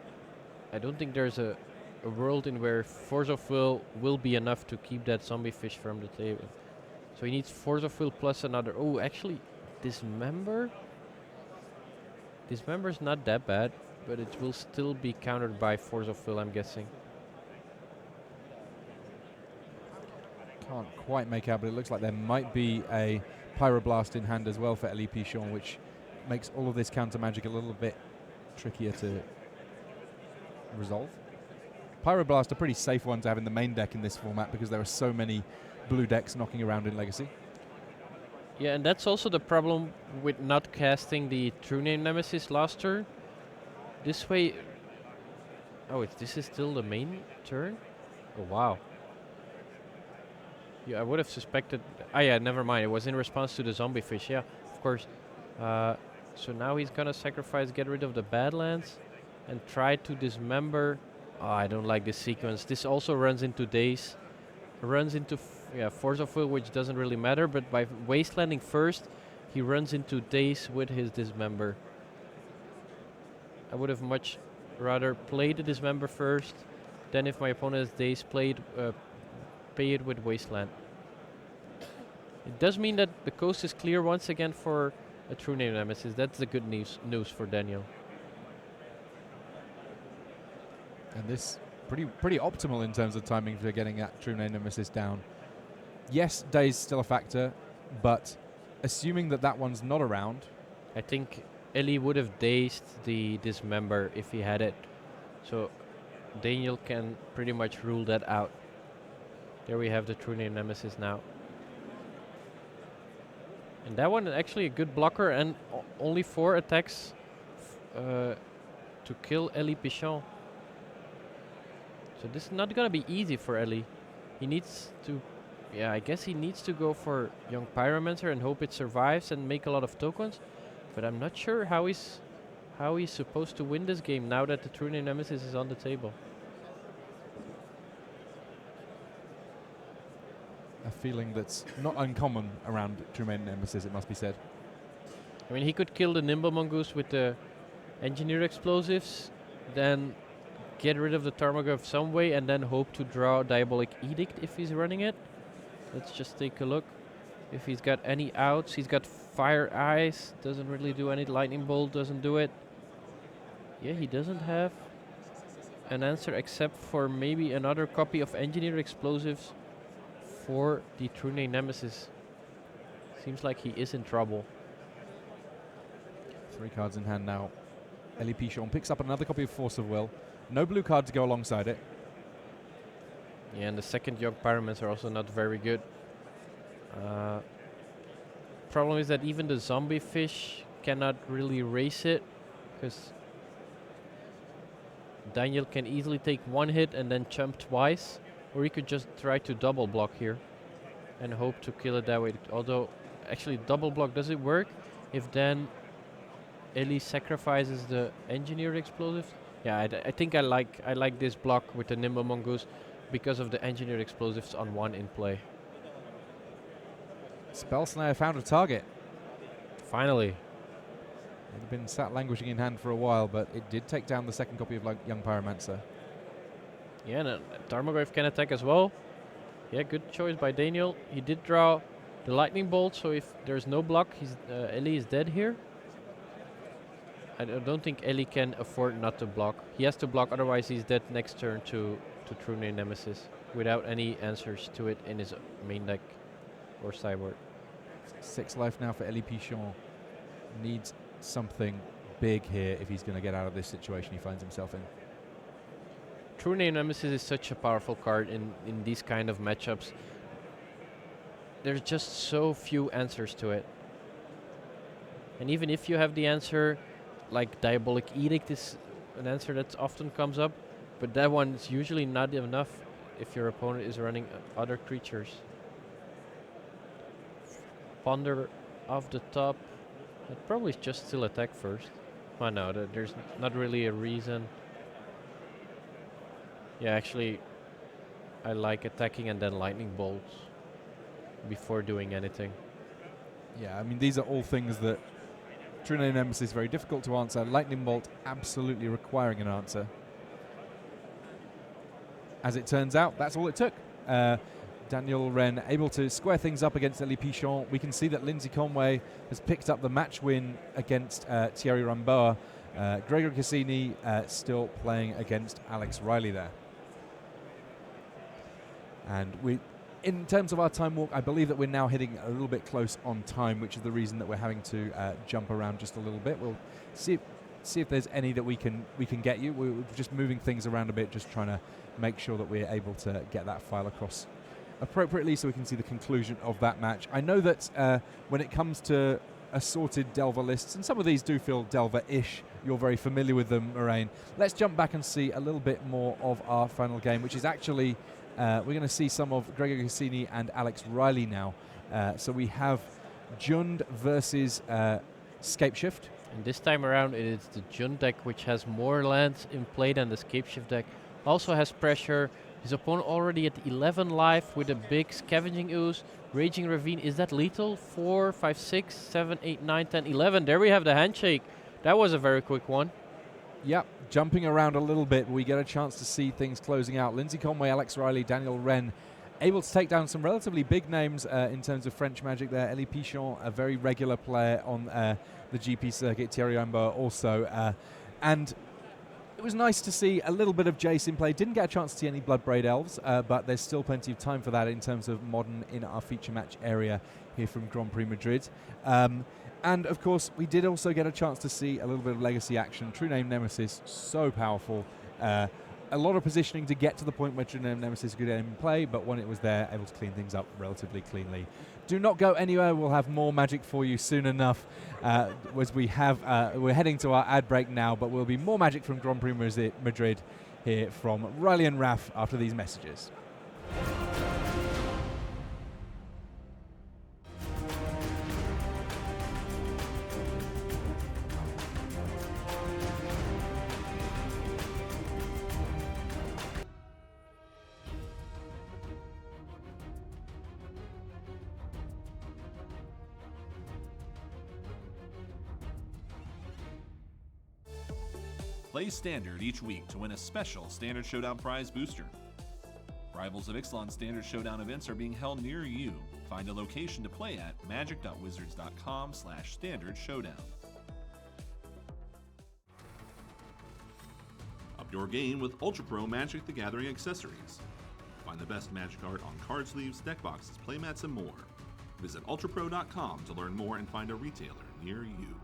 I don't think there's a world in where Force of Will will be enough to keep that zombie fish from the table. So he needs Force of Will plus another. Oh, actually, Dismember? Dismember's not that bad, but it will still be countered by Force of Will, I'm guessing. Can't quite make out, but it looks like there might be a Pyroblast in hand as well for Elie Pichon, which makes all of this counter magic a little bit trickier to resolve. Pyroblast a pretty safe one to have in the main deck in this format because there are so many blue decks knocking around in Legacy. Yeah, and that's also the problem with not casting the True Name Nemesis last turn. This way... Oh, this is still the main turn? Oh, wow. Yeah, I would have suspected... Ah, yeah, never mind. It was in response to the zombie fish. Yeah, of course. So now he's gonna sacrifice, get rid of the Badlands, and try to dismember... Oh, I don't like this sequence. This also runs into Daze. Runs into Force of Will, which doesn't really matter, but by Wastelanding first, he runs into Daze with his Dismember. I would have much rather played the Dismember first, then if my opponent has Daze, pay it with Wasteland. It does mean that the coast is clear once again for a True Name Nemesis. That's the good news for Daniel. And this pretty optimal in terms of timing for getting that True Name Nemesis down. Yes, Daze still a factor, but assuming that that one's not around... I think Elie would have dazed the Dismember if he had it. So Daniel can pretty much rule that out. There we have the True Name Nemesis now. And that one is actually a good blocker and only 4 attacks to kill Elie Pichon. So this is not gonna be easy for Elie. He needs to, yeah, I guess he needs to go for Young Pyromancer and hope it survives and make a lot of tokens. But I'm not sure how he's supposed to win this game now that the True Name Nemesis is on the table. A feeling that's not uncommon around True Name Nemesis, it must be said. I mean, he could kill the Nimble Mongoose with the Engineer Explosives, then get rid of the Tarmogoyf some way, and then hope to draw Diabolic Edict if he's running it. Let's just take a look. If he's got any outs, he's got Fire Eyes, doesn't really do any. Lightning Bolt doesn't do it. Yeah, he doesn't have an answer except for maybe another copy of Engineer Explosives for the True Name Nemesis. Seems like he is in trouble. 3 cards in hand now. Elie Pichon picks up another copy of Force of Will. No blue card to go alongside it. Yeah, and the second Young Pyromancer are also not very good. Problem is that even the zombie fish cannot really race it, because Daniel can easily take 1 hit and then jump twice, or he could just try to double block here and hope to kill it that way. Although, actually, double block, does it work if then Elie sacrifices the Engineer Explosive? Yeah, I think I like this block with the Nimble Mongoose because of the Engineered Explosives on 1 in play. Spell Snare found a target. Finally. It had been sat languishing in hand for a while, but it did take down the second copy of Young Pyromancer. Yeah, and Tarmogoyf can attack as well. Yeah, good choice by Daniel. He did draw the Lightning Bolt, so if there's no block, Elie is dead here. I don't think Elie can afford not to block. He has to block, otherwise he's dead next turn to True Name Nemesis without any answers to it in his main deck or sideboard. 6 life now for Elie Pichon. Needs something big here if he's going to get out of this situation he finds himself in. True Name Nemesis is such a powerful card in these kind of matchups. There's just so few answers to it. And even if you have the answer, like Diabolic Edict is an answer that often comes up, but that one is usually not enough if your opponent is running other creatures. Ponder off the top. I'd probably just still attack first. Oh no, there's not really a reason. Yeah, actually, I like attacking and then Lightning Bolts before doing anything. Yeah, I mean, these are all things that True Name Nemesis is very difficult to answer. Lightning Bolt absolutely requiring an answer. As it turns out, that's all it took. Daniel Ren able to square things up against Elie Pichon. We can see that Lindsay Conway has picked up the match win against Thierry Ramboa. Gregor Cassini still playing against Alex Riley there. And in terms of our time walk, I believe that we're now hitting a little bit close on time, which is the reason that we're having to jump around just a little bit. We'll see if there's any that we can get you. We're just moving things around a bit, just trying to make sure that we're able to get that file across appropriately so we can see the conclusion of that match. I know that when it comes to assorted Delver lists, and some of these do feel Delver-ish, you're very familiar with them, Moraine. Let's jump back and see a little bit more of our final game, which is actually, we're going to see some of Gregor Cassini and Alex Riley now. So we have Jund versus Scapeshift. And this time around, it is the Jund deck which has more lands in play than the Scapeshift deck. Also has pressure. His opponent already at 11 life with a big Scavenging Ooze. Raging Ravine, is that lethal? 4, 5, 6, 7, 8, 9, 10, 11. There we have the handshake. That was a very quick one. Yep, jumping around a little bit, we get a chance to see things closing out. Lindsay Conway, Alex Riley, Daniel Ren able to take down some relatively big names in terms of French Magic there. Elie Pichon, a very regular player on the GP circuit. Thierry Ramboa also. And it was nice to see a little bit of Jace in play. Didn't get a chance to see any Bloodbraid Elves, but there's still plenty of time for that in terms of Modern in our feature match area here from Grand Prix Madrid. And of course, we did also get a chance to see a little bit of Legacy action. True Name Nemesis, so powerful. A lot of positioning to get to the point where True Name Nemesis could in play, but when it was there, able to clean things up relatively cleanly. Do not go anywhere. We'll have more Magic for you soon enough. As we have, we're heading to our ad break now, but we'll be more Magic from Grand Prix Madrid here from Riley and Raf after these messages. Play Standard each week to win a special Standard Showdown prize booster. Rivals of Ixalan Standard Showdown events are being held near you. Find a location to play at magic.wizards.com/Standard Showdown. Up your game with Ultra Pro Magic the Gathering accessories. Find the best Magic art on card sleeves, deck boxes, playmats, and more. Visit ultrapro.com to learn more and find a retailer near you.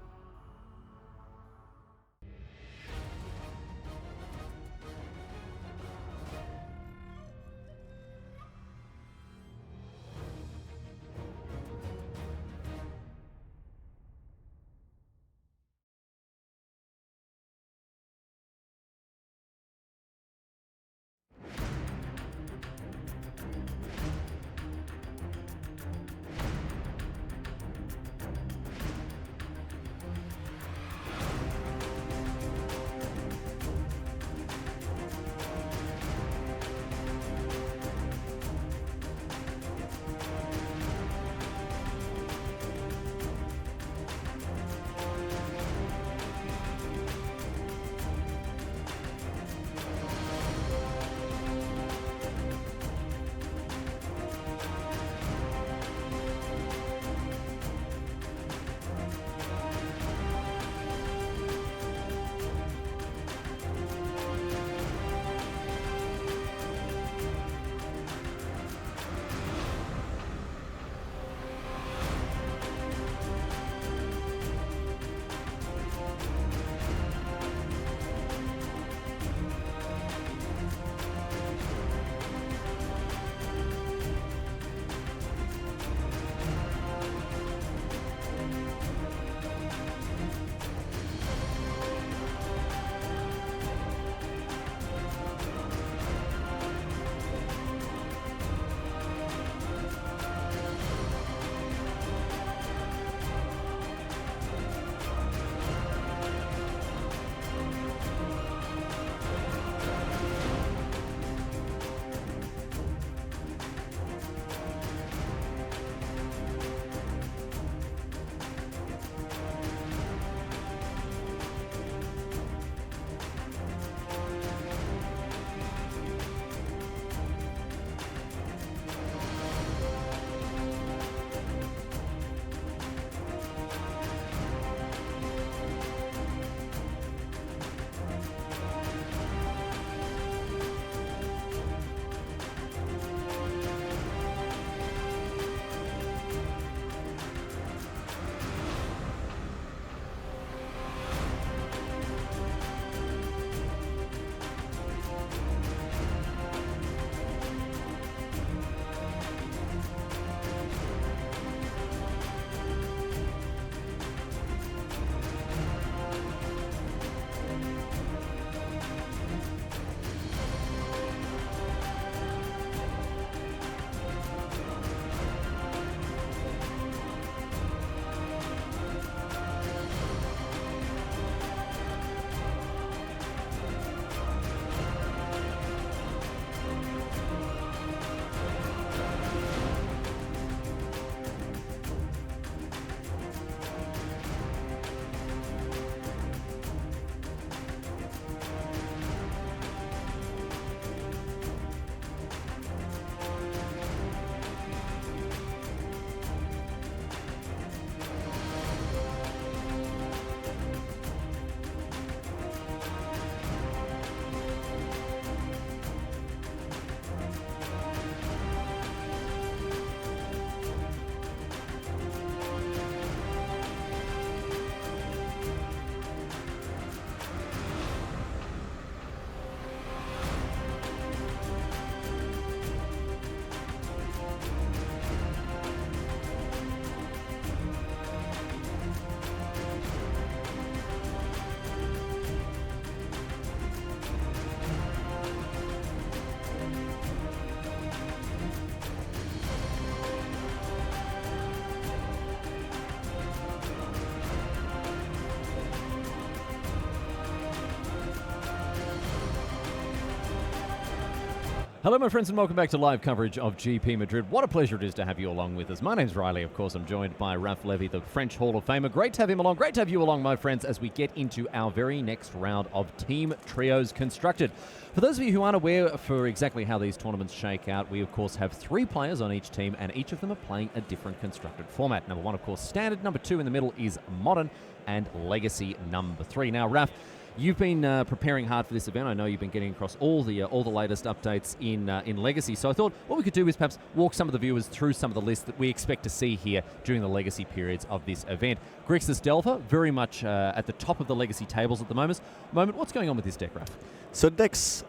Hello, my friends, and welcome back to live coverage of GP Madrid. What a pleasure it is to have you along with us. My name's Riley, of course. I'm joined by Raph Levy, the French Hall of Famer. Great to have him along. Great to have you along, my friends, as we get into our very next round of Team Trios Constructed. For those of you who aren't aware for exactly how these tournaments shake out, we, of course, have 3 players on each team, and each of them are playing a different constructed format. Number 1, of course, Standard. Number 2 in the middle is Modern, and Legacy number 3. Now, Raph, you've been preparing hard for this event. I know you've been getting across all the latest updates in Legacy. So I thought what we could do is perhaps walk some of the viewers through some of the lists that we expect to see here during the Legacy periods of this event. GRIXIS Delver, very much at the top of the Legacy tables at the moment. What's going on with this deck, Raph? So decks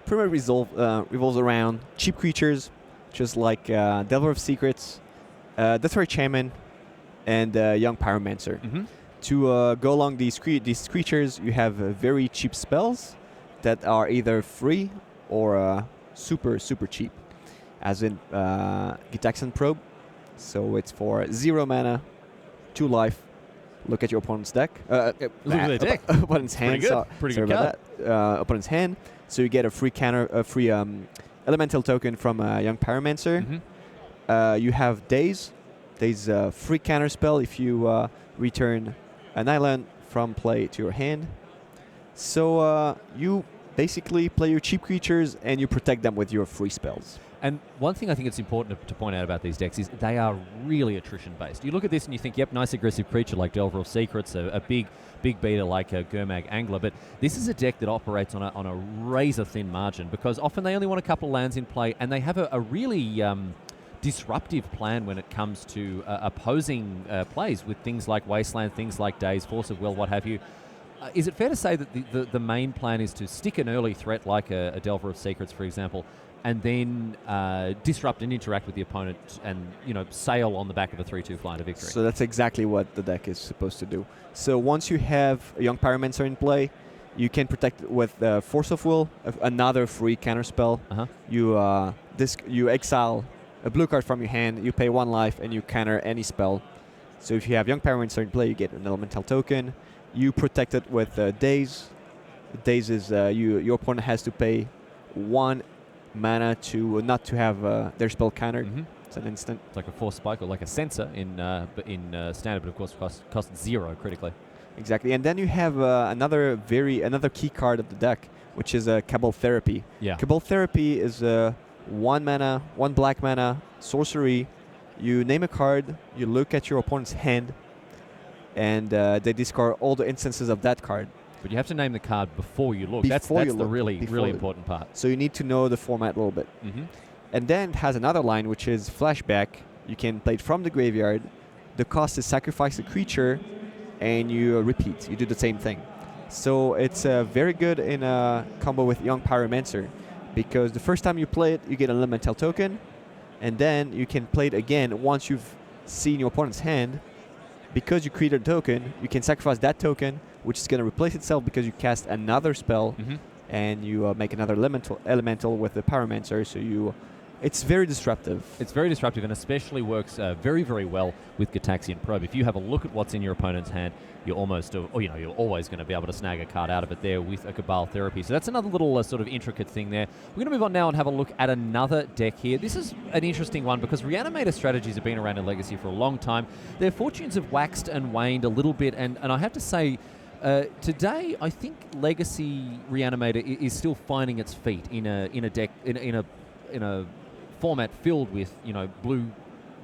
pretty much revolves around cheap creatures, just like Delver of Secrets, Deathray Shaman, and Young Pyromancer. Mm-hmm. To go along these creatures, you have very cheap spells that are either free or super cheap, as in Gitaxian Probe. So it's for 0 mana, 2 life. Look at your opponent's deck. Look at their deck. Opponent's hand. Pretty good sorry about that. Opponent's hand. So you get a free elemental token from Young Pyromancer. Mm-hmm. You have Daze. Daze free counter spell if you return an island from play to your hand. So you basically play your cheap creatures and you protect them with your free spells. And one thing I think it's important to point out about these decks is they are really attrition-based. You look at this and you think, yep, nice aggressive creature like Delver of Secrets, a big beater like a Gurmag Angler, but this is a deck that operates on a razor-thin margin because often they only want a couple of lands in play and they have a really disruptive plan when it comes to opposing plays with things like Wasteland, things like Daze, Force of Will, what have you. Is it fair to say that the main plan is to stick an early threat like a Delver of Secrets, for example, and then disrupt and interact with the opponent and, sail on the back of a 3-2 fly to victory? So that's exactly what the deck is supposed to do. So once you have a Young Pyromancer in play, you can protect it with Force of Will, another free counter spell. Uh-huh. You exile a blue card from your hand, you pay 1 life, and you counter any spell. So if you have Young Pyromancer in play, you get an elemental token. You protect it with Daze. Daze is your opponent has to pay 1 mana to not to have their spell countered. Mm-hmm. It's an instant. It's like a Force Spike or like a Sensor in Standard, but of course costs 0 critically. Exactly, and then you have another key card of the deck, which is Cabal Therapy. Yeah. Cabal Therapy is 1 mana, 1 black mana, sorcery. You name a card, you look at your opponent's hand, and they discard all the instances of that card. But you have to name the card before you look. That's the really important part. So you need to know the format a little bit. Mm-hmm. And then it has another line, which is Flashback. You can play it from the graveyard. The cost is sacrifice a creature, and you repeat. You do the same thing. So it's very good in a combo with Young Pyromancer, because the first time you play it, you get an elemental token, and then you can play it again once you've seen your opponent's hand. Because you created a token, you can sacrifice that token, which is going to replace itself because you cast another spell, Mm-hmm. and you make another elemental with the Pyromancer. So it's very disruptive. It's very disruptive and especially works very, very well with Gitaxian Probe. If you have a look at what's in your opponent's hand, you're almost, you're always going to be able to snag a card out of it there with a Cabal Therapy. So that's another little sort of intricate thing there. We're going to move on now and have a look at another deck here. This is an interesting one because Reanimator strategies have been around in Legacy for a long time. Their fortunes have waxed and waned a little bit, and I have to say, today, I think Legacy Reanimator is still finding its feet in a deck in a format filled with blue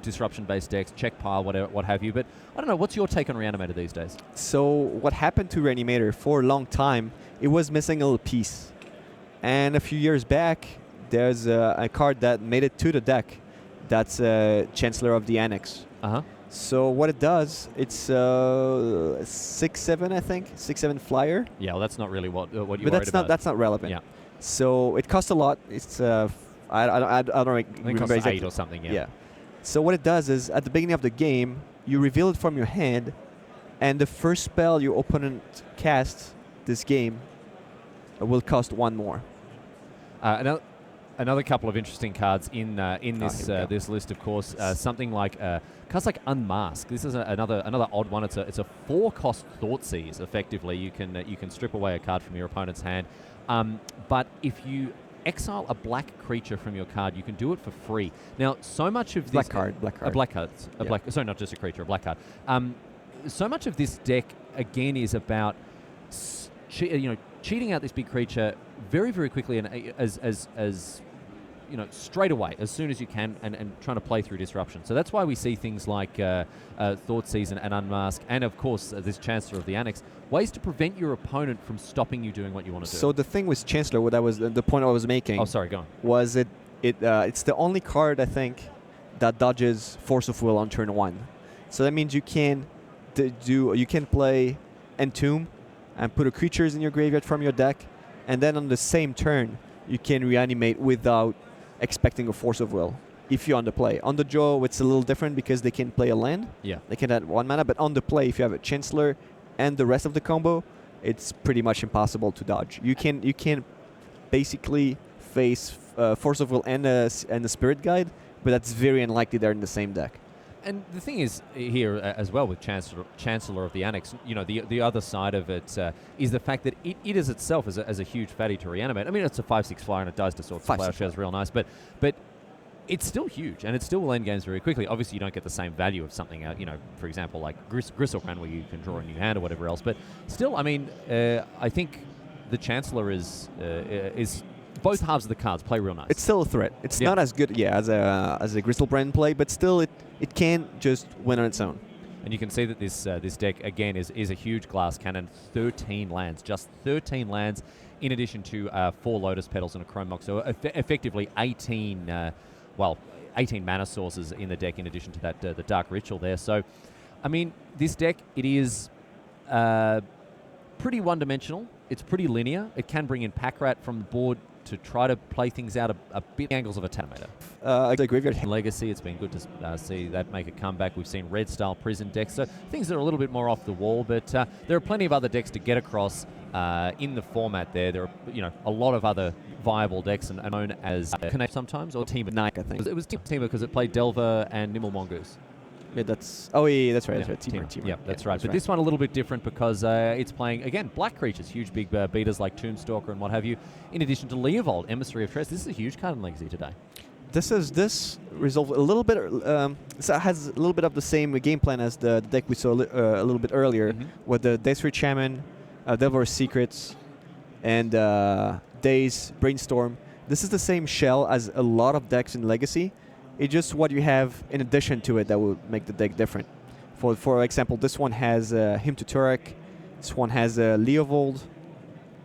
disruption-based decks, check pile, what have you. But I don't know. What's your take on Reanimator these days? So what happened to Reanimator for a long time? It was missing a little piece, and a few years back, there's a card that made it to the deck. That's Chancellor of the Annex. Uh-huh. So what it does, it's 6/7, I think, 6/7 flyer. Yeah, well, that's not really what you're But worried about. that's not relevant. Yeah. So it costs a lot. It's I don't I think it remember costs exactly. 8 or something. Yeah. So what it does is at the beginning of the game, you reveal it from your hand, and the first spell your opponent casts this game will cost 1 more. Another couple of interesting cards in this this list, of course. Something like cards like Unmask. This is another odd one. It's a 4-cost Thoughtseize. Effectively, you can strip away a card from your opponent's hand, but if you exile a black creature from your card. You can do it for free. Now, so much of Black this card, black card. a black card, a Yeah. black. Sorry, not just a creature, a black card. So much of this deck again is about cheating out this big creature very, very quickly and as straight away, as soon as you can, and trying to play through disruption. So that's why we see things like Thoughtseizing and Unmask, and of course this Chancellor of the Annex, ways to prevent your opponent from stopping you doing what you want to do. So the thing with Chancellor, what I was the point I was making. Oh, sorry, go on. Was it's the only card I think that dodges Force of Will on turn 1. So that means you can play Entomb and put a creatures in your graveyard from your deck, and then on the same turn you can reanimate without expecting a Force of Will if you're on the play. On the draw, it's a little different because they can play a land. Yeah. They can add 1 mana, but on the play, if you have a Chancellor and the rest of the combo, it's pretty much impossible to dodge. You can basically face Force of Will and a Spirit Guide, but that's very unlikely they're in the same deck. And the thing is here as well with Chancellor of the Annex, the other side of it is the fact that it is itself as a huge fatty to reanimate. I mean, it's a 5/6 flyer and it dies to Swords to Plowshares, real nice, but it's still huge and it still will end games very quickly. Obviously, you don't get the same value of something, for example, like Gristlecran, where you can draw a new hand or whatever else. But still, I mean, I think the Chancellor is both halves of the cards play real nice. It's still a threat. It's not as good, as a Gristlebrand play, but still it can just win on its own. And you can see that this deck again is a huge glass cannon. 13 lands, just 13 lands, in addition to 4 Lotus Petals and a Chrome Mox. So effectively 18 mana sources in the deck, in addition to that the Dark Ritual there. So, I mean, this deck, it is pretty one-dimensional. It's pretty linear. It can bring in Packrat from the board to try to play things out a bit angles of a Tanomator. The graveyard Legacy, it's been good to see that make a comeback. We've seen red-style prison decks, so things that are a little bit more off the wall, but there are plenty of other decks to get across in the format there. There are, a lot of other viable decks and known as Connect sometimes, or Team Nike, I think. It was Team because it played Delver and Nimble Mongoose. Yeah, that's right. That's right. Teamer. Yeah, that's right. But this one a little bit different because it's playing, again, black creatures, huge big beaters like Tombstalker and what have you, in addition to Leovold, Emissary of Tress. This is a huge card in Legacy today. This resolves a little bit. So it has a little bit of the same game plan as the deck we saw a little bit earlier, with the Desperate Shaman, Devil's Secrets, and Days Brainstorm. This is the same shell as a lot of decks in Legacy. It's just what you have in addition to it that will make the deck different. For example, this one has Hymn to Turek. This one has Leovold,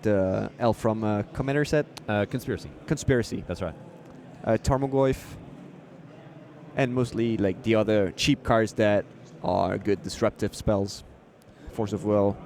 the elf from Commander set. Conspiracy. That's right. Tarmogoyf, and mostly like the other cheap cards that are good disruptive spells. Force of Will.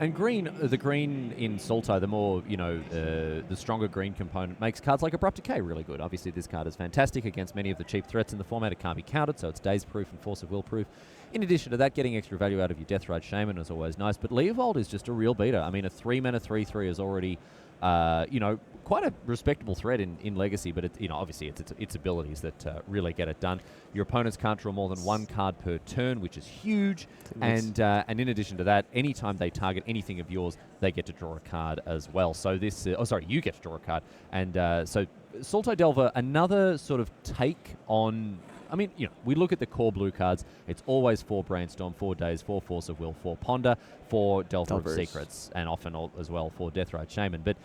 And the green in Sultai, the more, the stronger green component makes cards like Abrupt Decay really good. Obviously, this card is fantastic against many of the cheap threats in the format. It can't be countered, so it's Daze proof and Force of Will proof. In addition to that, getting extra value out of your Deathrite Shaman is always nice. But Leovold is just a real beater. I mean, a 3-mana 3/3 is already, quite a respectable threat in Legacy, but obviously it's its abilities that really get it done. Your opponents can't draw more than 1 card per turn, which is huge. And in addition to that, anytime they target anything of yours, they get to draw a card as well. So this, you get to draw a card. And so Sultai Delver, another sort of take on. I mean, we look at the core blue cards. It's always 4 Brainstorm, 4 Days, 4 Force of Will, 4 Ponder, 4 Delver of Secrets, and often as well 4 Deathrite Shaman. But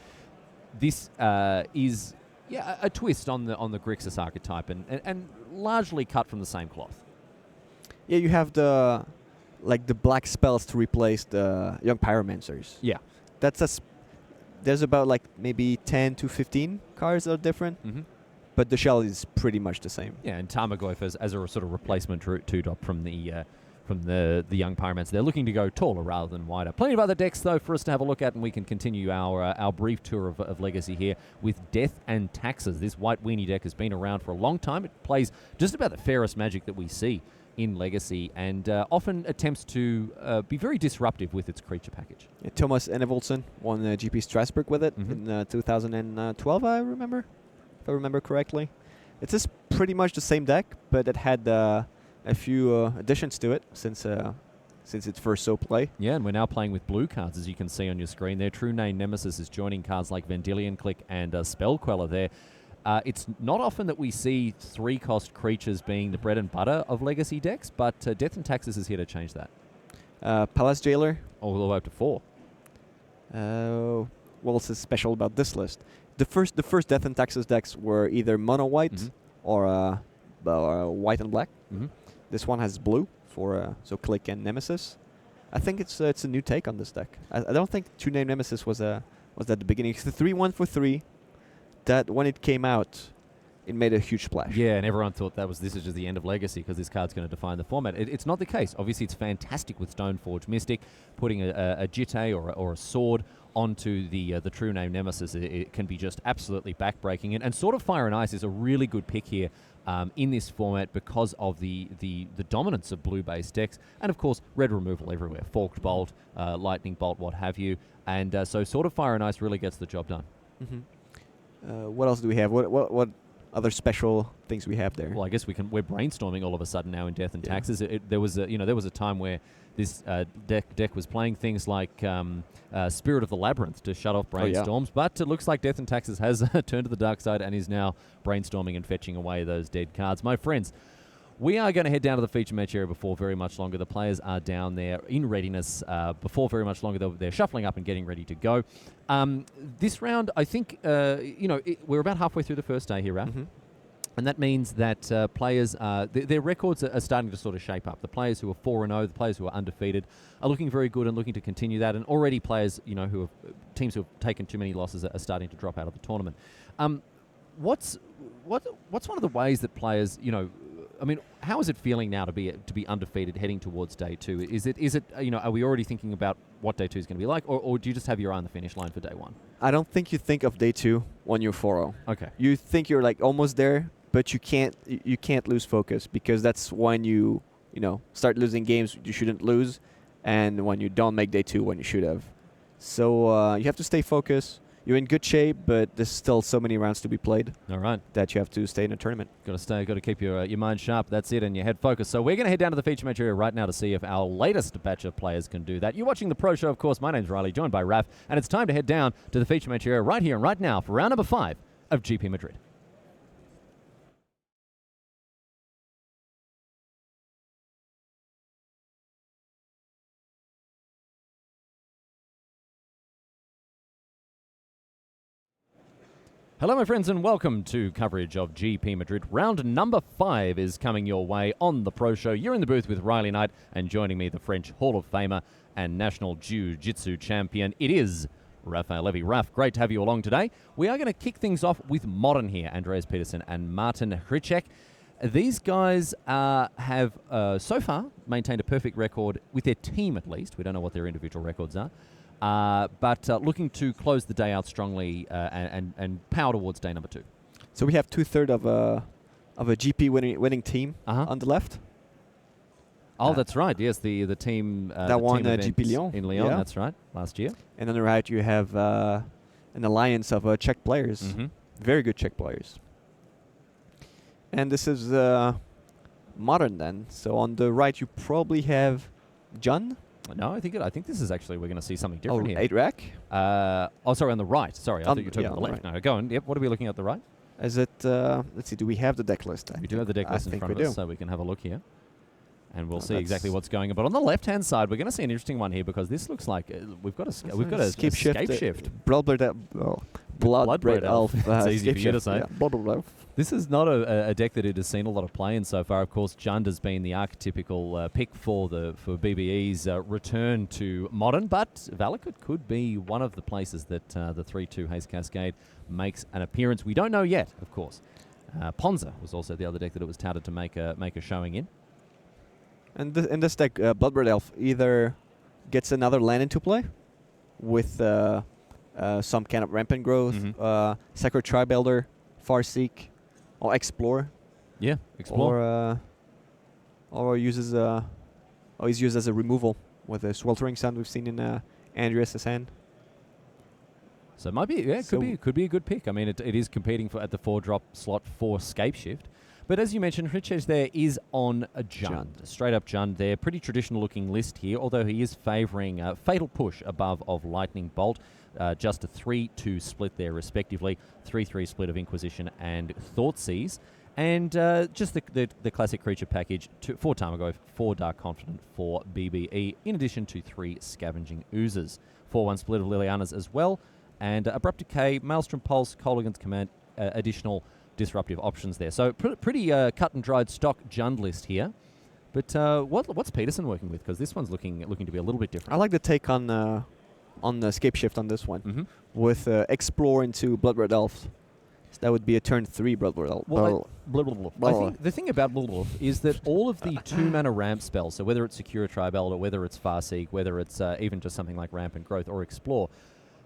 this is a twist on the Grixis archetype and largely cut from the same cloth. Yeah, you have the black spells to replace the Young Pyromancers. Yeah, there's about maybe 10 to 15 cards that are different. But the shell is pretty much the same. Yeah, and Tarmogoyf as a sort of replacement 2-drop from the Young Pyromancer. They're looking to go taller rather than wider. Plenty of other decks, though, for us to have a look at, and we can continue our brief tour of Legacy here with Death and Taxes. This white weenie deck has been around for a long time. It plays just about the fairest Magic that we see in Legacy, and often attempts to be very disruptive with its creature package. Yeah, Thomas Enevoldsen won GP Strasbourg with it in 2012, I remember. If I remember correctly. It's just pretty much the same deck, but it had a few additions to it since since its first so play. Yeah, and we're now playing with blue cards, as you can see on your screen there. True Name Nemesis is joining cards like Vendilion Click and Spell Queller there. It's not often that we see 3-cost creatures being the bread and butter of Legacy decks, but Death and Taxes is here to change that. Palace Jailer. All the way up to 4. What else is special about this list? The first Death and Taxes decks were either mono white or white and black. This one has blue for so Click and Nemesis. I think it's a new take on this deck. I don't think True Name Nemesis was at the beginning. It's the 3/1 for 3 that when it came out, it made a huge splash. Yeah, and everyone thought this is just the end of Legacy because this card's going to define the format. It's not the case. Obviously, it's fantastic with Stoneforge Mystic, putting a Jitte or a sword onto the True Name Nemesis. It can be just absolutely backbreaking. And Sword of Fire and Ice is a really good pick here in this format because of the dominance of blue-based decks. And, of course, red removal everywhere. Forked Bolt, Lightning Bolt, what have you. And so Sword of Fire and Ice really gets the job done. What else do we have? What other special things we have there? Well, I guess we're brainstorming all of a sudden now in Death and Taxes. There was a time where this deck was playing things like Spirit of the Labyrinth to shut off brainstorms, but it looks like Death and Taxes has turned to the dark side and is now brainstorming and fetching away those dead cards. My friends, we are going to head down to the feature match area before very much longer. The players are down there in readiness. Before very much longer, they're shuffling up and getting ready to go. This round, I think, we're about halfway through the first day here, Ralph. And that means that players, their records are starting to sort of shape up. The players who are 4-0, the players who are undefeated, are looking very good and looking to continue that. And already players, teams who have taken too many losses are starting to drop out of the tournament. What's one of the ways that players, how is it feeling now to be undefeated heading towards day 2? Is it are we already thinking about what day 2 is going to be like, or do you just have your eye on the finish line for day 1? I don't think you think of day 2 when you're 4-0. Okay. You think you're like almost there, but you can't lose focus because that's when you start losing games you shouldn't lose, and when you don't make day 2 when you should have. So you have to stay focused. You're in good shape, but there's still so many rounds to be played. All right. That you have to stay in a tournament. Got to keep your mind sharp. That's it, and your head focused. So we're going to head down to the feature match area right now to see if our latest batch of players can do that. You're watching the Pro Show, of course. My name's Riley, joined by Raf, and it's time to head down to the feature match area right here and right now for round number 5 of GP Madrid. Hello, my friends, and welcome to coverage of GP Madrid. Round number 5 is coming your way on the Pro Show. You're in the booth with Riley Knight, and joining me, the French Hall of Famer and National Jiu-Jitsu champion. It is Raphael Levy. Raf, great to have you along today. We are going to kick things off with Modern here, Andreas Peterson and Martin Hricek. These guys have so far maintained a perfect record with their team, at least. We don't know what their individual records are. But looking to close the day out strongly and power towards day number 2. So we have 2/3 of a GP winning team on the left. Oh, that's right. Yes, the team that won GP Lyon in Lyon. Yeah. That's right. Last year. And on the right, you have an alliance of Czech players, very good Czech players. And this is Modern then. So on the right, you probably have John. No, I think this is actually, we're going to see something different here. 8-rack? Sorry, on the right. Sorry, I thought you were talking on the left. Right. No, go on. Yep, what are we looking at the right? Is it, let's see, do we have the deck list? We do have the deck list in front of us, so we can have a look here. And we'll see exactly what's going on. But on the left-hand side, we're going to see an interesting one here because this looks like we've got a escape shift. Bloodbraid Elf. It's easy for you to say. Yeah, Bloodbraid Elf. This is not a deck that it has seen a lot of play in so far. Of course, Junda's been the archetypical pick for BBE's return to Modern, but Valakut could be one of the places that the 3/2 Haste Cascade makes an appearance. We don't know yet, of course. Ponza was also the other deck that it was touted to make a showing in. And in this deck, Bloodbraid Elf either gets another land into play with some kind of rampant growth, Sacred Tribe Elder, Farseek, or Explore. Yeah, Explore. Or uses he's used as a removal with a Sweltering Sun we've seen in Andreas' hand. So it might be, could be a good pick. I mean, it is competing at the 4-drop slot for Scape Shift. But as you mentioned, Richez there is on a Jund. Jund. Straight up Jund there. Pretty traditional looking list here, although he is favouring Fatal Push above of Lightning Bolt. Just a 3-2 split there, respectively. 3-3 split of Inquisition and Thoughtseize. And just the classic creature package, 4 Tarmogoyf, 4 Dark Confidant, 4 BBE, in addition to 3 Scavenging Oozes. 4-1 split of Lilianas as well. And Abrupt Decay, Maelstrom Pulse, Kolaghan's Command, additional disruptive options there. So pretty cut and dried stock Jund list here. But what's Peterson working with? Because this one's looking to be a little bit different. I like the take on the Scape Shift on this one. Mm-hmm. With Explore into Bloodred Elf. So that would be a turn 3 Bloodred Elf. Well, I think the thing about Bloodred is that all of the 2-mana ramp spells, so whether it's Secure Tribe Elder, whether it's Farseek, whether it's even just something like Rampant Growth or Explore,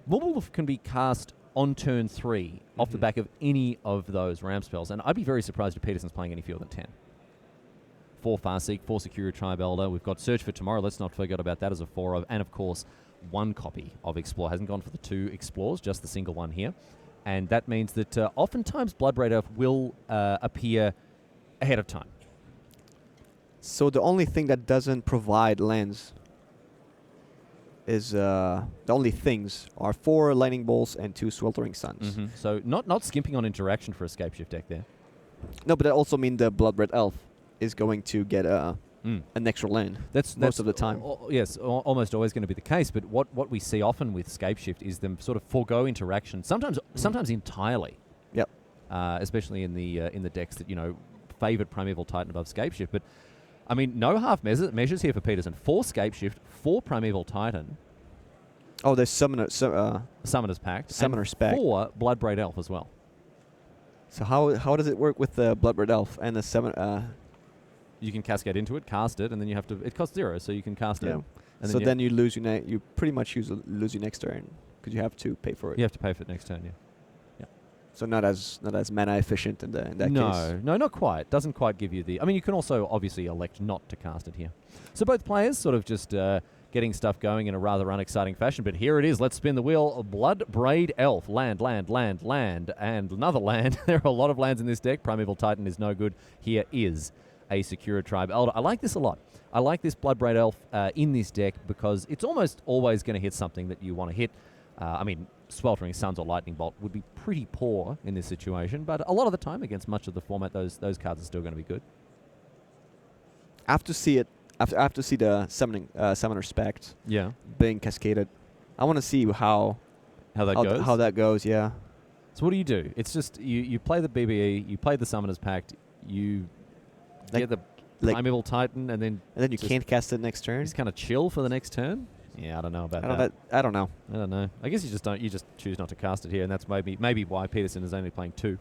Bloodred can be cast on turn 3 off the back of any of those ramp spells. And I'd be very surprised if Peterson's playing any fewer than 10. 4 Farseek, 4 Secure Tribe Elder. We've got Search for Tomorrow. Let's not forget about that as a 4 of. And, of course, 1 copy of Explore. Hasn't gone for the 2 Explores, just the single one here. And that means that oftentimes Bloodbraid Elf will appear ahead of time. So the only thing that doesn't provide lands is the only things are 4 Lightning Bolts and 2 Sweltering Suns. So not skimping on interaction for a Scape Shift deck there. No, but that also means the Bloodred Elf is going to get an extra land. That's most of the time. Yes, almost always going to be the case. But what we see often with Scape Shift is them sort of forego interaction. Sometimes entirely. Yep. Especially in the decks that favoured Primeval Titan above Scape Shift. But I mean, no half measures here for Peterson. 4 Scape Shift, 4 Primeval Titan. Oh, there's Summoner's Pact. Summoner's Pact. 4 Bloodbraid Elf as well. So how does it work with the Bloodred Elf and the You can cascade into it, cast it, and then you have to. It costs 0, so you can cast it. And so then you lose your you pretty much lose your next turn because you have to pay for it. You have to pay for it next turn. Yeah. So not as mana efficient in that case. No, not quite. Doesn't quite give you the. I mean, you can also obviously elect not to cast it here. So both players sort of just getting stuff going in a rather unexciting fashion. But here it is. Let's spin the wheel. Bloodbraid Elf. Land, and another land. There are a lot of lands in this deck. Primeval Titan is no good. Here is a Secure Tribe Elder. I like this a lot. I like this Bloodbraid Elf in this deck because it's almost always going to hit something that you want to hit. I mean, Sweltering Suns or Lightning Bolt would be pretty poor in this situation, but a lot of the time against much of the format, those cards are still going to be good. I have to see it. I have to see the Summoner's Pact being cascaded. I want to see how that goes. Yeah. So what do? It's just you play the BBE, you play the Summoner's Pact, you get the Primeval Titan, and then you can't cast it next turn. Just kind of chill for the next turn. Yeah, I don't know about that. I don't know. I don't know. I guess you just don't. You just choose not to cast it here, and that's maybe why Peterson is only playing 2.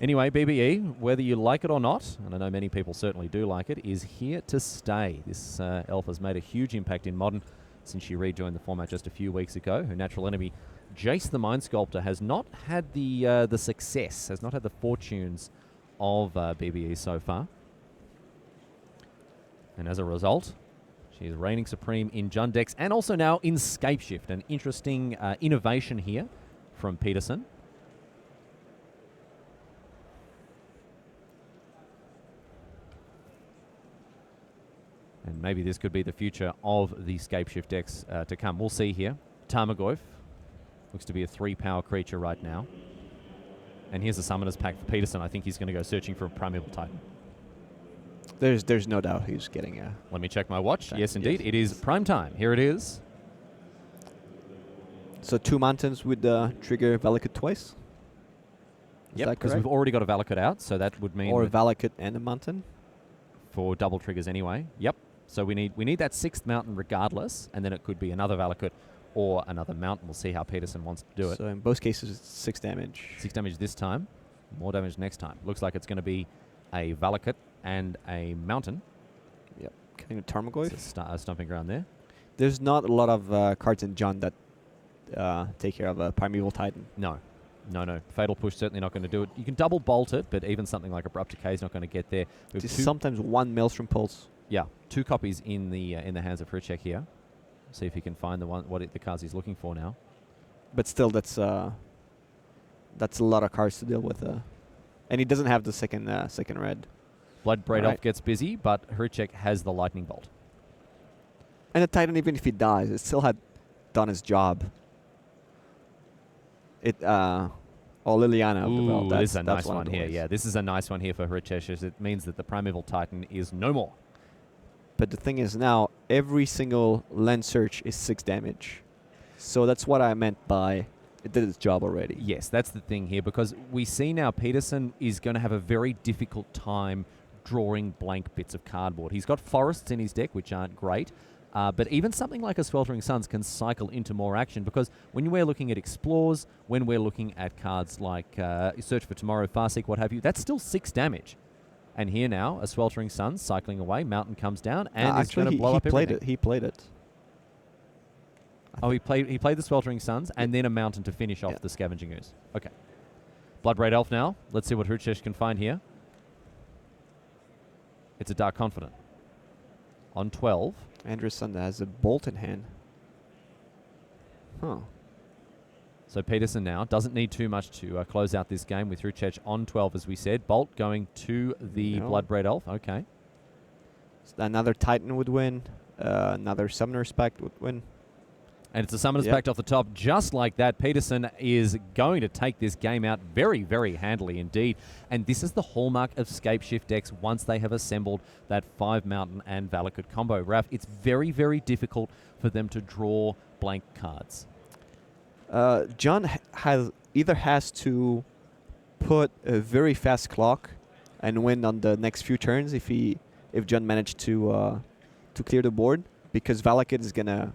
Anyway, BBE, whether you like it or not, and I know many people certainly do like it, is here to stay. This elf has made a huge impact in Modern since she rejoined the format just a few weeks ago. Her natural enemy, Jace the Mind Sculptor, has not had the success, has not had the fortunes of BBE so far. And as a result, she is reigning supreme in Jund decks and also now in Scape Shift. An interesting innovation here from Peterson. And maybe this could be the future of the Scape Shift decks to come. We'll see here. Tarmogoyf looks to be a 3-power creature right now. And here's the Summoner's Pact for Peterson. I think he's going to go searching for a Primeval Titan. There's no doubt he's getting a... Let me check my watch. Yes, indeed. It is prime time. Here it is. So 2 mountains would trigger Valakut twice? Yep, because we've already got a Valakut out, so that would mean... Or a Valakut and a mountain? For double triggers anyway. Yep. So we need that 6th mountain regardless, and then it could be another Valakut or another mountain. We'll see how Peterson wants to do it. So in both cases, it's 6 damage. 6 damage this time. More damage next time. Looks like it's going to be a Valakut and a mountain. Yep. Killing a Tarmogoyf. Stomping ground there. There's not a lot of cards in Jund that take care of a Primeval Titan. No. Fatal Push certainly not going to do it. You can double bolt it, but even something like Abrupt Decay is not going to get there. Just sometimes 1 Maelstrom Pulse. Yeah, 2 copies in the hands of Fritzek here. See if he can find the cards he's looking for now. But still, that's a lot of cards to deal with. And he doesn't have the second red. Bloodbraid Alright. Elf gets busy, but Hruchek has the Lightning Bolt. And the Titan, even if he dies, it still had done his job. Liliana of the Belt. Ooh, That's, this is a that's nice one one of the here. ways. Yeah, this is a nice one here for Hruchek, as it means that the Primeval Titan is no more. But the thing is now, every single lens search is 6 damage. So that's what I meant by it did its job already. Yes, that's the thing here, because we see now Peterson is going to have a very difficult time drawing blank bits of cardboard. He's got forests in his deck, which aren't great, but even something like a Sweltering Suns can cycle into more action, because when we're looking at Explores, when we're looking at cards like Search for Tomorrow, Farseek, what have you, that's still 6 damage. And here now, a Sweltering Suns cycling away, Mountain comes down, and it's going to blow up everything. He played it. Oh, he played the Sweltering Suns and then a Mountain to finish off the Scavenging Ooze. Okay. Bloodbraid Elf now. Let's see what Hruchek can find here. It's a Dark Confidant. On 12. Andrew Sunda has a bolt in hand. Huh. So Peterson now doesn't need too much to close out this game with Hruchek on 12, as we said. Bolt going to the Bloodbraid Elf. Okay. So another Titan would win. Another Summoner's Pact would win. And it's a Summoner's Pact off the top. Just like that, Peterson is going to take this game out very, very handily indeed. And this is the hallmark of Scapeshift decks once they have assembled that 5 Mountain and Valakut combo. Raf, it's very, very difficult for them to draw blank cards. John has to put a very fast clock and win on the next few turns if John managed to clear the board, because Valakut is gonna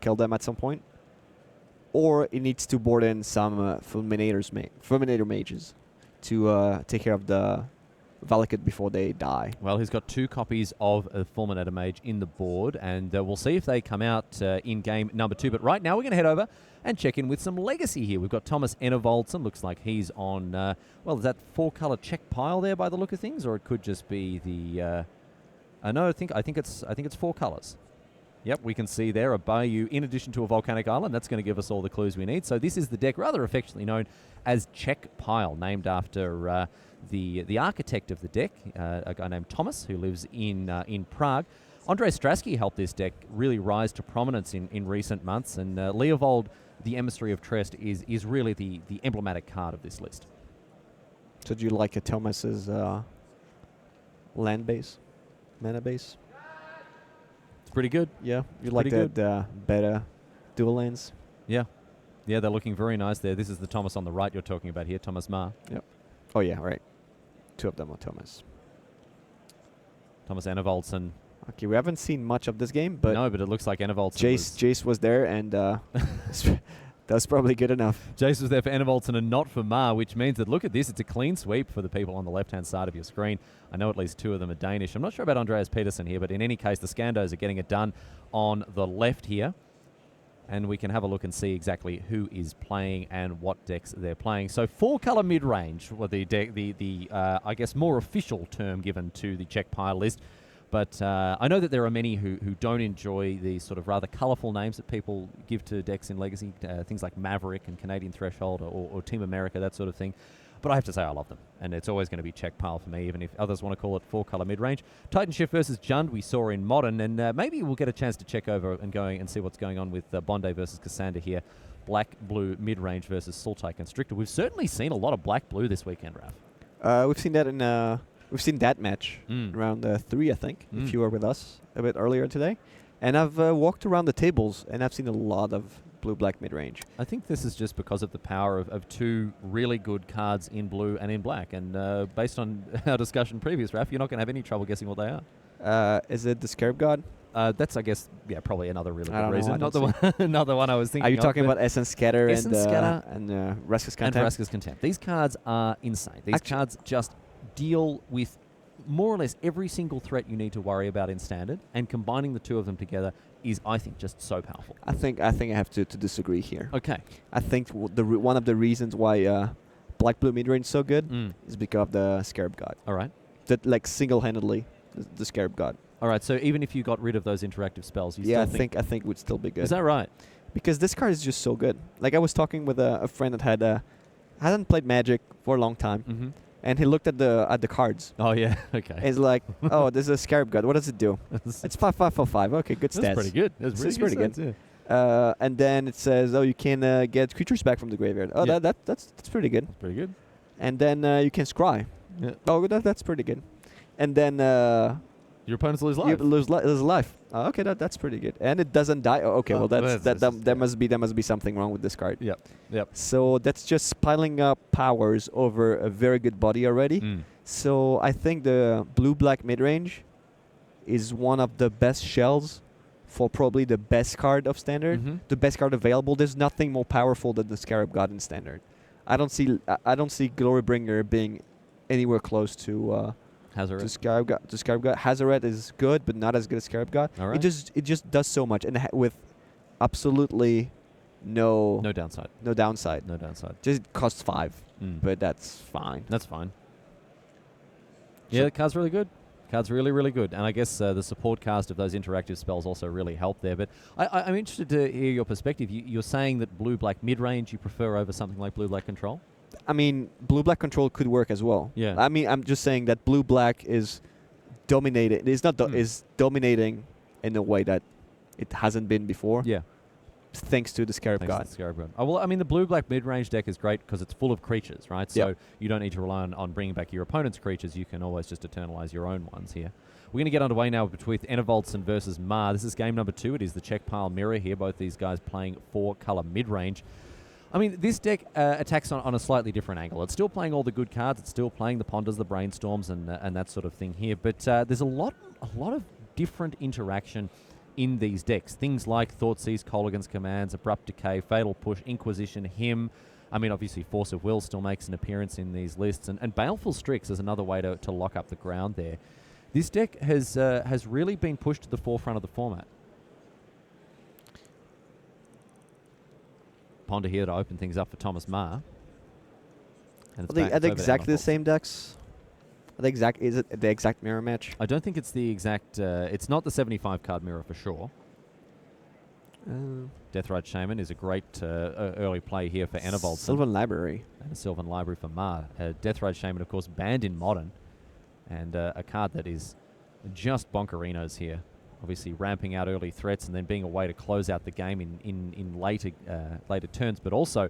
kill them at some point, or he needs to board in some Fulminator mages to take care of the Valakut before they die. Well, he's got 2 copies of a Fulminator Mage in the board, and we'll see if they come out in game number 2. But right now we're going to head over and check in with some legacy here. We've got Thomas Enervoldsen. Looks like he's on, is that 4-color check pile there by the look of things, or it could just be the... no, I think it's 4 colors. Yep, we can see there a Bayou in addition to a volcanic island. That's going to give us all the clues we need. So this is the deck rather affectionately known as Check Pile, named after the architect of the deck, a guy named Thomas, who lives in Prague. Andrei Strasky helped this deck really rise to prominence in recent months, and Leovold, the Emissary of Trest, is really the emblematic card of this list. So do you like Thomas's land base, mana base? It's pretty good. Yeah, you like that beta dual lands? Yeah. Yeah, they're looking very nice there. This is the Thomas on the right you're talking about here, Thomas Ma. Yep. Oh, yeah, right. 2 of them are Thomas. Thomas Enervoldsen. Okay, we haven't seen much of this game, but... No, but it looks like Enervoldsen Jace was there, and that's probably good enough. Jace was there for Enervoldsen and not for Ma, which means that, look at this, it's a clean sweep for the people on the left-hand side of your screen. I know at least 2 of them are Danish. I'm not sure about Andreas Peterson here, but in any case, the Scandos are getting it done on the left here. And we can have a look and see exactly who is playing and what decks they're playing. So 4-color mid-range, well, I guess more official term given to the Check Pile list. But I know that there are many who don't enjoy the sort of rather colourful names that people give to decks in Legacy, things like Maverick and Canadian Threshold or Team America, that sort of thing. But I have to say I love them, and it's always going to be Check Pile for me, even if others want to call it 4-color mid-range. Titan Shift versus Jund we saw in Modern, and maybe we'll get a chance to check over and see what's going on with Bondi versus Cassandra here. Black-blue mid-range versus Sultai Constrictor. We've certainly seen a lot of black-blue this weekend, Raf. We've seen that we've seen that match around 3, I think, if you were with us a bit earlier today. And I've walked around the tables, and I've seen a lot of blue-black mid-range. I think this is just because of the power of 2 really good cards in blue and in black. And based on our discussion previous, Raf, you're not going to have any trouble guessing what they are. Is it the Scarab God? That's, I guess, probably another really good reason. Not the one, another one I was thinking. Are you talking about Essence Scatter and Rescus Contempt? And Rescus Contempt. These cards are insane. These cards just deal with more or less every single threat you need to worry about in Standard, and combining the 2 of them together is, I think, just so powerful. I think I have to disagree here. Okay. I think one of the reasons why black-blue midrange is so good is because of the Scarab God. All right. That, like, single-handedly, the Scarab God. All right, so even if you got rid of those interactive spells, I think it would still be good. Is that right? Because this card is just so good. Like, I was talking with a friend that hadn't played Magic for a long time, and he looked at the cards. Oh yeah. Okay. And he's like, "Oh, this is a Scarab God. What does it do? It's 5/5 for 5. Okay, good stats. That's pretty good. That's It's really pretty good. And then it says, "Oh, you can get creatures back from the graveyard. Oh, Yeah. that's pretty good. Pretty good. And then you can scry. Yeah. Oh, that's pretty good. And then Your opponents lose you life. lose life. Oh, okay, that's pretty good. And it doesn't die. Oh, okay, Oh, well that's- there yeah. must be something wrong with this card. Yep. Yep. So that's just piling up powers over a very good body already. Mm. So I think the blue-black mid-range is one of the best shells for probably the best card of Standard, Mhm. the best card available. There's nothing more powerful than the Scarab God in Standard. I don't see Glorybringer being anywhere close to Hazaret. Scarab God. To Scarab God. Hazaret is good, but not as good as Scarab God. All right. It just does so much, and with absolutely no No downside. downside. No downside. Just costs 5, Mm. but that's fine. That's fine. Yeah, the card's really good. Card's really, really good. And I guess the support cast of those interactive spells also really help there. But I'm interested to hear your perspective. You're saying that blue-black mid-range you prefer over something like blue-black control? I mean, blue-black control could work as well. Yeah. I mean, I'm just saying that blue-black is dominating. It's not is dominating in a way that it hasn't been before. Yeah. Thanks to the Scarab Thanks to God. the Scarab God. Oh, well, I mean, the blue-black mid-range deck is great because it's full of creatures, right? So Yep. you don't need to rely on bringing back your opponent's creatures. You can always just eternalize your own ones here. We're going to get underway now with Enervoltson versus Ma. This is game number 2. It is the check pile mirror here. Both these guys playing 4-color mid-range. I mean, this deck attacks on a slightly different angle. It's still playing all the good cards. It's still playing the Ponders, the Brainstorms, and that sort of thing here. But there's a lot of different interaction in these decks. Things like Thoughtseize, Kolaghan's Commands, Abrupt Decay, Fatal Push, Inquisition, Hymn. I mean, obviously, Force of Will still makes an appearance in these lists. And Baleful Strix is another way to lock up the ground there. This deck has really been pushed to the forefront of the format. Ponder here to open things up for Thomas Ma. And it's Are they over to exactly the Enervoltson. same decks? Is it the exact mirror match? I don't think it's the exact... it's not the 75-card mirror for sure. Deathrite Shaman is a great early play here for Enervoltson. Sylvan Library. And a Sylvan Library for Ma. Deathrite Shaman, of course, banned in Modern. And a card that is just bonkerinos here. Obviously ramping out early threats and then being a way to close out the game in later turns, but also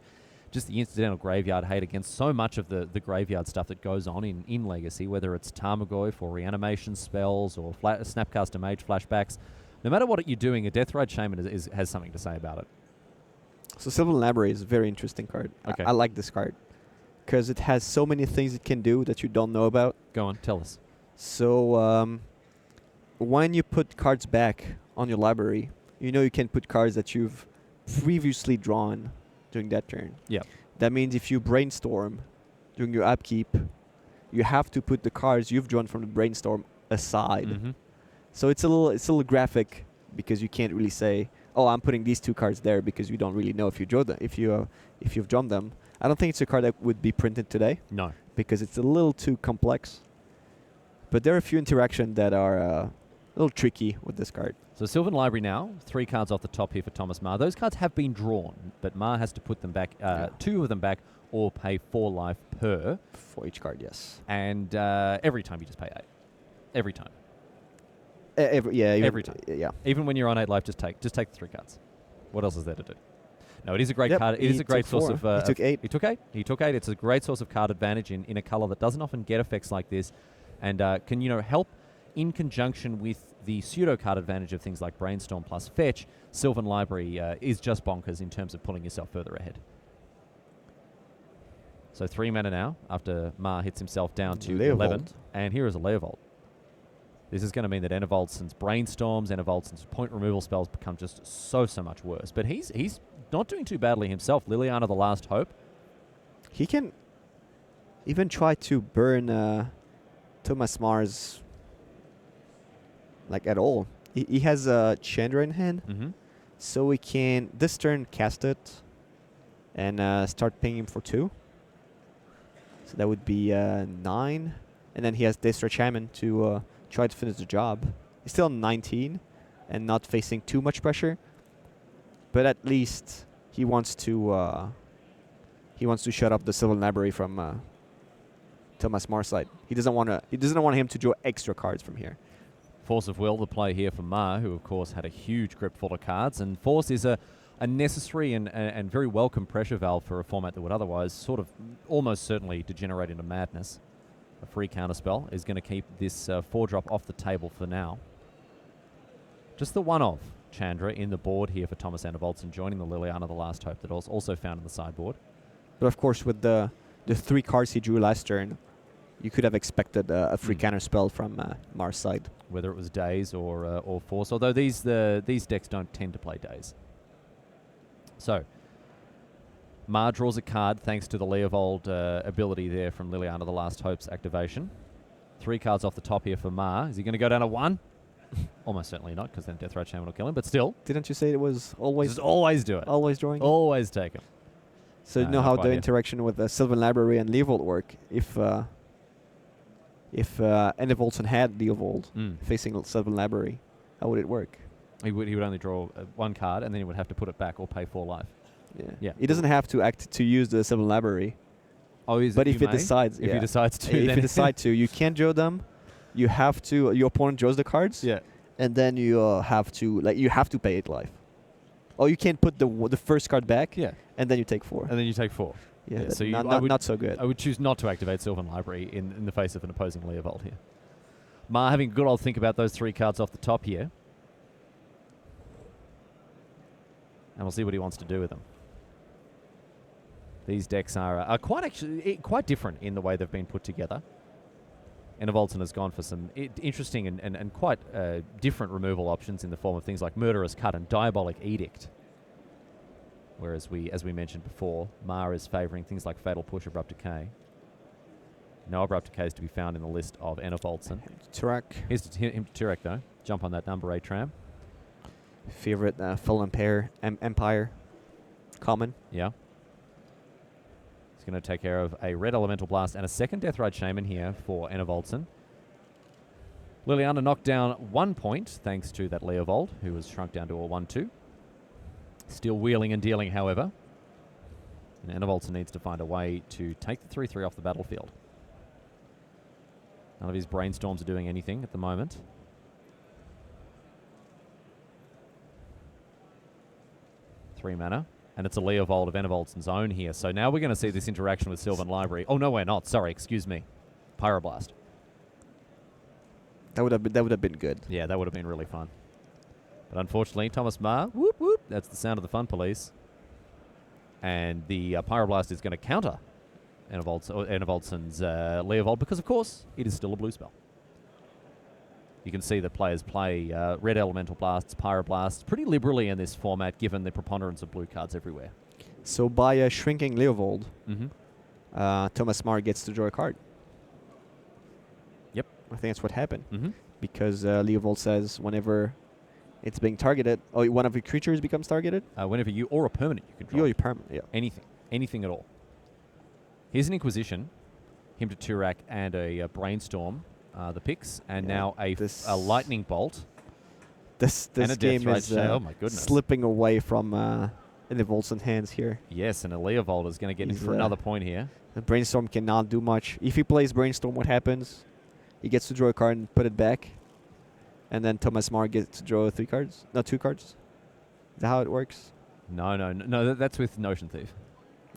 just the incidental graveyard hate against so much of the graveyard stuff that goes on in Legacy, whether it's Tarmogoyf or reanimation spells or Snapcaster Mage flashbacks. No matter what you're doing, a Deathrite Shaman has something to say about it. So Sylvan Library is a very interesting card. Okay. I like this card because it has so many things it can do that you don't know about. Go on, tell us. So when you put cards back on your library, you know you can put cards that you've previously drawn during that turn. Yeah. That means if you brainstorm during your upkeep, you have to put the cards you've drawn from the brainstorm aside. Mm-hmm. So it's a little graphic because you can't really say, "Oh, I'm putting these 2 cards there," because you don't really know if you draw them, if you've drawn them. I don't think it's a card that would be printed today No. because it's a little too complex. But there are a few interactions that are a little tricky with this card. So Sylvan Library now, 3 cards off the top here for Thomas Ma. Those cards have been drawn, but Ma has to put them back, 2 of them back, or pay 4 life per. For each card, yes. And every time you just pay 8. Every time. Every time. Yeah. Even when you're on 8 life, just take the 3 cards. What else is there to do? No, it is a great Yep, card. It he is a great took source 4. of... He took 8. He took 8. He took 8. It's a great source of card advantage in a color that doesn't often get effects like this, and can help in conjunction with the pseudo card advantage of things like Brainstorm plus Fetch. Sylvan Library is just bonkers in terms of pulling yourself further ahead. So 3 mana now after Ma hits himself down to 11, Leovold. and here is a Leovold. This is going to mean that Enervoltson's Brainstorms, Enervoltson's point removal spells become just so much worse. But he's not doing too badly himself. Liliana, the Last Hope. He can even try to burn Thomas Mars at all. He has a Chandra in hand, Mm-hmm. so we can this turn cast it and start paying him for 2. So that would be 9, and then he has Deathstrike Shaman to try to finish the job. He's still on 19 and not facing too much pressure, but at least he wants to shut up the Sylvan Library from Thomas Mar's side. He doesn't want him to draw extra cards from here. Force of Will, the play here for Ma, who of course had a huge grip full of cards. And Force is a necessary and very welcome pressure valve for a format that would otherwise sort of almost certainly degenerate into madness. A free counterspell is going to keep this 4-drop off the table for now. Just the one of Chandra in the board here for Thomas Andervoldsen, joining the Liliana, the Last Hope, that was also found in the sideboard. But of course, with the 3 cards he drew last turn, you could have expected a free counterspell from Mar's side. Whether it was Daze or Force, although these decks don't tend to play Daze. So, Ma draws a card thanks to the Leovold ability there from Liliana, the Last Hope's activation. 3 cards off the top here for Ma. Is he going to go down to 1? Almost certainly not, because then Death Ride Shaman will kill him, but still. Didn't you say it was always... Just always do it. Always drawing? Always take him. So you know how the interaction with the Sylvan Library and Leovold work. If Andervoldsen had Leovold facing Sylvan Library, how would it work? He would only draw 1 card, and then he would have to put it back or pay 4 life. Yeah. He doesn't have to act to use the Sylvan Library. Oh, but if it decides, if he decides to, if you decide to, you can't draw them. You have to. Your opponent draws the cards. Yeah. And then you have to pay 8 life. Or you can't put the first card back. Yeah. And then you take 4. And then you take 4. Yeah. So not so good. I would choose not to activate Sylvan Library in the face of an opposing Leovold here. Ma having a good old think about those 3 cards off the top here. And we'll see what he wants to do with them. These decks are quite different in the way they've been put together. Andervoldsen has gone for some interesting and quite different removal options in the form of things like Murderous Cut and Diabolic Edict. Whereas as we mentioned before, Ma is favouring things like Fatal Push, Abrupt Decay. No Abrupt Decay is to be found in the list of Andervoldsen. Turak. Here's him to Turak, though. Jump on that number 8 tram. Favorite Full Empire. Common. Yeah. He's going to take care of a red Elemental Blast and a second Death Ride Shaman here for Andervoldsen. Liliana knocked down 1 point thanks to that Leovold, who was shrunk down to a 1-2. Still wheeling and dealing, however. And Andervoldsen needs to find a way to take the 3-3 off the battlefield. None of his brainstorms are doing anything at the moment. Three mana. And it's a Leovold of Andervoldsen's own here. So now we're going to see this interaction with Sylvan Library. Oh, no, we're not. Sorry, excuse me. Pyroblast. That would have been good. Yeah, that would have been really fun. But unfortunately, Thomas Ma, whoop, whoop, that's the sound of the fun police. And the Pyroblast is going to counter Andervoldsen's Leovold because, of course, it is still a blue spell. You can see that players play red Elemental Blasts, Pyroblasts pretty liberally in this format, given the preponderance of blue cards everywhere. So by shrinking Leovold, Thomas Mar gets to draw a card. Yep. I think that's what happened. Because Leovold says whenever it's being targeted, one of your creatures becomes targeted? Whenever you, or a permanent you control. You're permanent, yeah. Anything at all. Here's an Inquisition, him to Turak, and a Brainstorm, the picks, and now a Lightning Bolt. This game is oh my goodness, slipping away from Andervoldsen's hands here. Yes, and a Leovold is going to get in for another point here. The Brainstorm cannot do much. If he plays Brainstorm, what happens? He gets to draw a card and put it back. And then Thomas Mar gets to draw 2 cards. Is that how it works? No, that's with Notion Thief.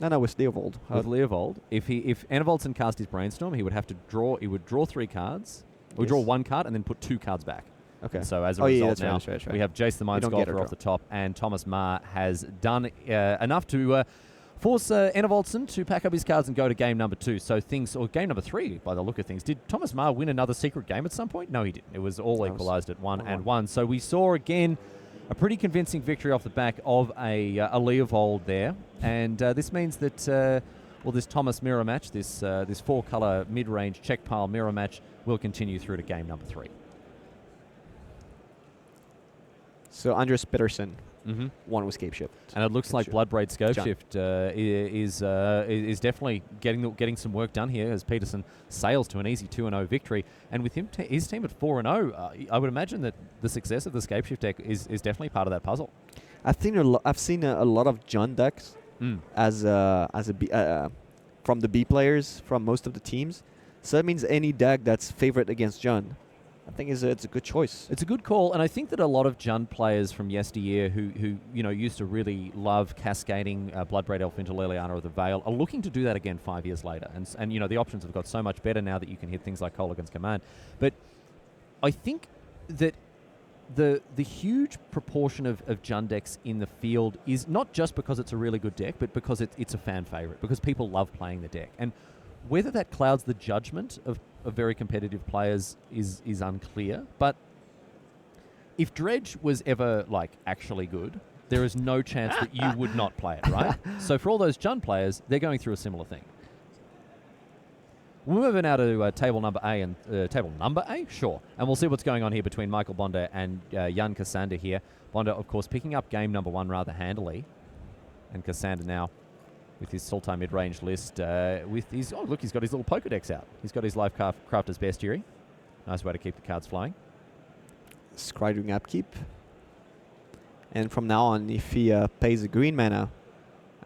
No, with Leovold. With Leovold, if Andervoldsen cast his Brainstorm, he would have to draw. He would draw 3 cards. He would draw 1 card and then put 2 cards back. Okay. And so as a result, that's now right. we have Jace the Mind Sculptor off the top, and Thomas Ma has done enough to force Andervoldsen to pack up his cards and go to game number 2. So game number 3, by the look of things. Did Thomas Ma win another secret game at some point? No, he didn't. It was all equalized at 1-1. So we saw again a pretty convincing victory off the back of a Leovold there. And this means that, this Thomas mirror match, this 4-color mid-range check pile mirror match will continue through to game number 3. So Andres Peterson won with Scape Shift. And it looks like Bloodbraid Scope Shift is definitely getting some work done here as Peterson sails to an easy 2-0 victory. And with his team at 4-0, I would imagine that the success of the Scape Shift deck is definitely part of that puzzle. I've seen a lot of John decks from the B players from most of the teams. So that means any deck that's favorite against Jund, I think it's a good choice. It's a good call, and I think that a lot of Jund players from yesteryear who used to really love cascading Bloodbraid Elf into Liliana of the Veil are looking to do that again 5 years later. And the options have got so much better now that you can hit things like Kolaghan's Command. But I think that the huge proportion of Jund decks in the field is not just because it's a really good deck, but because it's a fan favorite, because people love playing the deck. And whether that clouds the judgment of very competitive players is unclear. But if Dredge was ever actually good, there is no chance that you would not play it, right? So for all those Jund players, they're going through a similar thing. We'll move now to table number A and table number A, sure, and we'll see what's going on here between Michael Bonda and Jan Cassander here. Bonda, of course, picking up game number 1 rather handily, and Cassander now with his Sultai mid-range list, with his, oh look, he's got his little Pokedex out. He's got his Life Crafter's Bestiary. Nice way to keep the cards flowing. Scrying Upkeep. And from now on, if he pays a green mana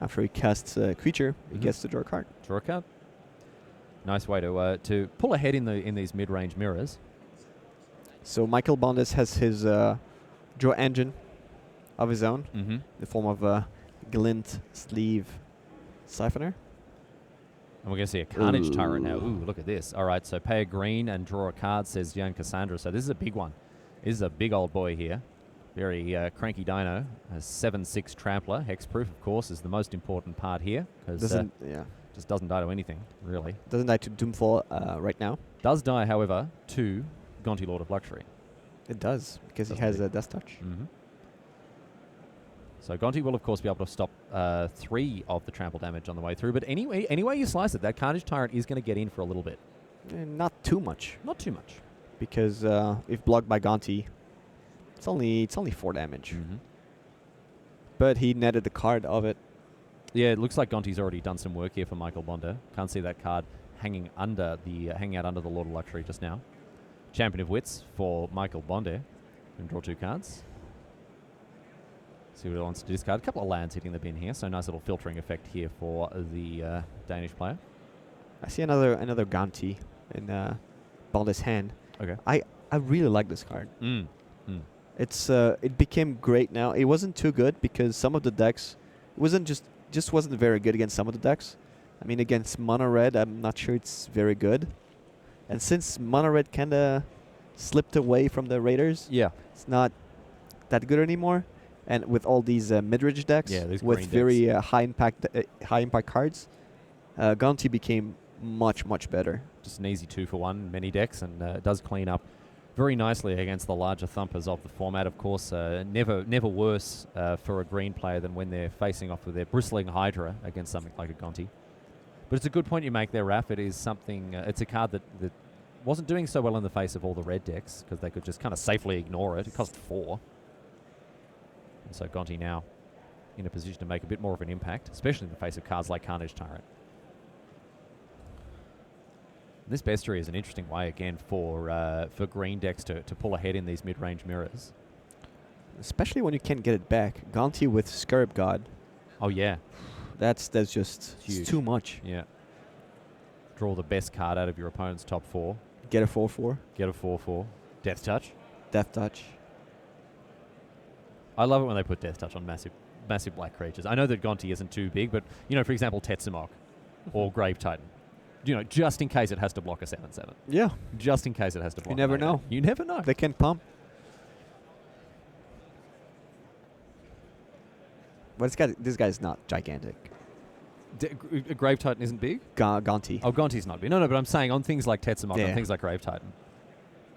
after he casts a creature, he gets to draw a card. Draw a card. Nice way to pull ahead in these mid-range mirrors. So Michael Bondas has his draw engine of his own, in the form of a Glint Sleeve Siphoner. And we're going to see a Carnage Tyrant now. Ooh, look at this. All right, so pay a green and draw a card, says Jan Cassandra. So this is a big one. This is a big old boy here. Very cranky dino. A 7/6 Trampler. Hexproof, of course, is the most important part here. Because just doesn't die to anything, really. Doesn't die to Doomfall right now. Does die, however, to Gonti, Lord of Luxury. It does, because he has a Death Touch. So Gonti will, of course, be able to stop 3 of the trample damage on the way through. But anyway you slice it, that Carnage Tyrant is going to get in for a little bit. Not too much. Not too much. Because if blocked by Gonti, it's only 4 damage. But he netted the card of it. Yeah, it looks like Gonti's already done some work here for Michael Bonda. Can't see that card hanging out under the Lord of Luxury just now. Champion of Wits for Michael Bonda. Can draw 2 cards. See what he wants to discard. A couple of lands hitting the bin here, so nice little filtering effect here for the Danish player. I see another Gonti in Bonda's hand. Okay. I really like this card. It became great now. It wasn't too good because some of the decks wasn't very good against some of the decks. I mean, against Mono Red, I'm not sure it's very good. And since Mono Red kinda slipped away from the Raiders, it's not that good anymore. And with all these mid-range decks with very high impact cards, Gonti became much better. Just an easy 2-for-1 many decks, and it does clean up very nicely against the larger thumpers of the format. Of course, never worse for a green player than when they're facing off with their bristling Hydra against something like a Gonti. But it's a good point you make there, Raph. It is something. It's a card that wasn't doing so well in the face of all the red decks because they could just kind of safely ignore it. It cost 4. And so Gonti now in a position to make a bit more of an impact, especially in the face of cards like Carnage Tyrant. This Bestiary is an interesting way, again, for green decks to pull ahead in these mid-range mirrors. Especially when you can't get it back. Gonti with Scarab God. Oh, yeah. That's just huge. Too much. Yeah. Draw the best card out of your opponent's top 4. Get a 4/4. Get a 4/4. Death Touch. Death Touch. I love it when they put Death Touch on massive black creatures. I know that Gonti isn't too big, but, for example, Tetsamok or Grave Titan. Just in case it has to block a 7/7. Yeah. Just in case it has to block. You never know. You never know. They can pump. But this guy's not gigantic. Grave Titan isn't big? Gonti. Oh, Gonti's not big. No, but I'm saying on things like Tetsamok, on things like Grave Titan.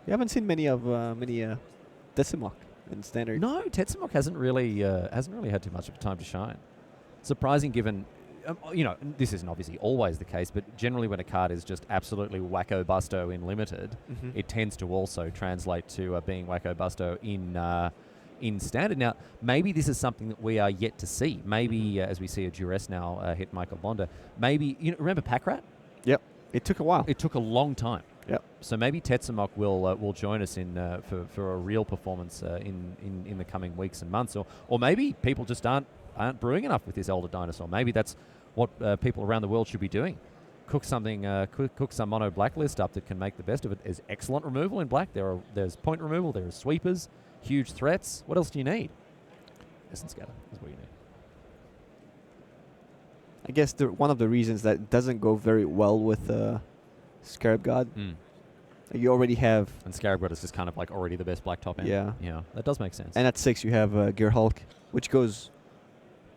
You haven't seen many Tetsamok in Standard. No, Tetsamok hasn't really had too much of a time to shine. Surprising given, this isn't obviously always the case, but generally when a card is just absolutely wacko-busto in Limited, it tends to also translate to being wacko-busto in Standard. Now, maybe this is something that we are yet to see. Maybe as we see a Duress now hit Michael Bonda, maybe, remember Packrat? Yep. It took a while. It took a long time. Yep. So maybe Tetsamok will join us in for a real performance in the coming weeks and months, or maybe people just aren't brewing enough with this older dinosaur. Maybe that's what people around the world should be doing. cook something, cook some mono blacklist up that can make the best of it. There's excellent removal in black. There's point removal. There are sweepers, huge threats. What else do you need? Essence Gather is what you need. I guess one of the reasons that it doesn't go very well with Scarab God, you already have... And Scarab God is just kind of like already the best black top end. Yeah. Yeah, that does make sense. And at 6 you have Gear Hulk, which goes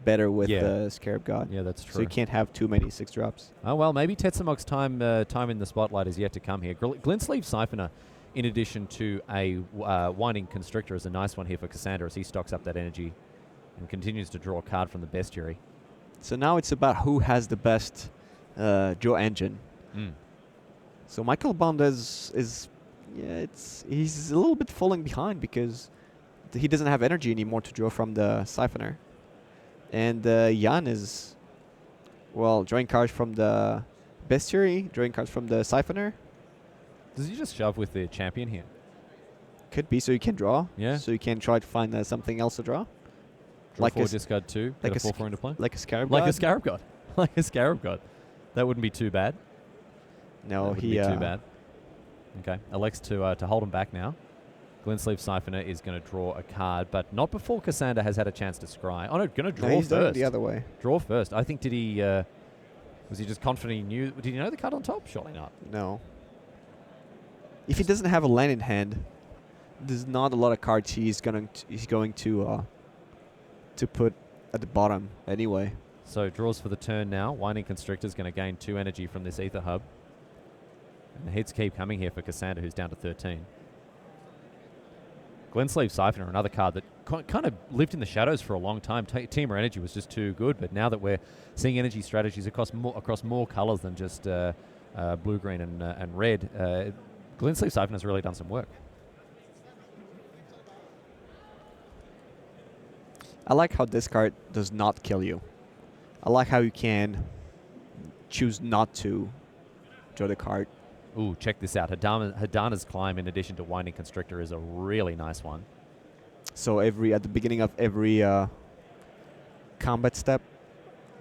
better with Scarab God. Yeah, that's true. So you can't have too many 6 drops. Oh, well, maybe Tetsamok's time in the spotlight is yet to come here. Glintsleeve Siphoner, in addition to a Winding Constrictor, is a nice one here for Cassandra as he stocks up that energy and continues to draw a card from the bestiary. So now it's about who has the best draw engine. So Michael Bond he's a little bit falling behind because he doesn't have energy anymore to draw from the Siphoner. And Jan is, well, drawing cards from the bestiary, drawing cards from the Siphoner. Does he just shove with the champion here? Could be, so you can draw. Yeah. So you can try to find something else to draw. Draw Like 4, a discard 2, like get a a 4/4 into play? Like a Scarab Like God? a Scarab God. Like a Scarab God. That wouldn't be too bad. No, that wouldn't be too bad. Okay, Alex to hold him back now. Glintsleeve Siphoner is going to draw a card, but not before Cassandra has had a chance to scry. Oh, no, going to draw he's doing it first. the other way. Draw first. I think, did he... was he just confident he knew... Did he know the card on top? Surely not. No. If he doesn't have a land in hand, there's not a lot of cards he's going to put at the bottom anyway. So draws for the turn now. Winding Constrictor is going to gain 2 energy from this Ether Hub. And the hits keep coming here for Cassandra, who's down to 13. Glintsleeve Siphoner, another card that kind of lived in the shadows for a long time. Teamer Energy was just too good, but now that we're seeing energy strategies across more colors than just blue, green, and red, Glintsleeve Siphoner has really done some work. I like how this card does not kill you. I like how you can choose not to draw the card. Ooh, check this out. Hidana's Climb, in addition to Winding Constrictor, is a really nice one. So at the beginning of every combat step,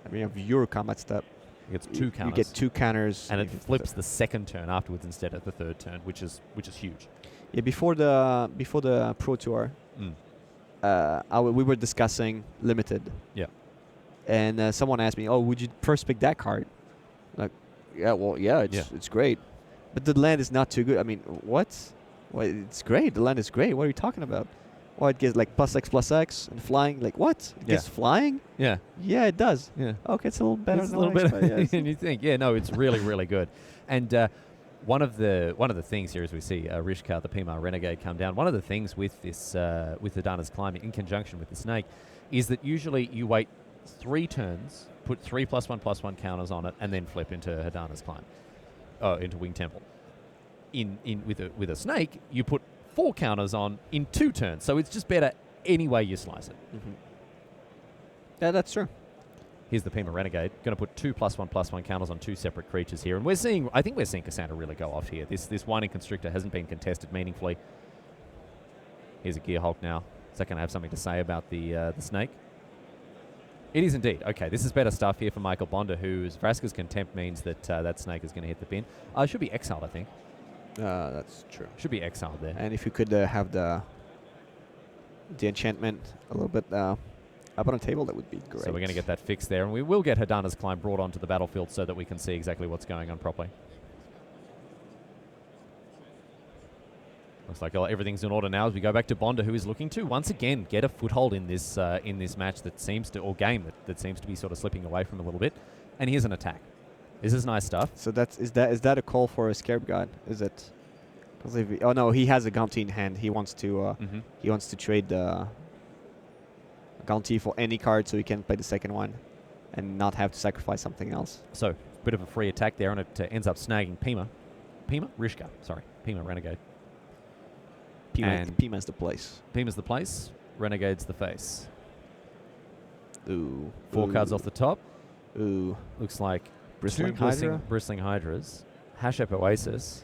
of your combat step, It gets 2 counters. You get 2 counters. And it flips the second turn afterwards instead of the third turn, which is huge. Yeah, before the Pro Tour, we were discussing limited. Yeah. And someone asked me, "Oh, would you first pick that card?" Like, yeah, well, yeah, it's great, but the land is not too good. I mean, what? Well, it's great. The land is great. What are you talking about? Well, it gets like +X and flying. Like what? It gets flying? Yeah. Yeah, it does. Yeah. Okay, it's a little better. It's a than little I expected, better yes. than you think. Yeah, no, it's really, really good. And one of the things here, as we see Rishka, the Pima Renegade, come down, one of the things with this with the Hidana's Climb in conjunction with the Snake is that usually you wait 3 turns, put 3 +1/+1 counters on it, and then flip into Hidana's Climb, into Wing Temple. With a Snake, you put 4 counters on in 2 turns, so it's just better any way you slice it. Mm-hmm. Yeah, that's true. Here's the Pima Renegade, going to put 2 +1/+1 counters on 2 separate creatures here, and I think we're seeing Cassandra really go off here. This Winding Constrictor hasn't been contested meaningfully. Here's a Gear Hulk now. Is that going to have something to say about the Snake? It is indeed. Okay, this is better stuff here for Michael Bonder, whose Vraska's Contempt means that that Snake is going to hit the bin. It should be exiled, I think. That's true. Should be exiled there. And if you could have the enchantment a little bit up on the table, that would be great. So we're going to get that fixed there, and we will get Hidana's Climb brought onto the battlefield so that we can see exactly what's going on properly. Looks like everything's in order now as we go back to Bonder, who is looking to once again get a foothold in this match that seems to, or game that seems to be sort of slipping away from him a little bit. And here's an attack. This is nice stuff. So is that a call for a Scarab God? Is it? Oh no, he has a Gaunty in hand. He wants to trade the Gaunty for any card so he can play the second one and not have to sacrifice something else. So bit of a free attack there, and it ends up snagging Pima Rishka. Sorry, Pima Renegade. Pima's the place. Pima's the place. Renegade's the face. Ooh. 4 cards off the top. Ooh. Looks like Bristling 2 Hydra. Bristling Hydras. Hashep Oasis.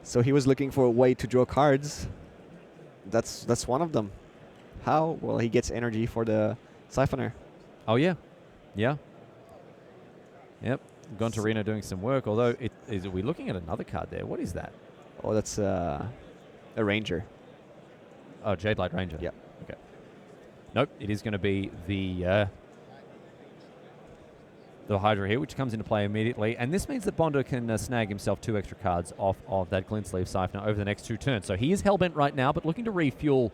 So he was looking for a way to draw cards. That's one of them. How? Well, he gets energy for the Siphoner. Oh, yeah. Yeah. Yep. Gontarino doing some work, although are we looking at another card there? What is that? Oh, that's a Ranger. Oh, Jade Light Ranger. Yep. Okay. Nope, it is going to be the Hydra here, which comes into play immediately. And this means that Bonda can snag himself 2 extra cards off of that Glint Sleeve Siphoner over the next 2 turns. So he is hellbent right now, but looking to refuel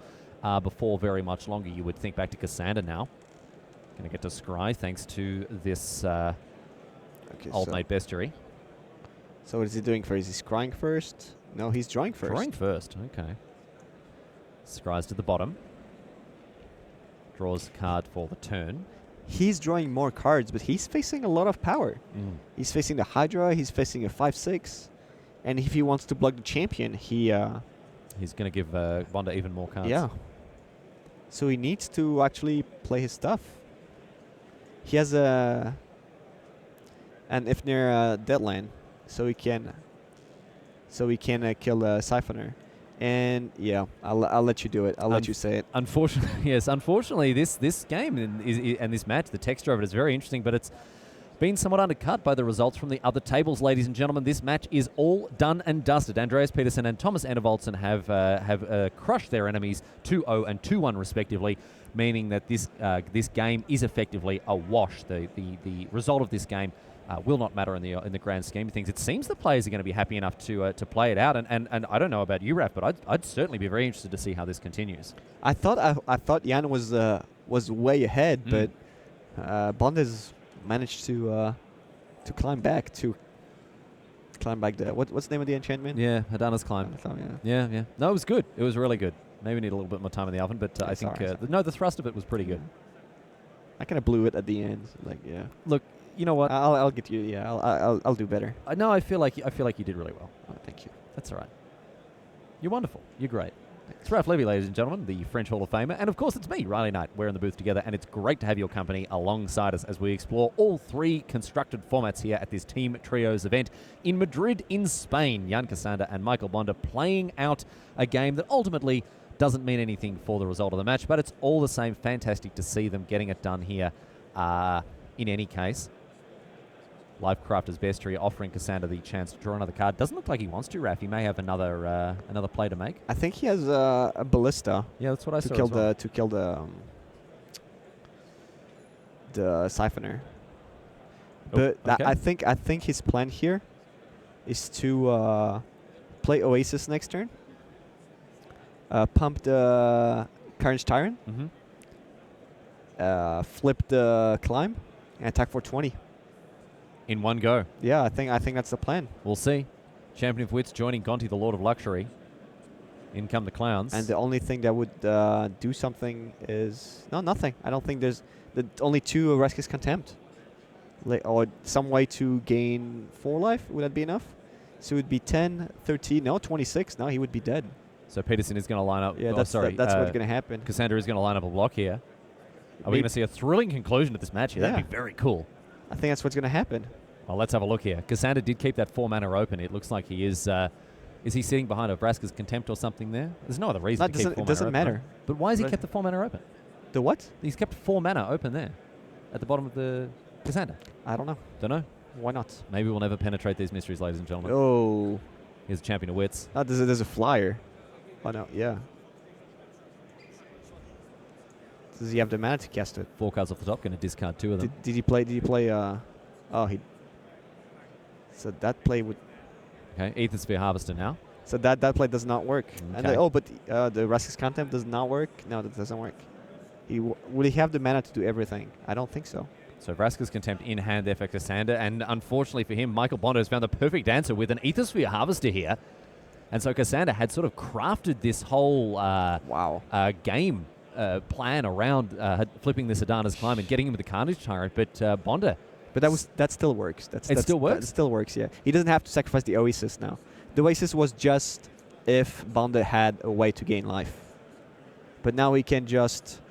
before very much longer. You would think back to Cassandra now. Going to get to Scry thanks to this Old Mate Bestiary. So what is he doing first? Is he scrying first? No, he's drawing first. Drawing first, okay. Scries to the bottom. Draws a card for the turn. He's drawing more cards, but he's facing a lot of power. He's facing the Hydra, he's facing a 5/6. And if he wants to block the champion, he's going to give Bonda even more cards. Yeah. So he needs to actually play his stuff. He has an Ifnir Deadland, so he can kill the Siphoner. And yeah, I'll let you do it. I'll let you say it. Unfortunately, yes. Unfortunately, this game and this match, the texture of it is very interesting, but it's been somewhat undercut by the results from the other tables, ladies and gentlemen. This match is all done and dusted. Andreas Peterson and Thomas Enevoldsen have crushed their enemies 2-0 and 2-1 respectively, meaning that this game is effectively a wash. The result of this game will not matter in the grand scheme of things. It seems the players are going to be happy enough to play it out, and I don't know about you, Raf, but I'd certainly be very interested to see how this continues. I thought Jan was way ahead, but Bonda's managed to climb back the what's the name of the enchantment? Yeah, Hadana's Climb. Yeah. No, it was good. It was really good. Maybe need a little bit more time in the oven, but I think the thrust of it was pretty good. I kind of blew it at the end. Look, you know what? I'll get you. Yeah, I'll do better. No, I feel like you did really well. Oh, thank you. That's all right. You're wonderful. You're great. It's Ralph Levy, ladies and gentlemen, the French Hall of Famer. And of course, it's me, Riley Knight. We're in the booth together, and it's great to have your company alongside us as we explore all 3 constructed formats here at this Team Trios event in Madrid, in Spain. Jan Casander and Michael Bonda playing out a game that ultimately doesn't mean anything for the result of the match, but it's all the same fantastic to see them getting it done here in any case. Lifecrafter's Bestiary offering Cassandra the chance to draw another card. Doesn't look like he wants to, Raf. He may have another play to make. I think he has a Ballista. Yeah, that's what I saw. To kill the Siphoner. But okay. I think his plan here is to play Oasis next turn. Pump the Carnage Tyrant. Flip the Climb and attack for 20. In one go. Yeah, I think that's the plan. We'll see. Champion of Wits joining Gonti, the Lord of Luxury. In come the clowns. And the only thing that would do something is nothing. I don't think there's only 2 Rescue Contempt, or some way to gain 4 life. Would that be enough? So it would be 10, 13, no, 26. No, he would be dead. So Peterson is going to line up. Yeah, that's what's going to happen. Cassandra is going to line up a block here. Are we going to see a thrilling conclusion to this match here? Yeah. That'd be very cool. I think that's what's going to happen. Well, let's have a look here. Cassandra did keep that 4 mana open. It looks like he is. Is he sitting behind a Vraska's Contempt or something there? There's no other reason to keep 4 mana open. It doesn't matter. But why has he kept the 4 mana open? The what? He's kept 4 mana open there at the bottom of the Cassandra. I don't know. Don't know. Why not? Maybe we'll never penetrate these mysteries, ladies and gentlemen. Oh. Here's a Champion of Wits. Oh, there's a flyer. Oh, no. Yeah. Does he have the mana to cast it? 4 cards off the top. Going to discard 2 of them. Did he play? Oh, he. So that play would. Okay, Ether Sphere Harvester now. So that play does not work. Okay. And but the Rescue Contempt does not work. No, that doesn't work. Will he have the mana to do everything? I don't think so. So Vraska's Contempt in hand there for Cassandra, and unfortunately for him, Michael Bonda has found the perfect answer with an Ether Sphere Harvester here. And so Cassandra had sort of crafted this whole game plan around flipping this Adana's Climb and getting him with the Carnage Tyrant, but Bonda. But that still works. It still works? That still works, yeah. He doesn't have to sacrifice the Oasis now. The Oasis was just if Bonda had a way to gain life. But now he can just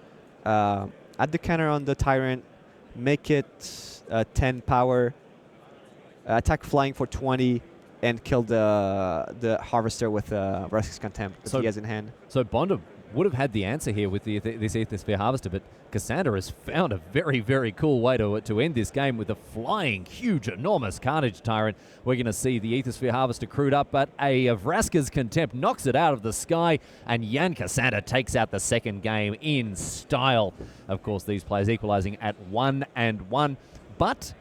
add the counter on the Tyrant, make it 10 power, attack flying for 20, and kill the Harvester with Rescue Contempt that he has in hand. So Bonda would have had the answer here with this Ethersphere Harvester, but Cassandra has found a very, very cool way to end this game with a flying, huge, enormous Carnage Tyrant. We're going to see the Ethersphere Harvester crewed up, but a Vraska's Contempt knocks it out of the sky, and Jan Cassandra takes out the second game in style. Of course, these players equalizing at 1-1, but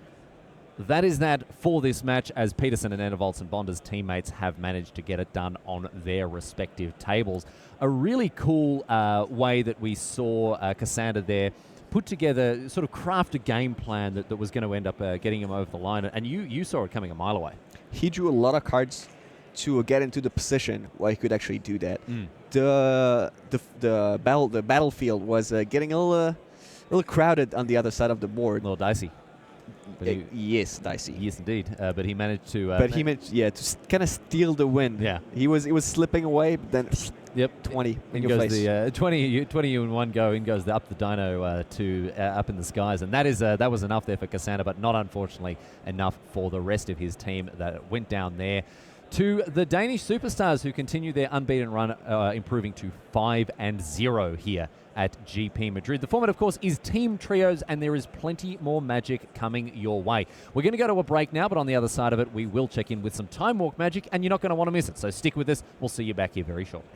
that is that for this match, as Peterson and Enervolts and Bonder's teammates have managed to get it done on their respective tables. A really cool way that we saw Cassandra there put together, sort of craft a game plan that was going to end up getting him over the line, and you saw it coming a mile away. He drew a lot of cards to get into the position where he could actually do that. The battlefield was getting a little crowded on the other side of the board. A little dicey. Yes, dicey. Yes, indeed. But he managed to. He managed, to kind of steal the win. Yeah. He was slipping away, but then. Yep. 20 in in your goes face. the 20 you in one go. In goes up the dino to up in the skies, and that was enough there for Cassandra, but not unfortunately enough for the rest of his team that went down there. To the Danish superstars who continue their unbeaten run, improving to 5-0 here at GP Madrid. The format, of course, is team trios, and there is plenty more magic coming your way. We're going to go to a break now, but on the other side of it, we will check in with some Time Walk magic, and you're not going to want to miss it. So stick with us. We'll see you back here very shortly.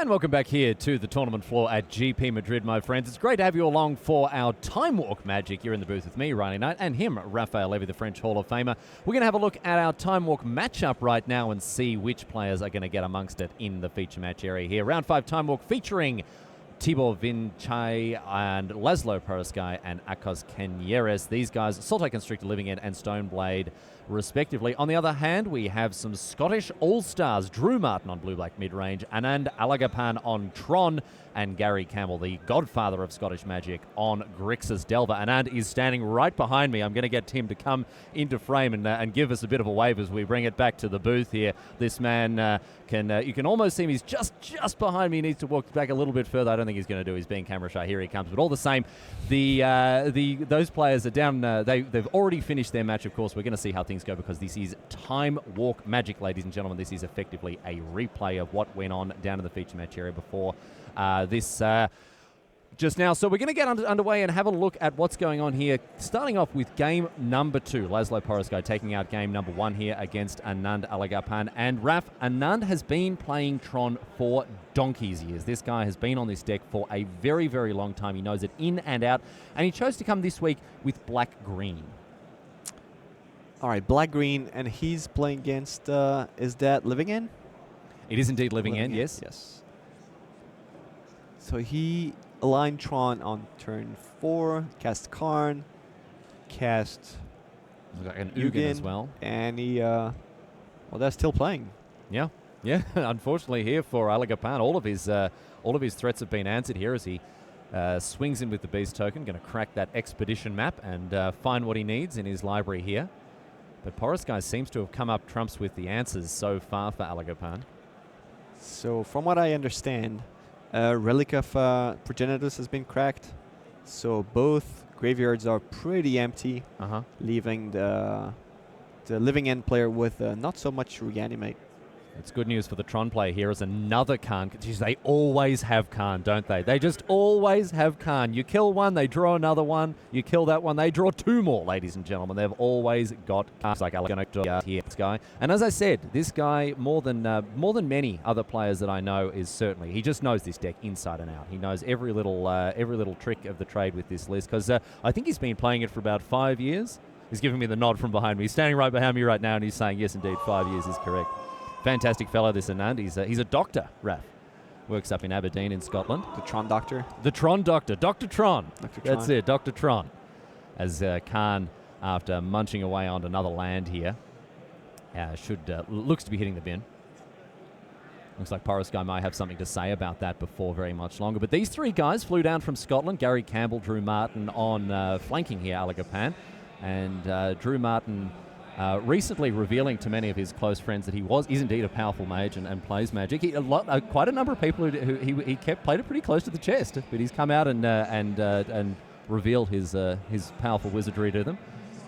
And welcome back here to the tournament floor at GP Madrid, my friends. It's great to have you along for our Time Walk Magic here in the booth with me, Riley Knight, and him, Raphael Levy, the French Hall of Famer. We're going to have a look at our Time Walk matchup right now and see which players are going to get amongst it in the feature match area here. Round 5 Time Walk featuring Tibor Vinchai and Laszlo Paraskai and Akos Kenyeres. These guys, Salto Constrictor Living End and Stoneblade, respectively. On the other hand, we have some Scottish All-Stars, Drew Martin on Blue-Black Mid-Range, Anand Alagapan on Tron, and Gary Campbell, the godfather of Scottish Magic, on Grixis Delver. Anand is standing right behind me. I'm going to get Tim to come into frame and give us a bit of a wave as we bring it back to the booth here. This man you can almost see him. He's just behind me. He needs to walk back a little bit further. I don't think he's going to do. He's being camera shy. Here he comes. But all the same, those players are down. They've already finished their match, of course. We're going to see how things go because this is Time Walk Magic, ladies and gentlemen. This is effectively a replay of what went on down in the feature match area before this just now. So we're going to get underway and have a look at what's going on here, starting off with game number 2. Laszlo Paraskai taking out game number 1 here against Anand Alagapan. And Raf, Anand has been playing Tron for donkey's years. This guy has been on this deck for a very, very long time. He knows it in and out. And he chose to come this week with black-green. All right, black-green, and he's playing against, is that Living End? It is indeed Living End, yes. Yes. So he aligned Tron on turn 4, cast Karn, cast like an Ugin as well. And he, well, they're still playing. Yeah. Unfortunately here for Alagapan, all of his threats have been answered here as he swings in with the Beast token, going to crack that Expedition map and find what he needs in his library here. But Paraskai seems to have come up trumps with the answers so far for Alagapan. So from what I understand, Relic of Progenitus has been cracked. So both graveyards are pretty empty, leaving the Living End player with not so much Reanimate. It's good news for the Tron player here as another Karn. Jeez, they always have Karn, don't they? They just always have Karn. You kill one, they draw another one. You kill that one, they draw 2 more, ladies and gentlemen. They've always got Karn. Like here, this guy. And as I said, this guy, more than many other players that I know, is certainly, he just knows this deck inside and out. He knows every little trick of the trade with this list because I think he's been playing it for about 5 years. He's giving me the nod from behind me. He's standing right behind me right now, and he's saying, yes, indeed, 5 years is correct. Fantastic fellow, this Anand. He's a doctor, Raph. Works up in Aberdeen in Scotland. The Tron Doctor. The Tron Doctor. Dr. Tron. Dr. Tron. That's it, Dr. Tron. As Karn, after munching away on another land here, looks to be hitting the bin. Looks like Paraskai might have something to say about that before very much longer. But these 3 guys flew down from Scotland. Gary Campbell, Drew Martin on flanking here, Alagapan. And Drew Martin recently revealing to many of his close friends that is indeed a powerful mage and plays Magic. Quite a number of people who he played it pretty close to the chest, but he's come out and revealed his powerful wizardry to them.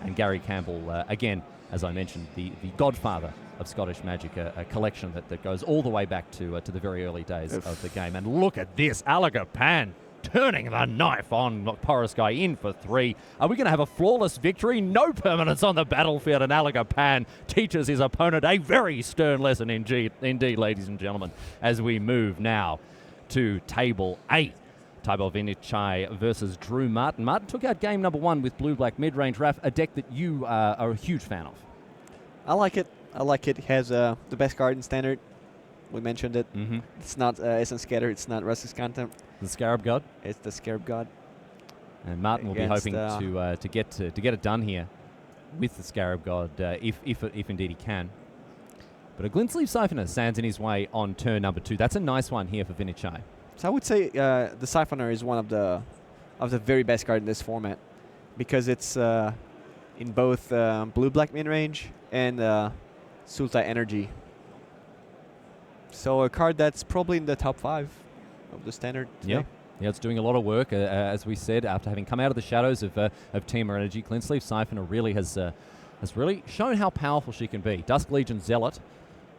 And Gary Campbell, again, as I mentioned, the godfather of Scottish Magic, a collection that goes all the way back to the very early days of the game. And look at this, Alagapan turning the knife on Paraskai in for 3. Are we going to have a flawless victory? No permanence on the battlefield, and Alagapan teaches his opponent a very stern lesson indeed, ladies and gentlemen, as we move now to Table 8. Tibor Vinchai versus Drew Martin. Martin took out game number 1 with Blue-Black Mid-Range. Raf, a deck that you are a huge fan of. I like it. It has the best card in Standard. We mentioned it. It's not Essence Scatter. It's not Restless Content. The Scarab God. It's the Scarab God. And Martin will be hoping to get it done here with the Scarab God, if indeed he can. But a Glintsleeve Siphoner stands in his way on turn number 2. That's a nice one here for Vinchai. So I would say the Siphoner is one of the very best cards in this format because it's in both Blue-Black Mid-Range and Sultai Energy. So a card that's probably in the top 5 of the Standard today. Yeah, it's doing a lot of work, as we said, after having come out of the shadows of Teamer Energy. Glintsleeve Siphoner really has really shown how powerful she can be. Dusk Legion Zealot,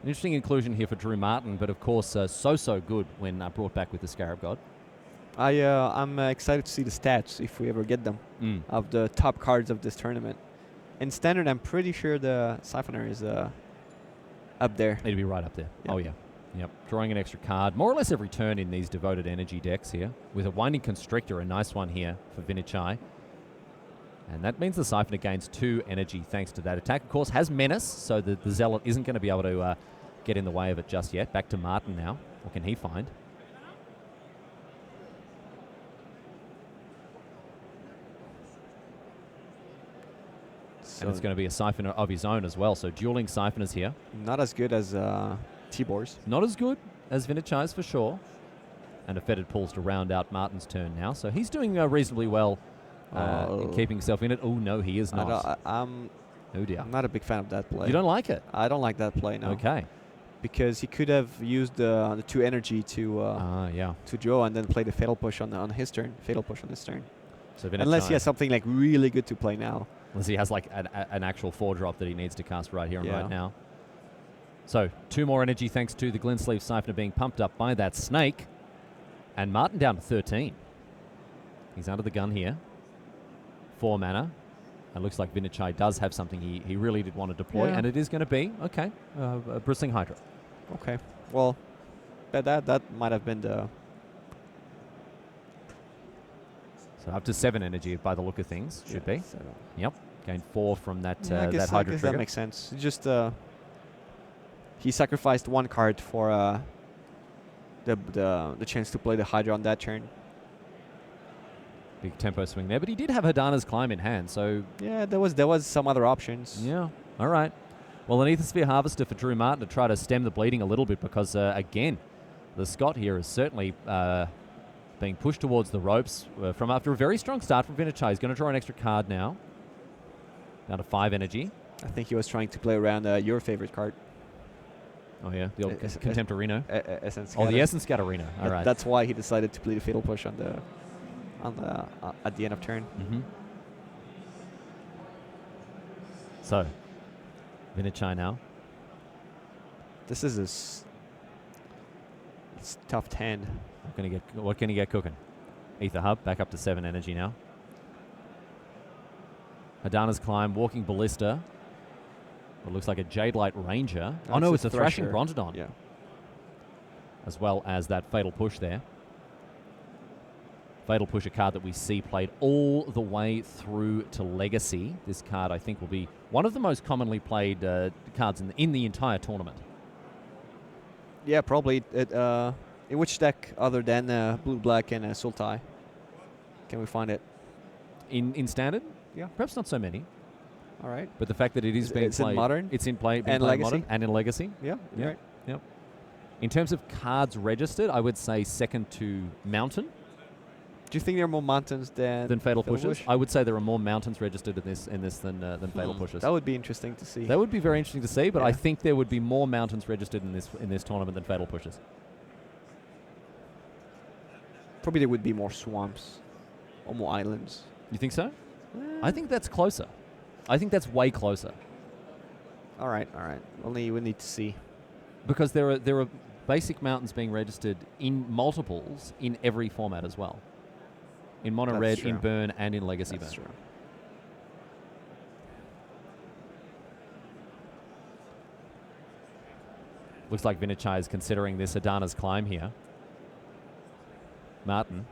an interesting inclusion here for Drew Martin, but of course so good when brought back with the Scarab God. I'm excited to see the stats, if we ever get them, of the top cards of this tournament. In Standard, I'm pretty sure the Siphoner is up there. It'd be right up there. Yeah. Oh, yeah. Yep, drawing an extra card, more or less every turn in these devoted energy decks here, with a Winding Constrictor, a nice one here for Vinicai. And that means the Siphoner gains 2 energy thanks to that attack. Of course, has Menace, so the Zealot isn't going to be able to get in the way of it just yet. Back to Martin now. What can he find? And it's going to be a Siphoner of his own as well, so dueling Siphoners here. Not as good as Tibor's. Not as good as Vinicai's for sure. And a Fetid pulls to round out Martin's turn now, so he's doing reasonably well in keeping himself in it. Oh, no, he is not. Oh, dear. I'm not a big fan of that play. You don't like it? I don't like that play, no. Okay. Because he could have used the 2 energy to draw and then play the Fatal Push on his turn. Fatal Push on his turn. So Vinicai, unless he has something like really good to play now. Unless he has like an actual 4-drop that he needs to cast right here and right now. So 2 more energy thanks to the Glensleeve Siphoner being pumped up by that Snake. And Martin down to 13. He's under the gun here. 4 mana. And looks like Vinicai does have something he really did want to deploy. And it is going to be, okay, a Bristling Hydra. Okay. Well, that might have been the... So up to 7 energy by the look of things, should be. 7. Yep. Gain 4 from that, I guess Hydra trigger. That makes sense. Just he sacrificed 1 card for the chance to play the Hydra on that turn. Big tempo swing there, but he did have Hadana's Climb in hand, so... Yeah, there was some other options. Yeah, all right. Well, an Aethersphere Harvester for Drew Martin to try to stem the bleeding a little bit because, again, the Scott here is certainly being pushed towards the ropes from after a very strong start from Vinicai. He's going to draw an extra card now. Down to 5 energy. I think he was trying to play around your favorite card. Oh, yeah, the old Contemptorino. Essence Oh, the Essence Scatterino. All right. That's why he decided to play the Fatal Push at the end of turn. Mm-hmm. So, Vinicai now. This is it's tough 10. What can he get cooking? Ether Hub back up to 7 energy now. Hadana's Climb, Walking Ballista. What looks like a Jade Light Ranger. Oh no, it's a Thrashing Brontodon. Yeah. As well as that Fatal Push there. Fatal Push, a card that we see played all the way through to Legacy. This card, I think, will be one of the most commonly played cards in the entire tournament. Yeah, probably. In which deck other than Blue, Black, and Sultai can we find it? In Standard? Yeah. Perhaps not so many. All right. But the fact that it is being played... in Modern? It's in play and Legacy. Modern And in Legacy. Yeah. Yep. Right. Yep. In terms of cards registered, I would say second to Mountain. Do you think there are more mountains than Fatal Pushes? Push? I would say there are more mountains registered in this than Fatal Pushes. That would be interesting to see. That would be very interesting to see, but I think there would be more mountains registered in this tournament than Fatal Pushes. Probably there would be more swamps or more islands. You think so? I think that's closer. I think that's way closer. All right. Only we need to see. Because there are basic mountains being registered in multiples in every format as well. In Mono That's Red, true. in Burn, and in Legacy That's Burn. true. Looks like Vinicai is considering this Hadana's Climb here. Martin,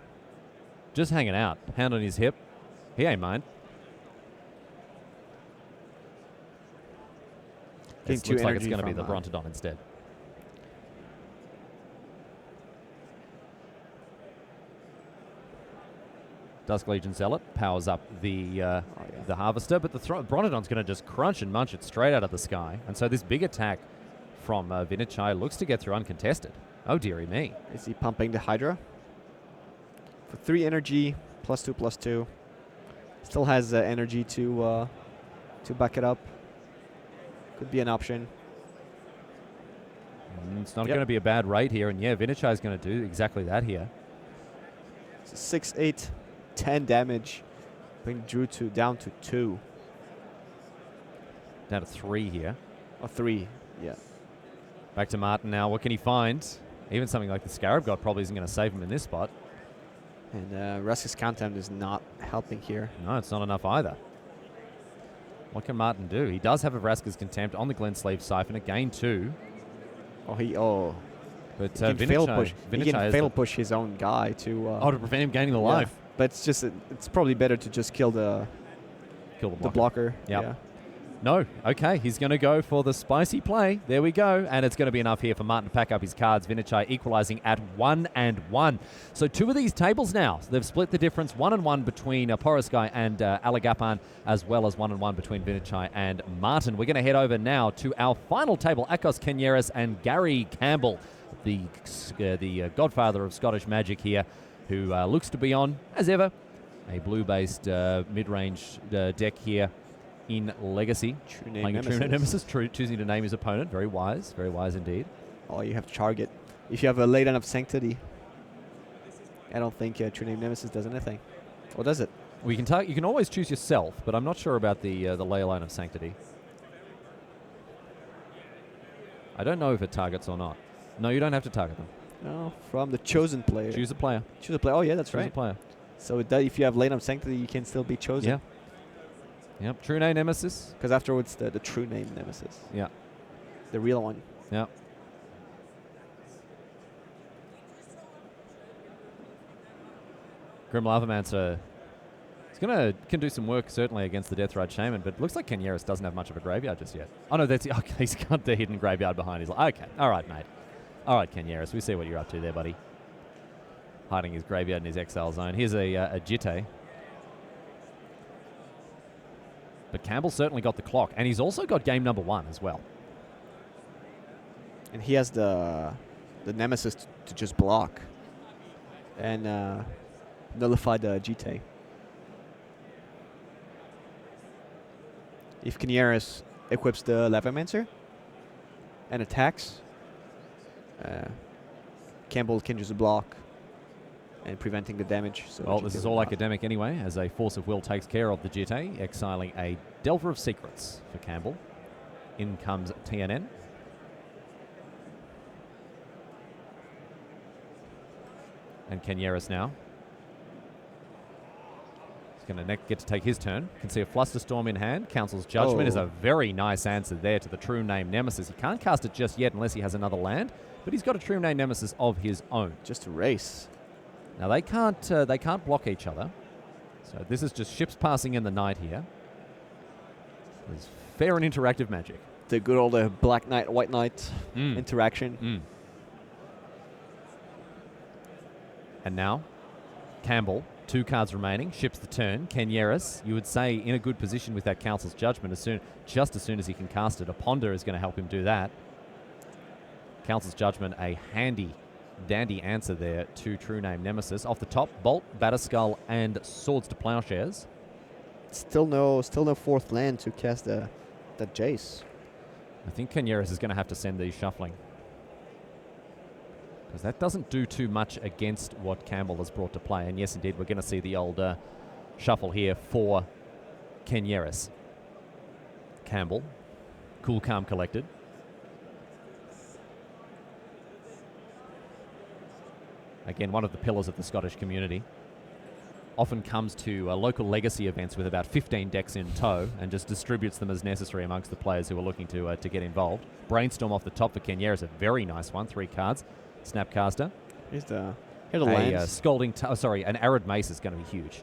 just hanging out, hand on his hip. He ain't mind. It looks like it's going to be the Brontodon instead. Dusk Legion Zealot powers up the Harvester, but the Brontodon's going to just crunch and munch it straight out of the sky. And so this big attack from Vinicai looks to get through uncontested. Oh, dearie me. Is he pumping the Hydra? For 3 energy, +2/+2. Still has energy to back it up. Could be an option. It's not going to be a bad rate here. And yeah, Vinicai is going to do exactly that here. So 6, 8, 10 damage. Bring Drew down to 2. Down to 3 here. Or 3, yeah. Back to Martin now. What can he find? Even something like the Scarab God probably isn't going to save him in this spot. And Rusk's Contempt is not helping here. No, it's not enough either. What can Martin do? He does have a Vraska's Contempt on the Glensleeve Siphoner. Gain 2. But He can fatal push. He Vinicius can is fatal the- push his own guy to. to prevent him gaining the yeah. life. But it's just it's probably better to just kill the Kill the the blocker. Yep. Yeah. No, okay, he's going to go for the spicy play. There we go. And it's going to be enough here for Martin to pack up his cards. Vinicius equalising at 1-1. So 2 of these tables now. So they've split the difference. 1-1 between Porosky and Alagapan, as well as 1-1 between Vinicius and Martin. We're going to head over now to our final table. Akos Kenyeris and Gary Campbell, the godfather of Scottish Magic here, who looks to be on, as ever, a blue-based mid-range deck here in Legacy. True name Playing a Nemesis. True Name Nemesis, choosing to name his opponent. Very wise indeed. Oh, you have to target. If you have a Leyline of Sanctity, I don't think True Name Nemesis does anything. Or does it? Well, you can always choose yourself, but I'm not sure about the Leyline of Sanctity. I don't know if it targets or not. No, you don't have to target them. No, from the chosen player. Choose a player. Choose a player. Oh, yeah, that's Choose right. a player. So if you have Leyline of Sanctity, you can still be chosen. Yeah. Yep. True Name Nemesis. Because afterwards, the True Name Nemesis. Yeah. The real one. Yeah. Grim Lavamancer can do some work certainly against the Death Ride Shaman, but it looks like Kenyeris doesn't have much of a graveyard just yet. Oh no, okay, he's got the hidden graveyard behind his. Okay, all right, mate. All right, Kenyeris, we see what you're up to there, buddy. Hiding his graveyard in his exile zone. Here's a Jitte. But Campbell certainly got the clock, and he's also got game number 1 as well. And he has the Nemesis to just block and nullify the GT. If Kenyeris equips the Lavamancer and attacks, Campbell can just block and preventing the damage. So Well, GT this is will all block. academic anyway, as a Force of Will takes care of the GT, exiling a Delver of Secrets for Campbell. In comes TNN. And Kenyeris now. He's going to get to take his turn. Can see a Flusterstorm in hand. Council's Judgment is a very nice answer there to the True Name Nemesis. He can't cast it just yet unless he has another land, but he's got a True Name Nemesis of his own. Just a race. Now they can't block each other. So this is just ships passing in the night here. It's fair and interactive Magic. The good old Black Knight, White Knight interaction. And now, Campbell, 2 cards remaining, ships the turn. Kenyeris, you would say, in a good position with that Council's Judgment just as soon as he can cast it. A Ponder is going to help him do that. Council's Judgment, a handy dandy answer there to True Name Nemesis. Off the top, Bolt, Batterskull, and Swords to Plowshares. Still no fourth land to cast that Jace. I think Kenyeris is going to have to send these shuffling, because that doesn't do too much against what Campbell has brought to play. And yes, indeed, we're going to see the old shuffle here for Kenyeris. Campbell, cool, calm, collected. Again, one of the pillars of the Scottish community. Often comes to local legacy events with about 15 decks in tow and just distributes them as necessary amongst the players who are looking to get involved. Brainstorm off the top for Kenyeris, a very nice one, 3 cards. Snapcaster. Here's the lands. Scalding, an Arid Mace is going to be huge.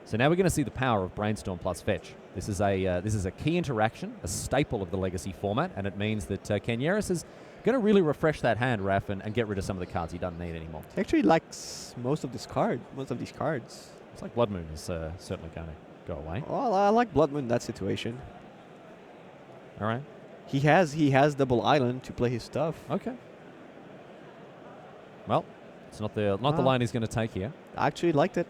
So now we're going to see the power of Brainstorm plus Fetch. This is a key interaction, a staple of the Legacy format, and it means that Kenyeris is going to really refresh that hand, Raph, and get rid of some of the cards he doesn't need anymore. He actually likes most of these cards. It's like Blood Moon is certainly going to go away. Well, I like Blood Moon in that situation. All right. He has double island to play his stuff. Okay. Well, it's not the line he's going to take here. I actually liked it.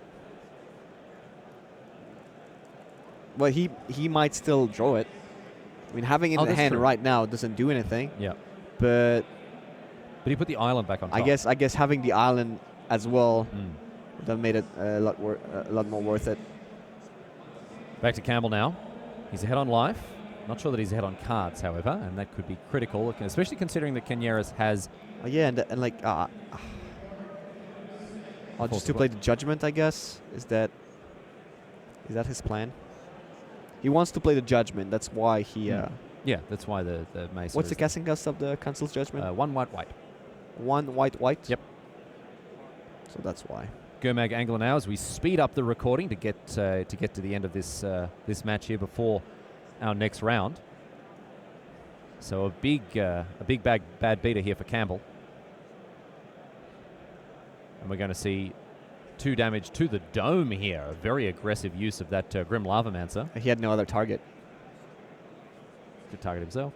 Well, he might still draw it. I mean, having it in the hand right now doesn't do anything. Yeah. But he put the island back on top. I guess having the island as well would have made it a lot more worth it. Back to Campbell now. He's ahead on life. Not sure that he's ahead on cards, however, and that could be critical, especially considering that Kenyeris has. Oh yeah, and just to play the Judgment, I guess. Is that his plan? He wants to play the Judgment. That's why he Yeah, that's why the Mesa. What's the is casting cost of the Council's Judgment? one white white. 1 white. Yep. So that's why. Gurmag Angler now as we speed up the recording to get to the end of this this match here before our next round. So a big bad beater here for Campbell. And we're going to see 2 damage to the dome here. A very aggressive use of that Grim Lavamancer. He had no other target. Could target himself.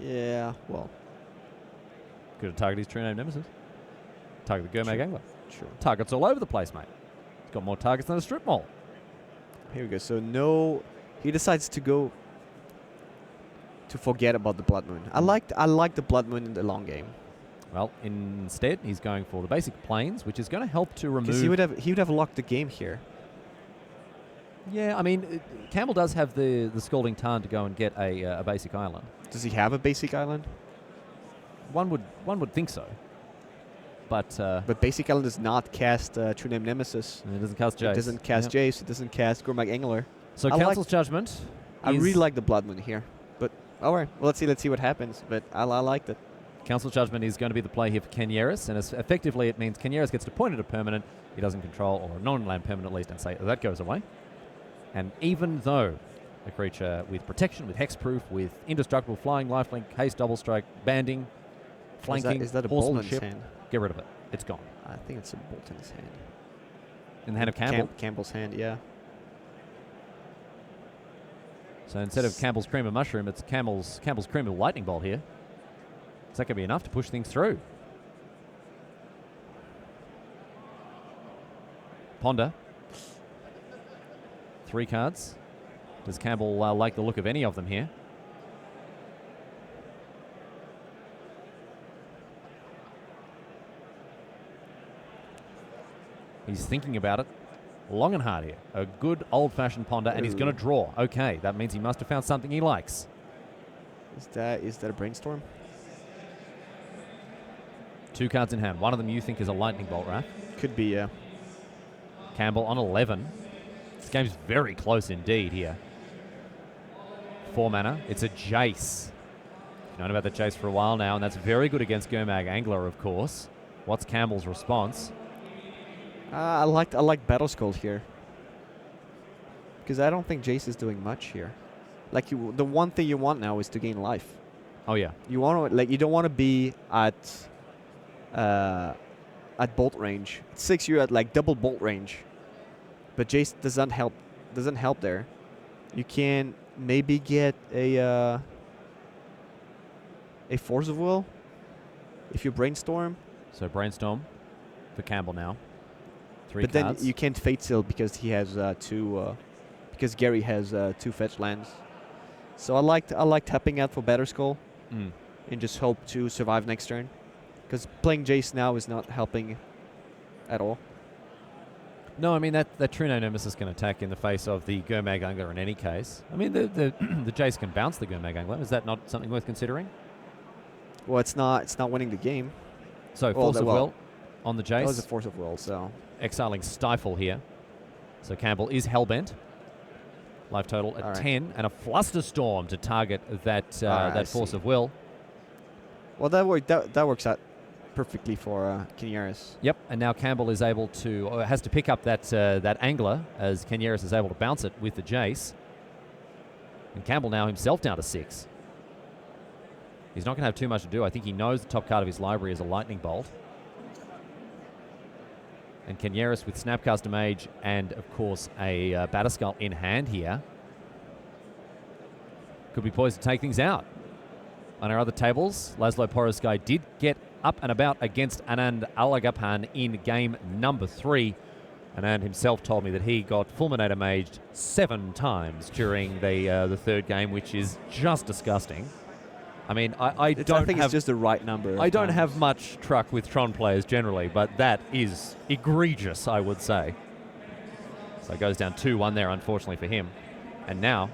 Yeah, well, Could have targeted his true name nemesis. Target the Gurmag Angler. sure. Targets all over the place, mate. He's got more targets than a strip mall. Here we go. So no, he decides to go to forget about the Blood Moon. I like the Blood Moon in the long game. Well, instead, he's going for the basic planes, which is going to help to remove... Because he would have locked the game here. Yeah, I mean, Campbell does have the Scalding Tarn to go and get a basic island. Does he have a basic island? One would think so. But basic island does not cast True Name Nemesis. it doesn't cast Jace. It doesn't cast Jace. It doesn't cast Gurmag Angler. So I Council's Judgment. I really like the Blood Moon here. But all right, well, let's see what happens. But I liked it. Council's Judgment is going to be the play here for Kenyeris, and effectively it means Kenyeris gets to point at a permanent he doesn't control, or a non-land permanent at least, and say that goes away. And even though a creature with protection, with hexproof, with indestructible flying, lifelink, haste, double strike, banding, flanking, Is that a bolt in his horsemanship, hand? get rid of it. It's gone. I think it's a bolt in his hand. In the hand of Campbell. Campbell's hand, yeah. So instead of Campbell's Cream of Mushroom, it's Campbell's Cream of Lightning Bolt here. Is that going to be enough to push things through? Ponder. 3 cards. Does Campbell like the look of any of them here? He's thinking about it long and hard here. A good old-fashioned ponder, and he's going to draw. Okay, that means he must have found something he likes. Is that a brainstorm? 2 cards in hand. One of them you think is a lightning bolt, right? Could be, yeah. Campbell on 11. This game's very close indeed here. 4 mana. It's a Jace. You've known about the Jace for a while now, and that's very good against Gurmag Angler, of course. What's Campbell's response? I like Battle Skull here. Because I don't think Jace is doing much here. Like the one thing you want now is to gain life. Oh yeah. You want to you don't want to be at bolt range. At 6 you're at like double bolt range. But Jace doesn't help there. You can maybe get a Force of Will if you brainstorm. So brainstorm for Campbell now. 3 but cards. then you can't Fate Seal because he has 2 because Gary has 2 fetch lands. So I like tapping out for Batterskull and just hope to survive next turn. Because playing Jace now is not helping at all. No, I mean that True Name Nemesis can attack in the face of the Gurmag Angler in any case. I mean the Jace can bounce the Gurmag Angler. Is that not something worth considering? Well, it's not winning the game. So Force of Will on the Jace. That was a Force of Will, so exiling Stifle here. So Campbell is hellbent. Life total at 10, and a Flusterstorm to target that Force of Will. Well, that works out perfectly for Kenyeris. Yep, and now Campbell is able to, or has to pick up that Angler, as Kenyeris is able to bounce it with the Jace. And Campbell now himself down to 6. He's not going to have too much to do. I think he knows the top card of his library is a Lightning Bolt. And Kenyeris with Snapcaster Mage and, of course, a Batterskull in hand here could be poised to take things out. On our other tables, Laszlo Porosky did get up and about against Anand Alagapan in game number 3. Anand himself told me that he got Fulminator Maged 7 times during the 3rd game, which is just disgusting. I mean, I think it's just the right number. I don't have much truck with Tron players generally, but that is egregious, I would say. So it goes down 2-1 there, unfortunately for him. And now,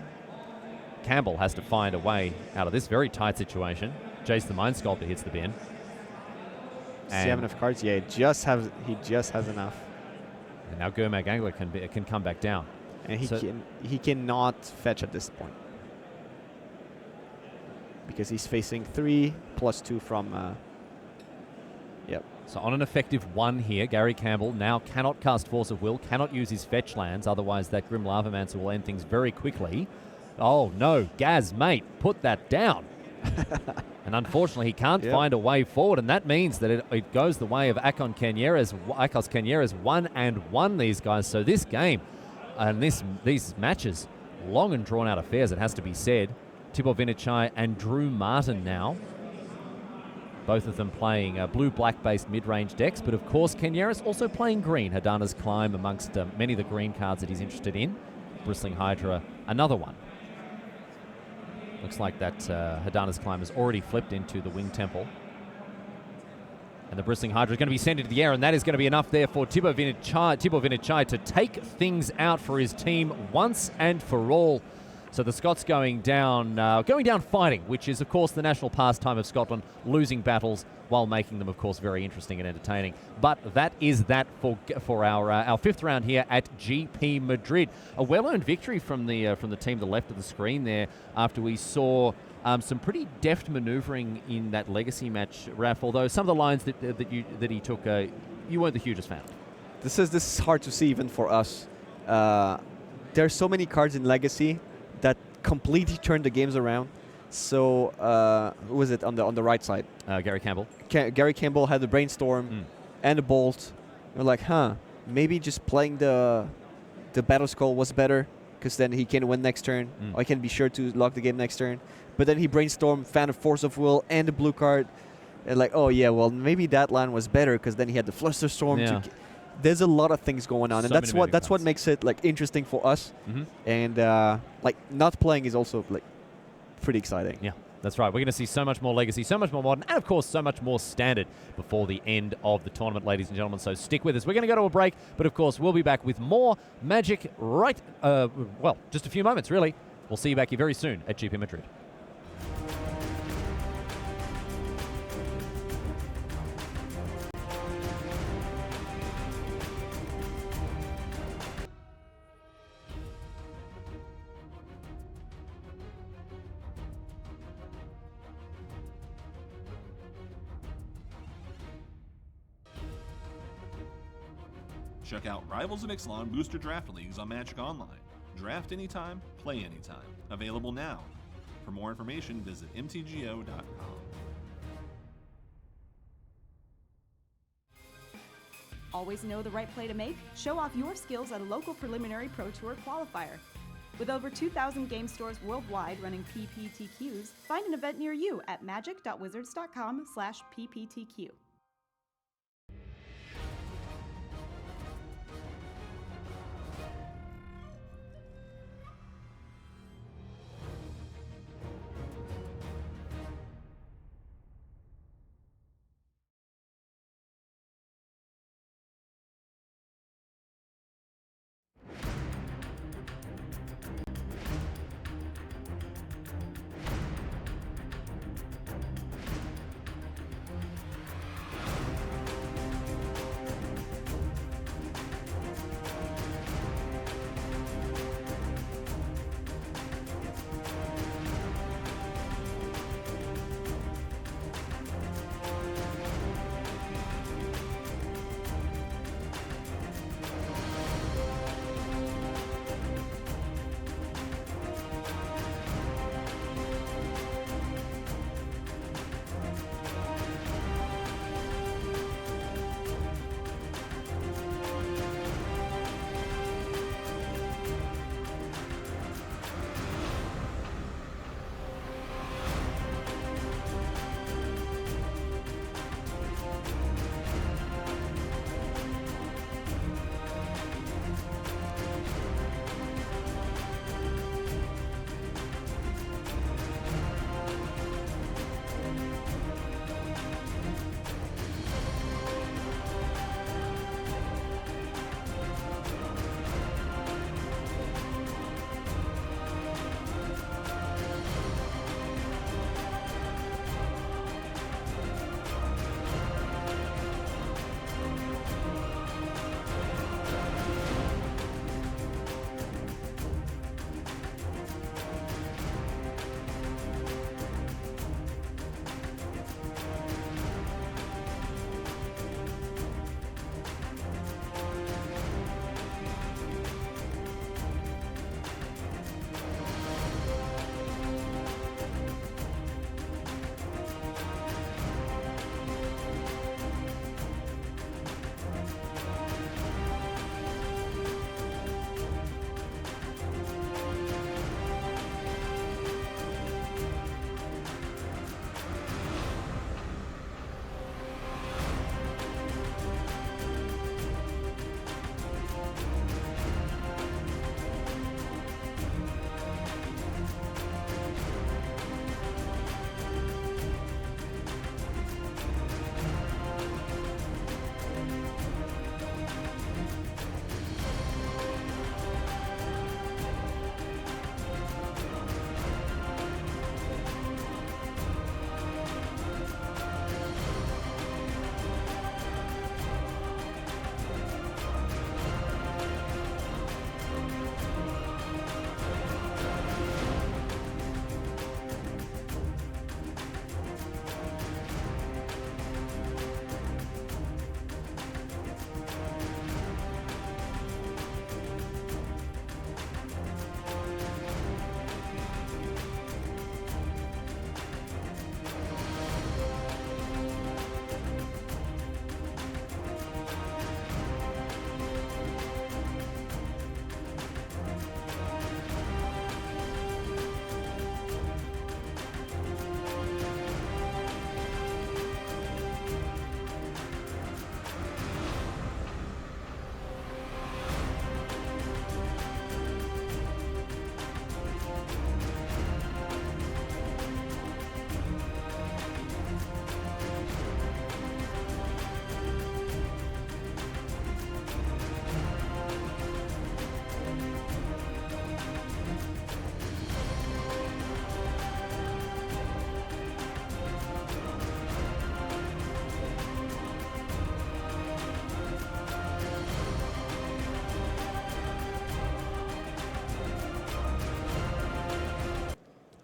Campbell has to find a way out of this very tight situation. Jace the Mind Sculptor hits the bin. Does he have enough cards? Yeah, he just has enough. And now Gurmag Angler can come back down. And he cannot fetch at this point. because he's facing 3 +2 from. Yep. So on an effective 1 here, Gary Campbell now cannot cast Force of Will, cannot use his fetch lands, otherwise that Grim Lavamancer will end things very quickly. Oh no, Gaz, mate, put that down. And unfortunately, he can't find a way forward, and that means that it goes the way of Akos Canieres 1-1, these guys. So this game and these matches, long and drawn out affairs, it has to be said. Tibor Vinicius and Drew Martin now. Both of them playing blue-black based mid-range decks, but of course Canieres also playing green. Hadana's Climb amongst many of the green cards that he's interested in. Bristling Hydra, another one. Looks like that Hadana's Climb has already flipped into the Winged Temple. And the Bristling Hydra is going to be sent into the air, and that is going to be enough there for Tibor Vinicius to take things out for his team once and for all. So the Scots going down fighting, which is, of course, the national pastime of Scotland, losing battles while making them, of course, very interesting and entertaining. But that is that for our fifth round here at GP Madrid. A well-earned victory from the team to the left of the screen there after we saw some pretty deft manoeuvring in that Legacy match, Raf, although some of the lines that he took, you weren't the hugest fan of. This is hard to see even for us. There are so many cards in Legacy that completely turned the games around. So who was it on the right side? Gary Campbell. Gary Campbell had the Brainstorm and the Bolt. We're like, maybe just playing the Battle Skull was better, because then he can win next turn. Or he can be sure to lock the game next turn. But then he Brainstorm, found a Force of Will and the blue card. And like, oh yeah, well maybe that line was better, because then he had the Flusterstorm. Yeah. There's a lot of things going on, So and that's what cards. makes it like interesting for us. And like not playing is also like pretty exciting. Yeah, that's right. We're going to see so much more Legacy, so much more Modern, and of course so much more Standard before the end of the tournament, ladies and gentlemen. So stick with us. We're going to go to a break, but of course we'll be back with more Magic just a few moments really. We'll see you back here very soon at GP Madrid. Check out Rivals of Ixalan Booster Draft Leagues on Magic Online. Draft anytime, play anytime. Available now. For more information, visit mtgo.com. Always know the right play to make? Show off your skills at a local preliminary Pro Tour qualifier. With over 2,000 game stores worldwide running PPTQs, find an event near you at magic.wizards.com/PPTQ.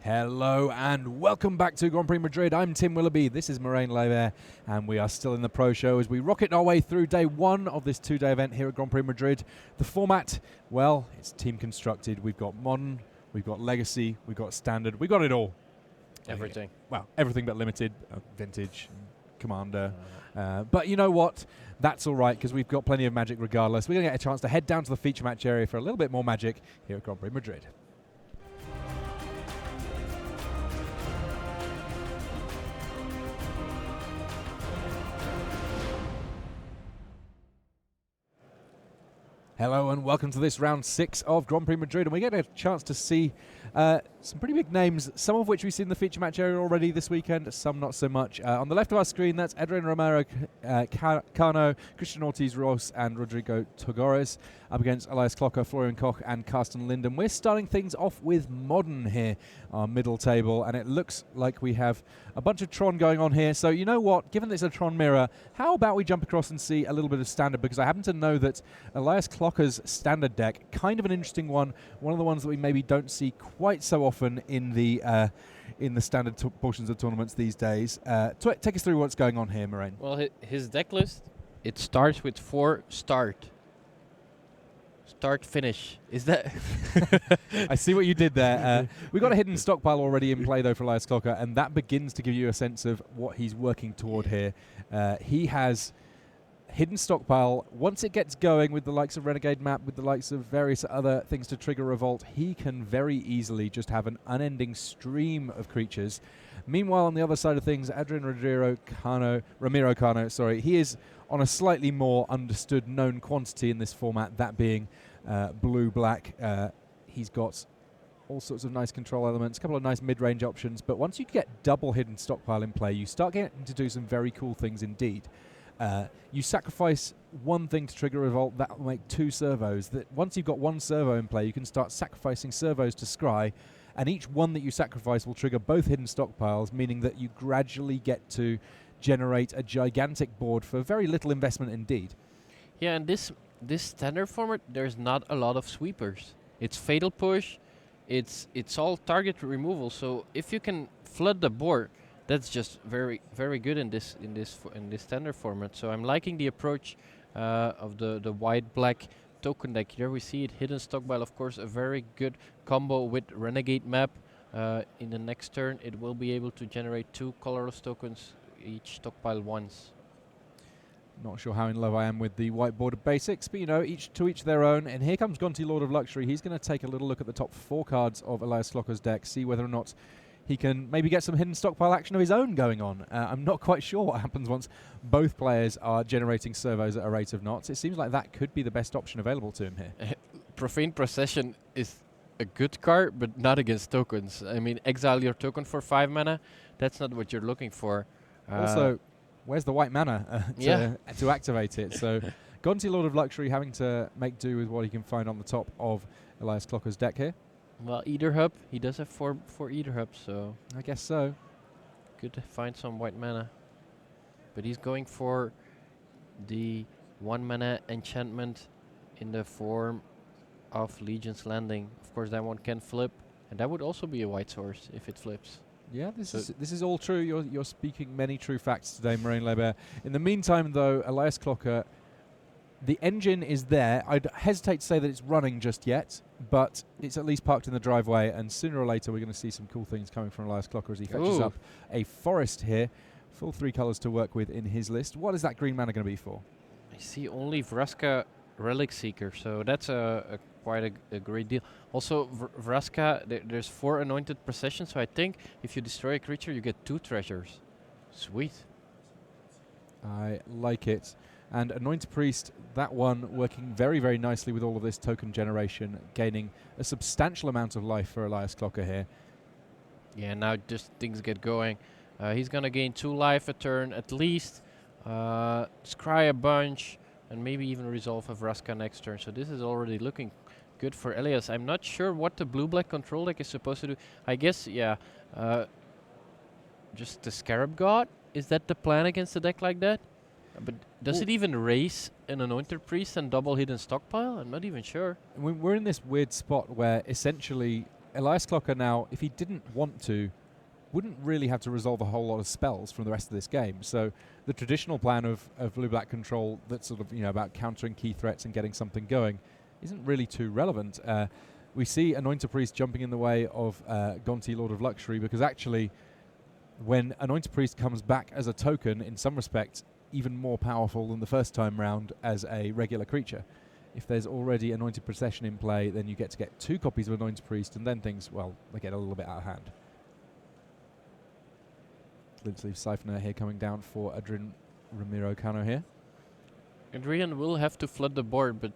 Hello and welcome back to Grand Prix Madrid. I'm Tim Willoughby, this is Moraine Laver, and we are still in the Pro Show as we rocket our way through day one of this two-day event here at Grand Prix Madrid. The format, well, it's team constructed. We've got modern, we've got legacy, we've got standard, we've got it all. Everything. Well, everything but limited, vintage, commander. But you know what? That's all right because we've got plenty of magic regardless. We're going to get a chance to head down to the feature match area for a little bit more magic here at Grand Prix Madrid. Hello and welcome to this round 6 of Grand Prix Madrid, and we get a chance to see some pretty big names, some of which we've seen in the feature match area already this weekend, some not so much. On the left of our screen, that's Adrian Romero Cano, Christian Ortiz-Ross and Rodrigo Togores up against Elias Klocker, Florian Koch and Carsten Linden. We're starting things off with modern here, our middle table, and it looks like we have a bunch of Tron going on here. So you know what, given that it's a Tron mirror, how about we jump across and see a little bit of standard, because I happen to know that Elias Klocker's standard deck, kind of an interesting one of the ones that we maybe don't see quite so often in the standard portions of tournaments these days. Take us through what's going on here, Moraine. Well, his deck list, it starts with 4 start, finish. Is that? I see what you did there. We've got a hidden stockpile already in play, though, for Elias Klocker, and that begins to give you a sense of what he's working toward here. He has hidden stockpile. Once it gets going with the likes of Renegade Map, with the likes of various other things to trigger Revolt, he can very easily just have an unending stream of creatures. Meanwhile, on the other side of things, Adrian Ramiro Cano, he is on a slightly more understood known quantity in this format, that being blue-black. He's got all sorts of nice control elements, a couple of nice mid-range options, but once you get double hidden stockpile in play, you start getting to do some very cool things indeed. You sacrifice one thing to trigger Revolt, that will make 2 servos. That once you've got 1 servo in play, you can start sacrificing servos to scry, and each one that you sacrifice will trigger both hidden stockpiles, meaning that you gradually get to generate a gigantic board for very little investment indeed. Yeah, and this standard format, there's not a lot of sweepers. It's fatal push, it's all target removal. So if you can flood the board, that's just very, very good in this standard format. So I'm liking the approach of the white-black token deck. Here we see it, hidden stockpile, of course, a very good combo with Renegade Map. In the next turn, it will be able to generate 2 colorless tokens, each stockpile once. Not sure how in love I am with the whiteboarded basics, but you know, each their own. And here comes Gonti, Lord of Luxury. He's going to take a little look at the top 4 cards of Elias Klocker's deck, see whether or not he can maybe get some hidden stockpile action of his own going on. I'm not quite sure what happens once both players are generating servos at a rate of knots. It seems like that could be the best option available to him here. Profane Procession is a good card, but not against tokens. I mean, exile your token for 5 mana. That's not what you're looking for. Also, where's the white mana to activate it? So Gonti, Lord of Luxury, having to make do with what he can find on the top of Elias Klocker's deck here. Well, Ether Hub, he does have 4 Ether Hubs, so I guess so. Good to find some white mana. But he's going for the 1 mana enchantment in the form of Legion's Landing. Of course, that one can flip, and that would also be a white source if it flips. Yeah, this is all true. You're speaking many true facts today, Moraine Leber. In the meantime, though, Elias Klocker, the engine is there. I'd hesitate to say that it's running just yet, but it's at least parked in the driveway, and sooner or later we're going to see some cool things coming from Elias Klocker as he fetches up a forest here. Full 3 colors to work with in his list. What is that green mana going to be for? I see only Vraska Relic Seeker, so that's quite a great deal. Also, Vraska, there's 4 Anointed Processions, so I think if you destroy a creature, you get 2 treasures. Sweet. I like it. And Anointed Priest, that one working very, very nicely with all of this token generation, gaining a substantial amount of life for Elias Klocker here. Yeah, now just things get going. He's going to gain 2 life a turn at least, scry a bunch, and maybe even resolve a Vraska next turn. So this is already looking good for Elias. I'm not sure what the blue-black control deck is supposed to do. I guess, yeah, just the Scarab God? Is that the plan against a deck like that? But does it even raise an Anointed Priest and double hidden stockpile? I'm not even sure. We're in this weird spot where essentially Elias Clocker now, if he didn't want to, wouldn't really have to resolve a whole lot of spells from the rest of this game. So the traditional plan of blue-black control that's sort of, about countering key threats and getting something going isn't really too relevant. We see Anointed Priest jumping in the way of Gonti, Lord of Luxury, because actually when Anointed Priest comes back as a token, in some respects, even more powerful than the first time round as a regular creature. If there's already Anointed Procession in play, then you get to get 2 copies of Anointed Priest, and then things, well, they get a little bit out of hand. Glint-Sleeve Siphoner here coming down for Adrian Ramiro Cano here. Adrian will have to flood the board, but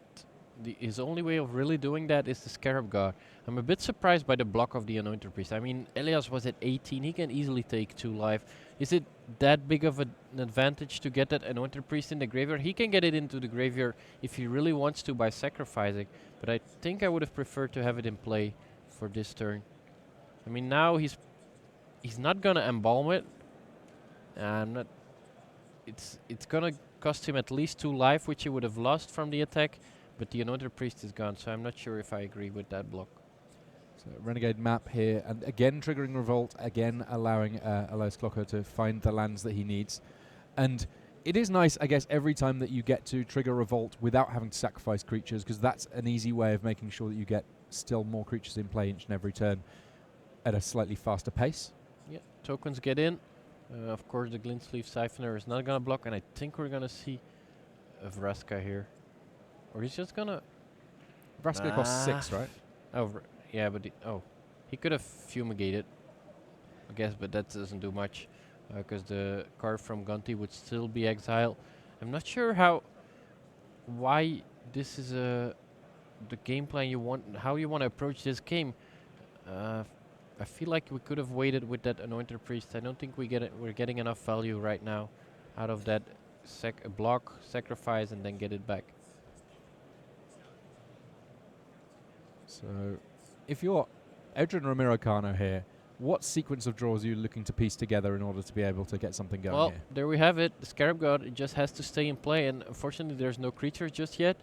his only way of really doing that is the Scarab God. I'm a bit surprised by the block of the Anointed Priest. I mean, Elias was at 18. He can easily take 2 life. Is it that big of an advantage to get that Anointed Priest in the graveyard? He can get it into the graveyard if he really wants to by sacrificing, but I think I would have preferred to have it in play for this turn. I mean, now he's not going to embalm it. It's going to cost him at least 2 life, which he would have lost from the attack. But the Anointed Priest is gone, so I'm not sure if I agree with that block. So Renegade map here, and again triggering Revolt, again allowing Elias Clocker to find the lands that he needs. And it is nice, I guess, every time that you get to trigger Revolt without having to sacrifice creatures, because that's an easy way of making sure that you get still more creatures in play each and every turn at a slightly faster pace. Yeah, tokens get in. Of course, the Glint-Sleeve Siphoner is not going to block, and I think we're going to see a Vraska here. Or he's just gonna... Vraska costs 6, right? Oh, yeah, but... he could have fumigated, I guess, but that doesn't do much. Because the card from Gonti would still be exiled. I'm not sure why this is the game plan you want... How you want to approach this game. I feel like we could have waited with that Anointed Priest. I don't think we're getting enough value right now out of that block, sacrifice, and then get it back. So, if you're Adrian Ramiro Cano here, what sequence of draws are you looking to piece together in order to be able to get something going here? There we have it. The Scarab God, it just has to stay in play, and unfortunately there's no creatures just yet.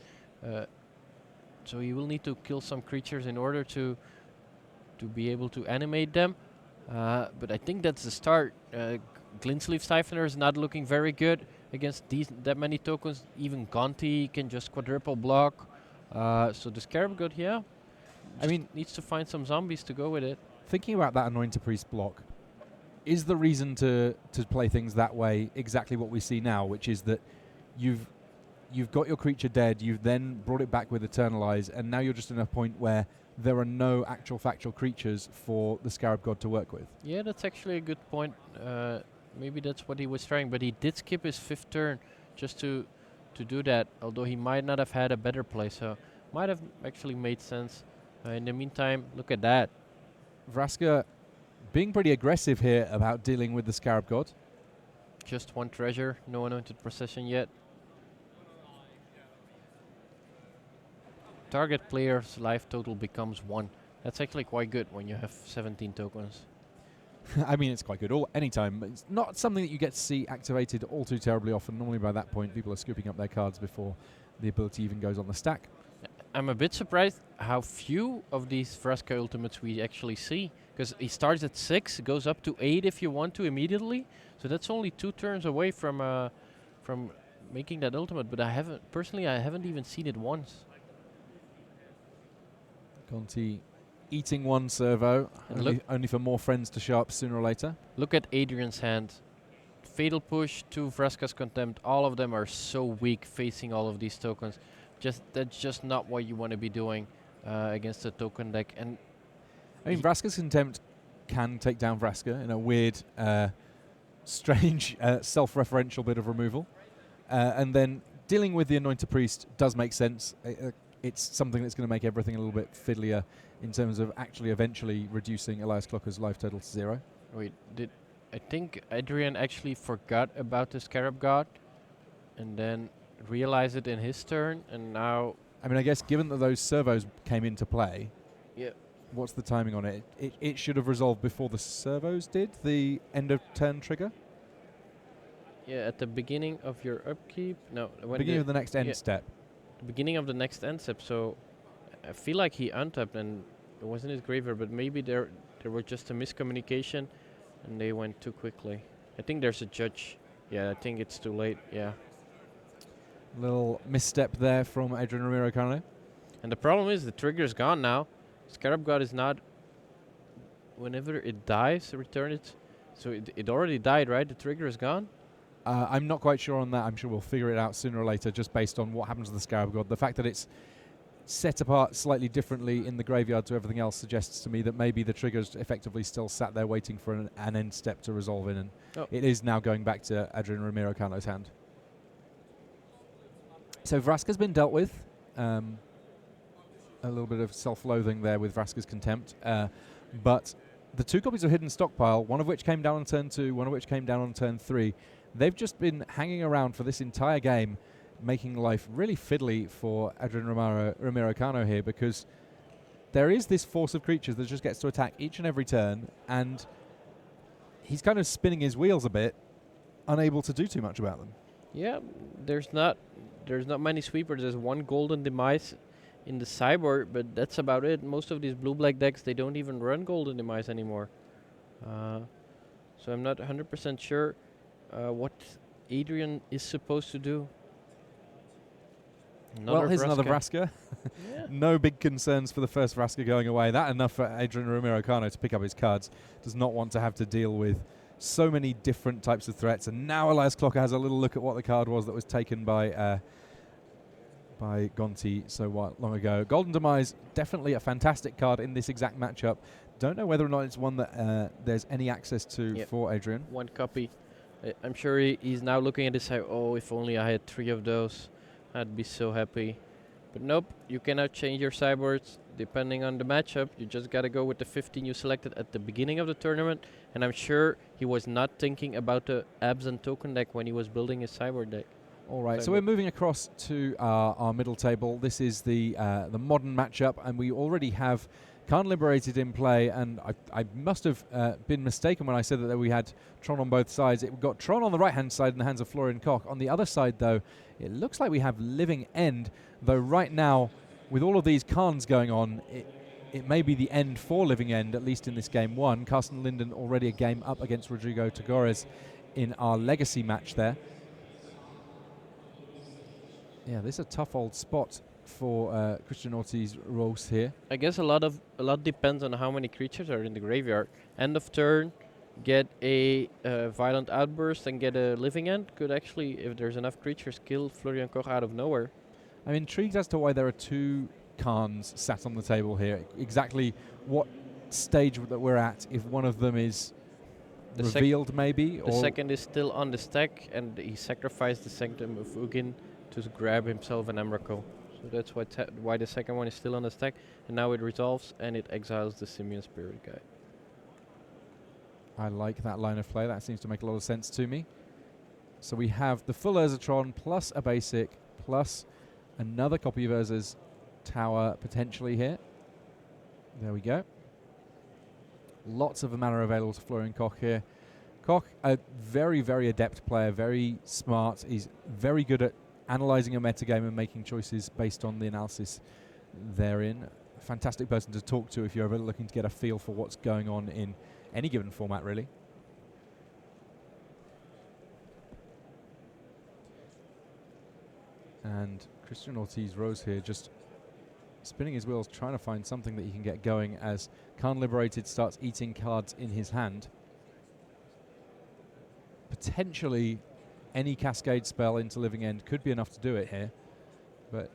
So you will need to kill some creatures in order to be able to animate them. But I think that's the start. Glint-Sleeve Siphoner is not looking very good against that many tokens. Even Gonti can just quadruple block. So the Scarab God, yeah. I mean, needs to find some zombies to go with it. Thinking about that Anointed Priest block, is the reason to play things that way exactly what we see now, which is that you've got your creature dead, you've then brought it back with Eternalize, and now you're just in a point where there are no actual factual creatures for the Scarab God to work with? Yeah, that's actually a good point. Maybe that's what he was trying, but he did skip his 5th turn just to do that, although he might not have had a better play, so might have actually made sense. In the meantime, look at that. Vraska being pretty aggressive here about dealing with the Scarab God. Just 1 treasure, no Anointed Procession yet. Target player's life total becomes 1. That's actually quite good when you have 17 tokens. I mean, it's quite good anytime, but it's not something that you get to see activated all too terribly often. Normally by that point, people are scooping up their cards before the ability even goes on the stack. I'm a bit surprised how few of these Vraska ultimates we actually see. Because he starts at 6, goes up to 8 if you want to immediately. So that's only 2 turns away from making that ultimate. But I haven't even seen it once. Gonti eating 1 servo, only for more friends to show up sooner or later. Look at Adrian's hand. Fatal Push, 2 Vraska's Contempt. All of them are so weak facing all of these tokens. That's just not what you want to be doing against a token deck. And I mean, Vraska's Contempt can take down Vraska in a weird, strange, self-referential bit of removal. And then dealing with the Anointed Priest does make sense. It's something that's going to make everything a little bit fiddlier in terms of actually eventually reducing Elias Clocker's life total to 0. Wait, I think Adrian actually forgot about the Scarab God and then realized it in his turn, and now... I mean, I guess given that those servos came into play, yeah. What's the timing on it? It should have resolved before the servos did, the end of turn trigger? Yeah, at the beginning of your upkeep. No, when beginning of the next end step. The beginning of the next end step, so I feel like he untapped and it wasn't his graveyard, but maybe there was just a miscommunication, and they went too quickly. I think there's a judge. Yeah, I think it's too late. Yeah. Little misstep there from Adrian Ramiro-Cano. And the problem is the trigger's gone now. Scarab God is not. Whenever it dies, return it. So it already died, right? The trigger is gone. I'm not quite sure on that. I'm sure we'll figure it out sooner or later, just based on what happens to the Scarab God. The fact that it's set apart slightly differently in the graveyard to everything else suggests to me that maybe the trigger's effectively still sat there waiting for an end step to resolve in, and it is now going back to Adrian Ramiro-Cano's hand. So Vraska's been dealt with. A little bit of self-loathing there with Vraska's Contempt. But the 2 copies of Hidden Stockpile, one of which came down on turn 2, one of which came down on turn 3, they've just been hanging around for this entire game, making life really fiddly for Adrian Ramiro-Cano here, because there is this force of creatures that just gets to attack each and every turn, and he's kind of spinning his wheels a bit, unable to do too much about them. Yeah, there's not many sweepers. There's 1 Golden Demise in the sideboard, but that's about it. Most of these blue-black decks, they don't even run Golden Demise anymore. So I'm not 100% sure what Adrian is supposed to do. Here's another Vraska. Yeah. No big concerns for the first Vraska going away. That enough for Adrian Ramiro-Cano to pick up his cards. Does not want to have to deal with so many different types of threats. And now Elias Clocker has a little look at what the card was that was taken by Gonti so long ago. Golden Demise, definitely a fantastic card in this exact matchup. Don't know whether or not it's one that there's any access to for Adrian. 1 copy. I'm sure he's now looking at this side. Oh, if only I had 3 of those, I'd be so happy. But nope, you cannot change your sideboards depending on the matchup. You just got to go with the 15 you selected at the beginning of the tournament. And I'm sure he was not thinking about the abs and token deck when he was building his sideboard deck. All right, so we're moving across to our middle table. This is the modern matchup, and we already have Khan Liberated in play, and I must have been mistaken when I said that we had Tron on both sides. It got Tron on the right-hand side in the hands of Florian Koch. On the other side, though, it looks like we have Living End, though right now, with all of these Khans going on, it may be the end for Living End, at least in this game 1. Carsten Linden already a game up against Rodrigo Tagores in our Legacy match there. Yeah, this is a tough old spot for Christian Ortiz-Rose here. I guess a lot depends on how many creatures are in the graveyard. End of turn, get a Violent Outburst and get a Living End could actually, if there's enough creatures, kill Florian Koch out of nowhere. I'm intrigued as to why there are 2 Khans sat on the table here. Exactly what stage that we're at, if one of them is revealed maybe? The second is still on the stack, and he sacrificed the Sanctum of Ugin to grab himself an Emrakul. So that's why the second one is still on the stack, and now it resolves and it exiles the Simian Spirit Guide. I like that line of play. That seems to make a lot of sense to me. So we have the full Urzatron plus a basic plus another copy of Urza's Tower potentially here. There we go. Lots of mana available to Florian Koch here. Koch, a very, very adept player, very smart. He's very good at analysing a metagame and making choices based on the analysis therein. Fantastic person to talk to if you're ever looking to get a feel for what's going on in any given format, really. And Christian Ortiz-Rose here just spinning his wheels, trying to find something that he can get going as Khan Liberated starts eating cards in his hand. Potentially any Cascade spell into Living End could be enough to do it here, but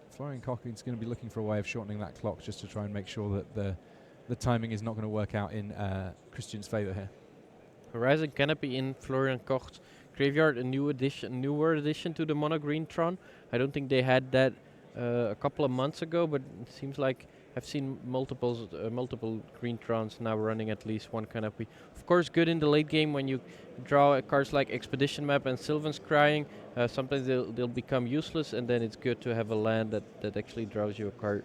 Florian Koch is going to be looking for a way of shortening that clock just to try and make sure that the timing is not going to work out in Christian's favour here. Horizon Canopy in Florian Koch's graveyard, a newer addition to the Mono Green Tron. I don't think they had that a couple of months ago, but it seems like I've seen multiple green Trons now running at least 1 canopy. Of course, good in the late game when you draw cards like Expedition Map and Sylvan's Crying. Sometimes they'll become useless, and then it's good to have a land that actually draws you a card.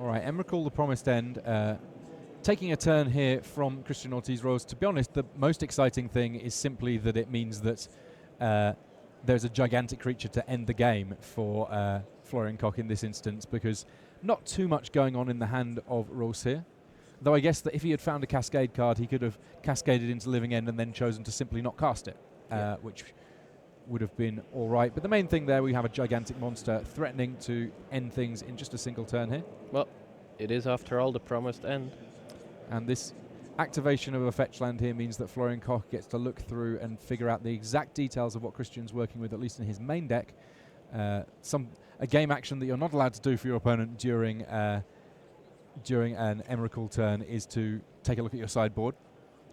All right, Emrakul, the Promised End, taking a turn here from Christian Ortiz-Rose. To be honest, the most exciting thing is simply that it means that there's a gigantic creature to end the game for Florian Koch in this instance, because not too much going on in the hand of Roos here. Though I guess that if he had found a Cascade card, he could have cascaded into Living End and then chosen to simply not cast it, which would have been all right. But the main thing there, we have a gigantic monster threatening to end things in just a single turn here. Well, it is after all the promised end. And this activation of a fetch land here means that Florian Koch gets to look through and figure out the exact details of what Christian's working with, at least in his main deck. A game action that you're not allowed to do for your opponent during an Emrakul turn is to take a look at your sideboard.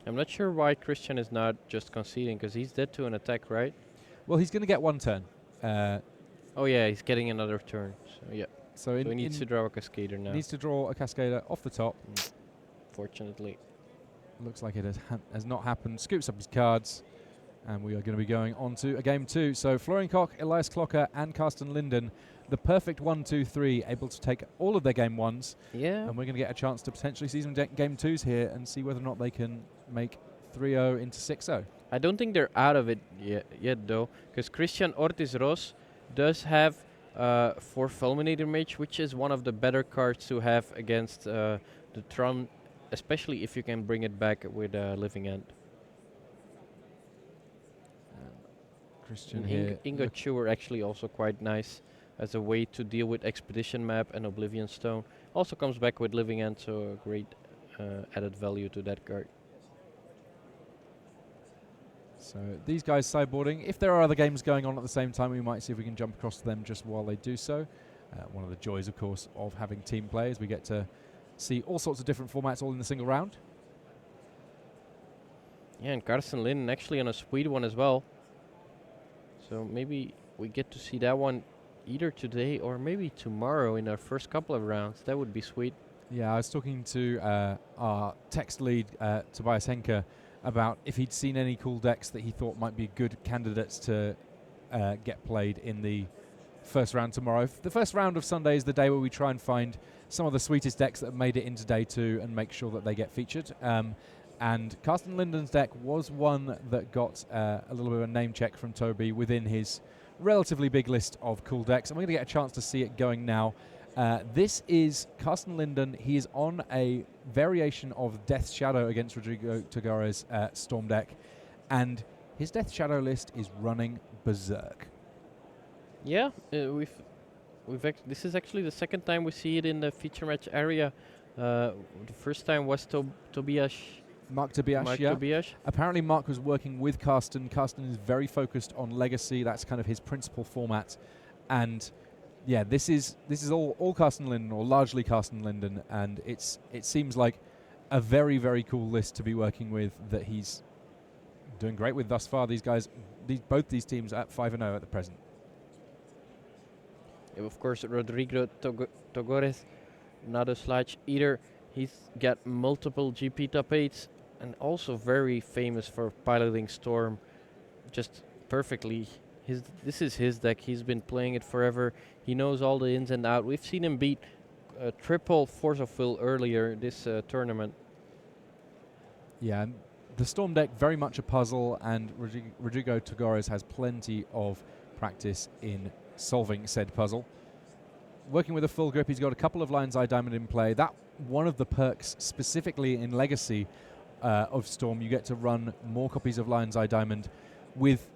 I'm not sure why Christian is not just conceding, because he's dead to an attack, right? Well, he's going to get one turn. Oh yeah, he's getting another turn. So yeah. So he needs to draw a Cascader now. Needs to draw a Cascader off the top. Fortunately. Looks like it has not happened. Scoops up his cards. And we are going to be going on to a game 2. So Florian Koch, Elias Clocker, and Carsten Linden, the perfect 1-2-3, able to take all of their game 1s. Yeah. And we're going to get a chance to potentially see some game 2s here and see whether or not they can make 3-0 into 6-0. I don't think they're out of it yet though, because Christian Ortiz Ros does have 4 Fulminator Mage, which is one of the better cards to have against the Tron, especially if you can bring it back with Living End. Christian here. Ingot Chewer actually also quite nice as a way to deal with Expedition Map and Oblivion Stone. Also comes back with Living End, so a great added value to that card. So these guys sideboarding. If there are other games going on at the same time, we might see if we can jump across to them just while they do so. One of the joys, of course, of having team play is we get to see all sorts of different formats all in a single round. Yeah, and Carsten Linden actually on a sweet one as well. So maybe we get to see that one either today or maybe tomorrow in our first couple of rounds. That would be sweet. Yeah, I was talking to our text lead, Tobias Henke, about if he'd seen any cool decks that he thought might be good candidates to get played in the first round tomorrow. The first round of Sunday is the day where we try and find some of the sweetest decks that have made it into day 2 and make sure that they get featured. And Carsten Linden's deck was one that got a little bit of a name check from Toby within his relatively big list of cool decks. And we're going to get a chance to see it going now. This is Carsten Linden. He is on a variation of Death Shadow against Rodrigo Togares' Storm deck. And his Death Shadow list is running berserk. Yeah, this is actually the second time we see it in the feature match area. The first time was Tobias. Mark Tobias, yeah. Tobias. Apparently Mark was working with Carsten. Carsten is very focused on Legacy. That's kind of his principal format. And yeah, this is all Carsten Linden, or largely Carsten Linden, and it seems like a very, very cool list to be working with that he's doing great with thus far. These guys, both these teams at 5-0 at the present. Yeah, of course, Rodrigo Togares, not a slouch either. He's got multiple GP top 8s and also very famous for piloting Storm just perfectly. This is his deck. He's been playing it forever. He knows all the ins and outs. We've seen him beat triple Force of Will earlier this tournament. Yeah, the Storm deck very much a puzzle, and Rodrigo Togares has plenty of practice in solving said puzzle. Working with a full grip, he's got a couple of Lion's Eye Diamond in play. That one of the perks specifically in Legacy of Storm, you get to run more copies of Lion's Eye Diamond. With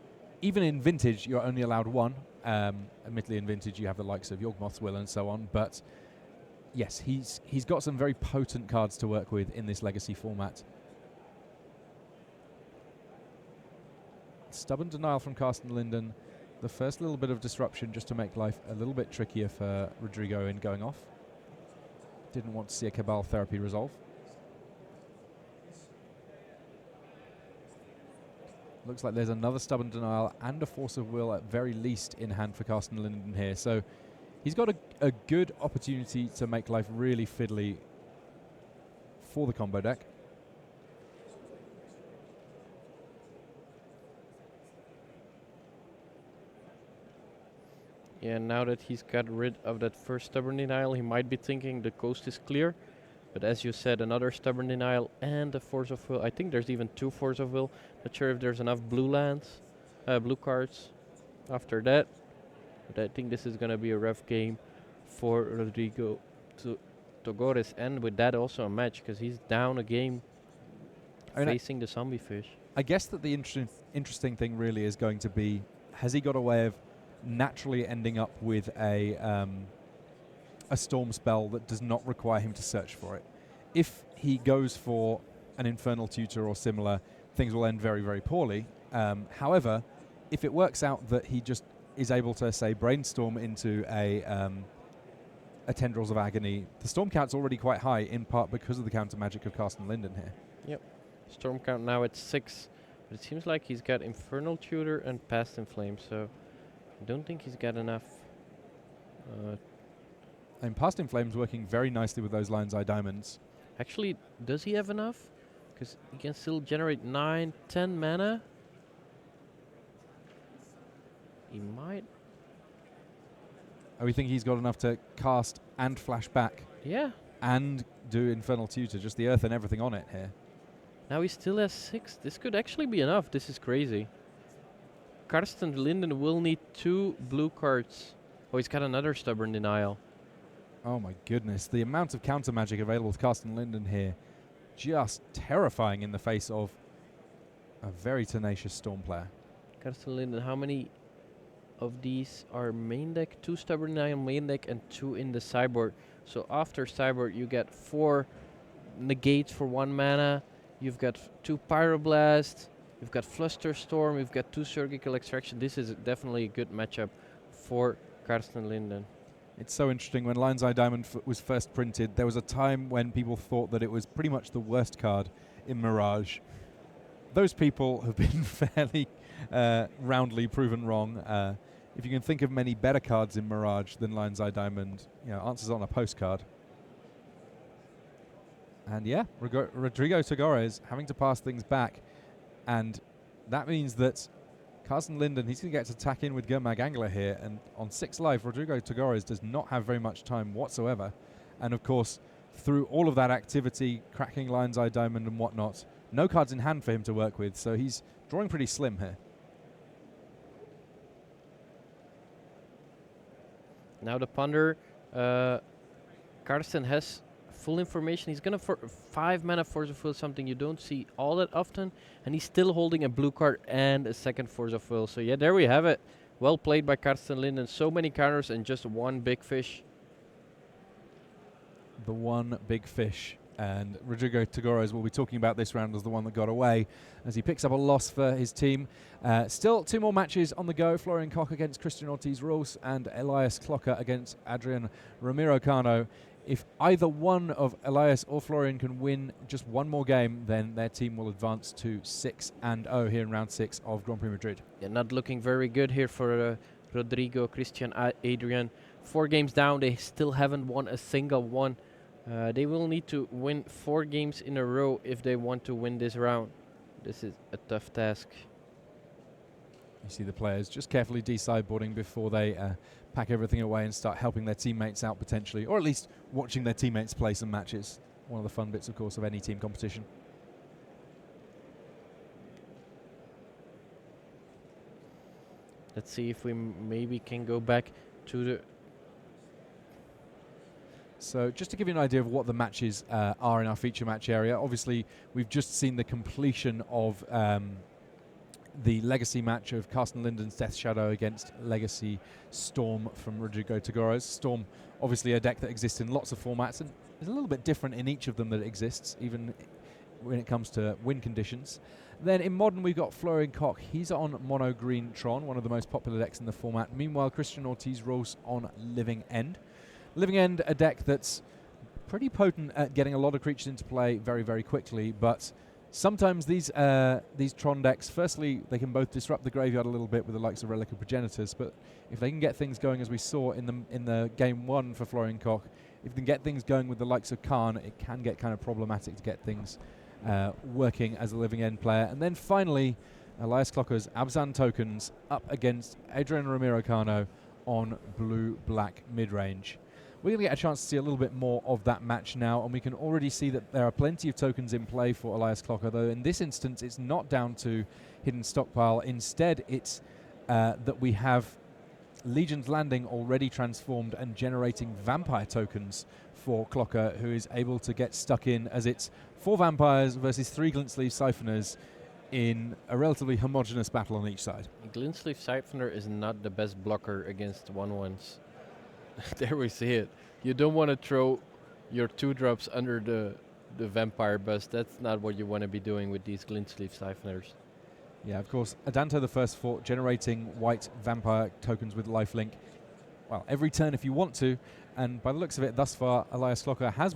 even in Vintage, you're only allowed one. Admittedly, in Vintage, you have the likes of Yawgmoth's Will and so on. But yes, he's got some very potent cards to work with in this Legacy format. Stubborn Denial from Carsten Linden. The first little bit of disruption just to make life a little bit trickier for Rodrigo in going off. Didn't want to see a Cabal Therapy resolve. Looks like there's another Stubborn Denial and a Force of Will at very least in hand for Carsten Linden here. So he's got a good opportunity to make life really fiddly for the combo deck. Yeah, now that he's got rid of that first Stubborn Denial, he might be thinking the coast is clear. But as you said, another Stubborn Denial and a Force of Will. I think there's even 2 Force of Will. Not sure if there's enough blue lands, blue cards after that. But I think this is going to be a rough game for Rodrigo to Togores end with that also a match, because he's down a game I mean, facing the zombie fish. I guess that the interesting thing really is going to be, has he got a way of naturally ending up with a storm spell that does not require him to search for it? If he goes for an Infernal Tutor or similar, things will end very, very poorly. However, if it works out that he just is able to, say, brainstorm into a Tendrils of Agony, the storm count's already quite high, in part because of the counter magic of Carsten Linden here. Yep. Storm count now at 6. But it seems like he's got Infernal Tutor and Past in Flame, so I don't think he's got enough. And Past in Flame's working very nicely with those Lion's Eye Diamonds. Actually, does he have enough? Because he can still generate 9, 10 mana. He might. Oh, we think he's got enough to cast and flash back Yeah. and do Infernal Tutor, just the earth and everything on it here. Now he still has 6. This could actually be enough. This is crazy. Karsten Linden will need 2 blue cards. Oh, he's got another Stubborn Denial. Oh my goodness, the amount of counter magic available to Carsten Linden here, just terrifying in the face of a very tenacious Storm player. Karsten Linden, how many of these are main deck? 2 Stubborn Denial main deck and 2 in the sideboard. So after sideboard you get 4 negates for 1 mana. You've got 2 Pyroblast. You've got Flusterstorm. You've got 2 Surgical Extraction. This is definitely a good matchup for Karsten Linden. It's so interesting. When Lion's Eye Diamond was first printed, there was a time when people thought that it was pretty much the worst card in Mirage. Those people have been fairly roundly proven wrong. If you can think of many better cards in Mirage than Lion's Eye Diamond, answers on a postcard. And yeah, Rodrigo Togores having to pass things back. And that means that Carsten Linden, he's going to get to attack in with Gurmag Angler here. And on 6 life, Rodrigo Togores does not have very much time whatsoever. And of course, through all of that activity, cracking Lion's Eye Diamond and whatnot, no cards in hand for him to work with. So he's drawing pretty slim here. Now the Ponder, Karsten has full information. He's gonna 5 mana Force of Will, something you don't see all that often, and he's still holding a blue card and a second Force of Will. So yeah, there we have it. Well played by Karsten Linden. So many counters and just one big fish. The one big fish. And Rodrigo Togores will be talking about this round as the one that got away, as he picks up a loss for his team. Still 2 more matches on the go. Florian Koch against Christian Ortiz-Ruls and Elias Clocker against Adrian Ramiro-Cano. If either one of Elias or Florian can win just one more game, then their team will advance to 6-0 here in round 6 of Grand Prix Madrid. Yeah, not looking very good here for Rodrigo, Christian, Adrian. 4 games down. They still haven't won a single one. They will need to win 4 games in a row if they want to win this round. This is a tough task. You see the players just carefully de-sideboarding before they pack everything away and start helping their teammates out potentially, or at least watching their teammates play some matches. One of the fun bits, of course, of any team competition. Let's see if we maybe can go back to the... So just to give you an idea of what the matches are in our feature match area, obviously we've just seen the completion of the Legacy match of Carsten Linden's Death Shadow against Legacy Storm from Rodrigo Togores. Storm, obviously a deck that exists in lots of formats and is a little bit different in each of them that it exists, even when it comes to win conditions. Then in Modern we've got Florian Koch. He's on Mono Green Tron, one of the most popular decks in the format. Meanwhile, Christian Ortiz-Ruls on Living End. Living End, a deck that's pretty potent at getting a lot of creatures into play very, very quickly, but sometimes these Tron decks, firstly, they can both disrupt the graveyard a little bit with the likes of Relic of Progenitors, but if they can get things going, as we saw in the game 1 for Florian Koch, if they can get things going with the likes of Khan, it can get kind of problematic to get things working as a Living End player. And then finally, Elias Clocker's Abzan tokens up against Adrian Ramiro-Cano on blue-black mid-range. We're going to get a chance to see a little bit more of that match now, and we can already see that there are plenty of tokens in play for Elias Clocker, though in this instance it's not down to hidden stockpile. Instead, it's that we have Legion's Landing already transformed and generating vampire tokens for Clocker, who is able to get stuck in as it's 4 vampires versus 3 Glint-Sleeve Siphoners in a relatively homogeneous battle on each side. Glint-Sleeve Siphoner is not the best blocker against 1/1s. There we see it. You don't want to throw your 2-drops under the vampire bus. That's not what you want to be doing with these Glint-Sleeve Siphoners. Yeah, of course, Adanto the First Fort generating white vampire tokens with lifelink. Well, every turn if you want to, and by the looks of it, thus far, Elias Clocker has